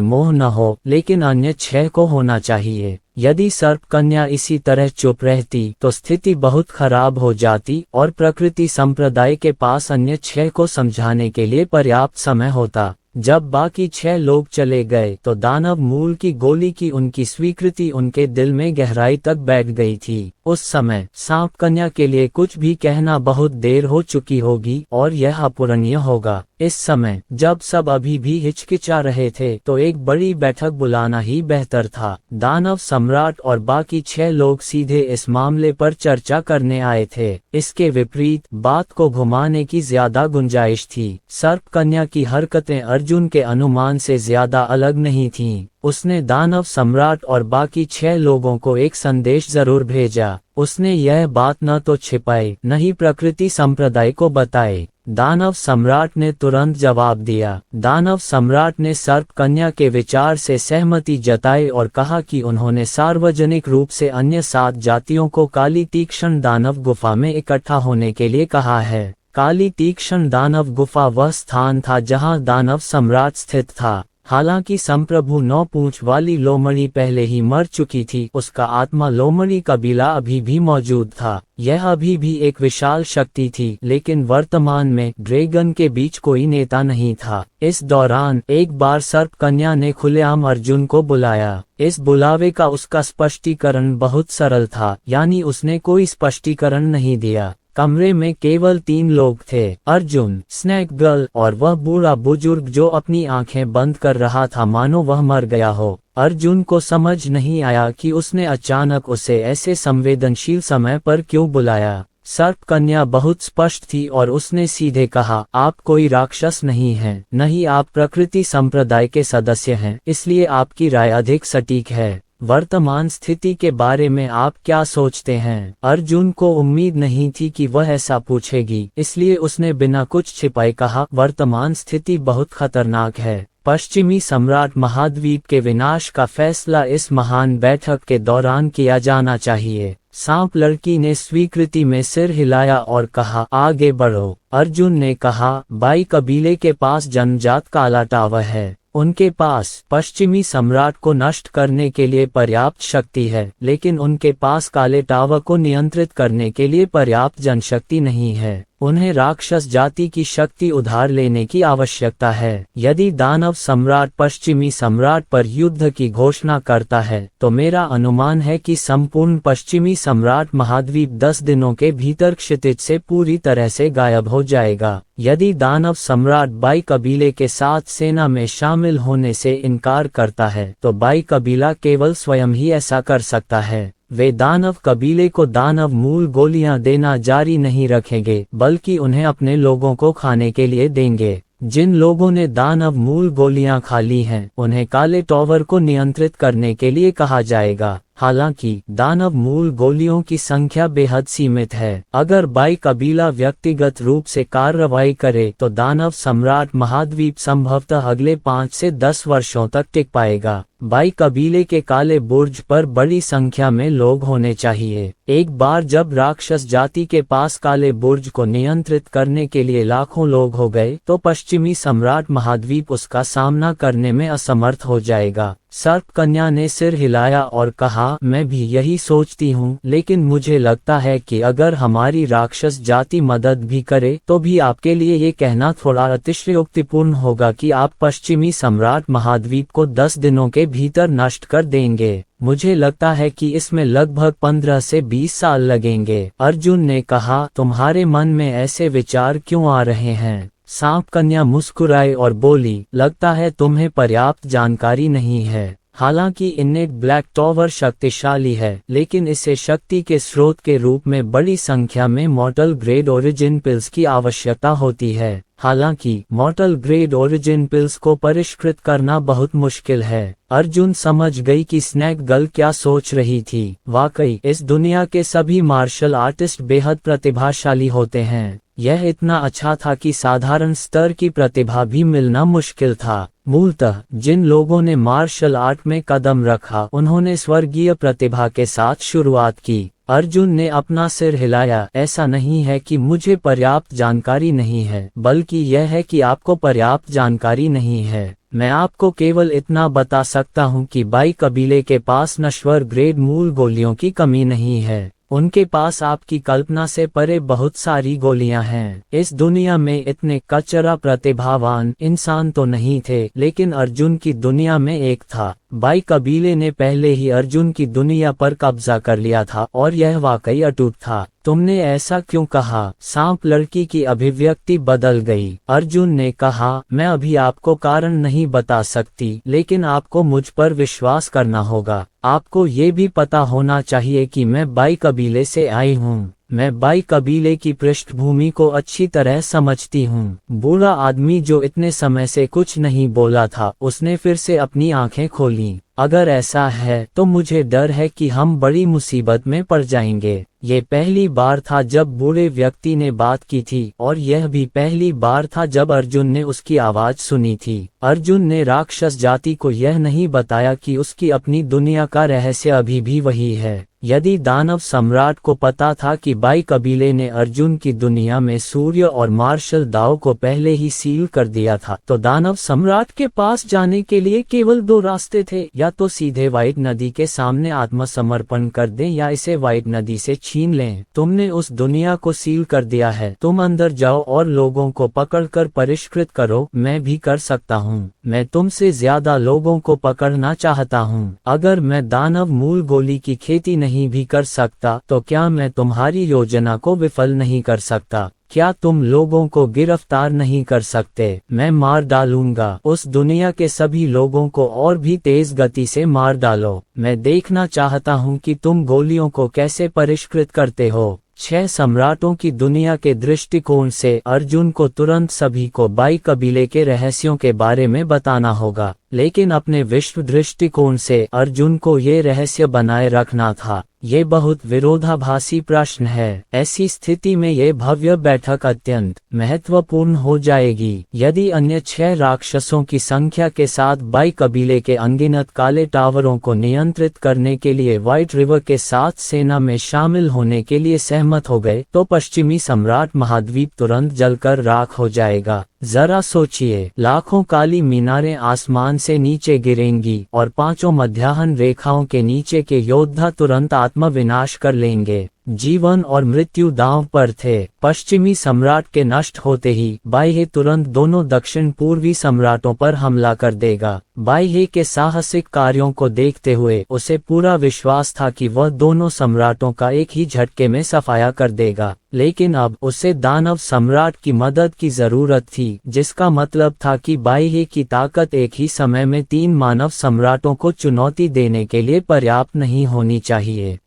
मोह न हो, लेकिन अन्य 6 को होना चाहिए। यदि सर्प कन्या इसी तरह चुप रहती तो स्थिति बहुत खराब हो जाती और प्रकृति संप्रदाय के पास अन्य 6 को समझाने के लिए पर्याप्त समय होता। जब बाकी 6 लोग चले गए तो दानव मूल की गोली की उनकी स्वीकृति उनके दिल में गहराई तक बैठ गई थी। उस समय सांप कन्या के लिए कुछ भी कहना बहुत देर हो चुकी होगी और यह अपूरणीय होगा। इस समय जब सब अभी भी हिचकिचा रहे थे तो एक बड़ी बैठक बुलाना ही बेहतर था। दानव सम्राट और बाकी 6 लोग सीधे इस मामले पर चर्चा करने आए थे। इसके विपरीत बात को घुमाने की ज्यादा गुंजाइश थी। सर्प कन्या की हरकतें अर्जुन के अनुमान से ज्यादा अलग नहीं थीं। उसने दानव सम्राट और बाकी 6 लोगों को एक संदेश जरूर भेजा। उसने यह बात न तो छिपाई न ही प्रकृति संप्रदाय को बताई। दानव सम्राट ने तुरंत जवाब दिया। दानव सम्राट ने सर्प कन्या के विचार से सहमति जताई और कहा कि उन्होंने सार्वजनिक रूप से अन्य 7 जातियों को काली तीक्ष्ण दानव गुफा में इकट्ठा होने के लिए कहा है। काली तीक्ष्ण दानव गुफा वह स्थान था जहां दानव सम्राट स्थित था। हालांकि संप्रभु 9 पूंछ वाली लोमड़ी पहले ही मर चुकी थी, उसका आत्मा लोमड़ी कबीला अभी भी मौजूद था। यह अभी भी एक विशाल शक्ति थी, लेकिन वर्तमान में ड्रैगन के बीच कोई नेता नहीं था। इस दौरान एक बार सर्प कन्या ने खुलेआम अर्जुन को बुलाया। इस बुलावे का उसका स्पष्टीकरण बहुत सरल था, यानी उसने कोई स्पष्टीकरण नहीं दिया। कमरे में केवल 3 लोग थे, अर्जुन, स्नैक गर्ल और वह बूढ़ा बुजुर्ग जो अपनी आंखें बंद कर रहा था मानो वह मर गया हो। अर्जुन को समझ नहीं आया कि उसने अचानक उसे ऐसे संवेदनशील समय पर क्यों बुलाया। सर्प कन्या बहुत स्पष्ट थी और उसने सीधे कहा, आप कोई राक्षस नहीं हैं, न ही आप प्रकृति संप्रदाय के सदस्य हैं, इसलिए आपकी राय अधिक सटीक है। वर्तमान स्थिति के बारे में आप क्या सोचते हैं? अर्जुन को उम्मीद नहीं थी कि वह ऐसा पूछेगी, इसलिए उसने बिना कुछ छिपाए कहा, वर्तमान स्थिति बहुत खतरनाक है। पश्चिमी सम्राट महाद्वीप के विनाश का फैसला इस महान बैठक के दौरान किया जाना चाहिए। सांप लड़की ने स्वीकृति में सिर हिलाया और कहा, आगे बढ़ो। अर्जुन ने कहा, बाई कबीले के पास जन्मजात काला टावर है। उनके पास पश्चिमी सम्राट को नष्ट करने के लिए पर्याप्त शक्ति है, लेकिन उनके पास काले टावर को नियंत्रित करने के लिए पर्याप्त जनशक्ति नहीं है। उन्हें राक्षस जाति की शक्ति उधार लेने की आवश्यकता है। यदि दानव सम्राट पश्चिमी सम्राट पर युद्ध की घोषणा करता है तो मेरा अनुमान है कि संपूर्ण पश्चिमी सम्राट महाद्वीप 10 दिनों के भीतर क्षितिज से पूरी तरह से गायब हो जाएगा। यदि दानव सम्राट बाई कबीले के साथ सेना में शामिल होने से इनकार करता है तो बाई कबीला केवल स्वयं ही ऐसा कर सकता है। वे दानव कबीले को दानव मूल गोलियां देना जारी नहीं रखेंगे, बल्कि उन्हें अपने लोगों को खाने के लिए देंगे। जिन लोगों ने दानव मूल गोलियां खा ली हैं, उन्हें काले टावर को नियंत्रित करने के लिए कहा जाएगा। हालांकि दानव मूल गोलियों की संख्या बेहद सीमित है। अगर बाई कबीला व्यक्तिगत रूप से कार्रवाई करे तो दानव सम्राट महाद्वीप संभवतः अगले 5 से 10 वर्षों तक टिक पाएगा। बाई कबीले के काले बुर्ज पर बड़ी संख्या में लोग होने चाहिए। एक बार जब राक्षस जाति के पास काले बुर्ज को नियंत्रित करने के लिए लाखों लोग हो गए तो पश्चिमी सम्राट महाद्वीप उसका सामना करने में असमर्थ हो जाएगा। सर्प कन्या ने सिर हिलाया और कहा, मैं भी यही सोचती हूँ, लेकिन मुझे लगता है कि अगर हमारी राक्षस जाति मदद भी करे तो भी आपके लिए ये कहना थोड़ा अतिशयोक्तिपूर्ण होगा कि आप पश्चिमी सम्राट महाद्वीप को 10 दिनों के भीतर नष्ट कर देंगे। मुझे लगता है कि इसमें लगभग 15 से 20 साल लगेंगे। अर्जुन ने कहा, तुम्हारे मन में ऐसे विचार क्यों आ रहे हैं? सांप कन्या मुस्कुराई और बोली, लगता है तुम्हें पर्याप्त जानकारी नहीं है। हालांकि इन्नेट ब्लैक टॉवर शक्तिशाली है, लेकिन इसे शक्ति के स्रोत के रूप में बड़ी संख्या में मॉर्टल ग्रेड ओरिजिन पिल्स की आवश्यकता होती है। हालांकि मॉर्टल ग्रेड ओरिजिन पिल्स को परिष्कृत करना बहुत मुश्किल है। अर्जुन समझ गई कि स्नैक गर्ल क्या सोच रही थी। वाकई इस दुनिया के सभी मार्शल आर्टिस्ट बेहद प्रतिभाशाली होते हैं। यह इतना अच्छा था कि साधारण स्तर की प्रतिभा भी मिलना मुश्किल था। मूलतः जिन लोगों ने मार्शल आर्ट में कदम रखा उन्होंने स्वर्गीय प्रतिभा के साथ शुरुआत की। अर्जुन ने अपना सिर हिलाया। ऐसा नहीं है कि मुझे पर्याप्त जानकारी नहीं है, बल्कि यह है कि आपको पर्याप्त जानकारी नहीं है। मैं आपको केवल इतना बता सकता हूँ कि बाई कबीले के पास नश्वर ग्रेड मूल गोलियों की कमी नहीं है। उनके पास आपकी कल्पना से परे बहुत सारी गोलियां हैं। इस दुनिया में इतने कचरा प्रतिभावान इंसान तो नहीं थे, लेकिन अर्जुन की दुनिया में एक था। बाई कबीले ने पहले ही अर्जुन की दुनिया पर कब्जा कर लिया था और यह वाकई अटूट था। तुमने ऐसा क्यों कहा? सांप लड़की की अभिव्यक्ति बदल गई। अर्जुन ने कहा, मैं अभी आपको कारण नहीं बता सकती, लेकिन आपको मुझ पर विश्वास करना होगा। आपको ये भी पता होना चाहिए कि मैं बाई कबीले से आई हूँ। मैं बाई कबीले की पृष्ठभूमि को अच्छी तरह समझती हूँ। बूढ़ा आदमी जो इतने समय से कुछ नहीं बोला था, उसने फिर से अपनी आंखें खोलीं। अगर ऐसा है तो मुझे डर है कि हम बड़ी मुसीबत में पड़ जाएंगे। ये पहली बार था जब बूढ़े व्यक्ति ने बात की थी और यह भी पहली बार था जब अर्जुन ने उसकी आवाज सुनी थी। अर्जुन ने राक्षस जाति को यह नहीं बताया कि उसकी अपनी दुनिया का रहस्य अभी भी वही है। यदि दानव सम्राट को पता था कि बाई कबीले ने अर्जुन की दुनिया में सूर्य और मार्शल दाव को पहले ही सील कर दिया था, तो दानव सम्राट के पास जाने के लिए केवल 2 रास्ते थे। या तो सीधे व्हाइट नदी के सामने आत्मसमर्पण कर दें या इसे व्हाइट नदी से छीन लें। तुमने उस दुनिया को सील कर दिया है। तुम अंदर जाओ और लोगों को पकड़कर परिष्कृत करो। मैं भी कर सकता हूँ। मैं तुमसे ज्यादा लोगों को पकड़ना चाहता हूँ। अगर मैं दानव मूल गोली की खेती नहीं भी कर सकता तो क्या मैं तुम्हारी योजना को विफल नहीं कर सकता? क्या तुम लोगों को गिरफ्तार नहीं कर सकते? मैं मार डालूंगा। उस दुनिया के सभी लोगों को और भी तेज गति से मार डालो। मैं देखना चाहता हूँ कि तुम गोलियों को कैसे परिष्कृत करते हो। 6 सम्राटों की दुनिया के दृष्टिकोण से अर्जुन को तुरंत सभी को बाई कबीले के रहस्यों के बारे में बताना होगा, लेकिन अपने विश्व दृष्टिकोण से अर्जुन को ये रहस्य बनाए रखना था। ये बहुत विरोधाभासी प्रश्न है। ऐसी स्थिति में ये भव्य बैठक अत्यंत महत्वपूर्ण हो जाएगी। यदि अन्य 6 राक्षसों की संख्या के साथ बाई कबीले के अनगिनत काले टावरों को नियंत्रित करने के लिए व्हाइट रिवर के साथ सेना में शामिल होने के लिए सहमत हो गए, तो पश्चिमी सम्राट महाद्वीप तुरंत जलकर राख हो जाएगा। जरा सोचिए, लाखों काली मीनारें आसमान से नीचे गिरेंगी और 5 मध्याह्न रेखाओं के नीचे के योद्धा तुरंत आत्मविनाश कर लेंगे। जीवन और मृत्यु दांव पर थे। पश्चिमी सम्राट के नष्ट होते ही बाई तुरंत दोनों दक्षिण पूर्वी सम्राटों पर हमला कर देगा। बाई के साहसिक कार्यों को देखते हुए उसे पूरा विश्वास था कि वह दोनों सम्राटों का एक ही झटके में सफाया कर देगा, लेकिन अब उसे दानव सम्राट की मदद की जरूरत थी, जिसका मतलब था कि बाई की ताकत एक ही समय में 3 मानव सम्राटों को चुनौती देने के लिए पर्याप्त नहीं होनी चाहिए।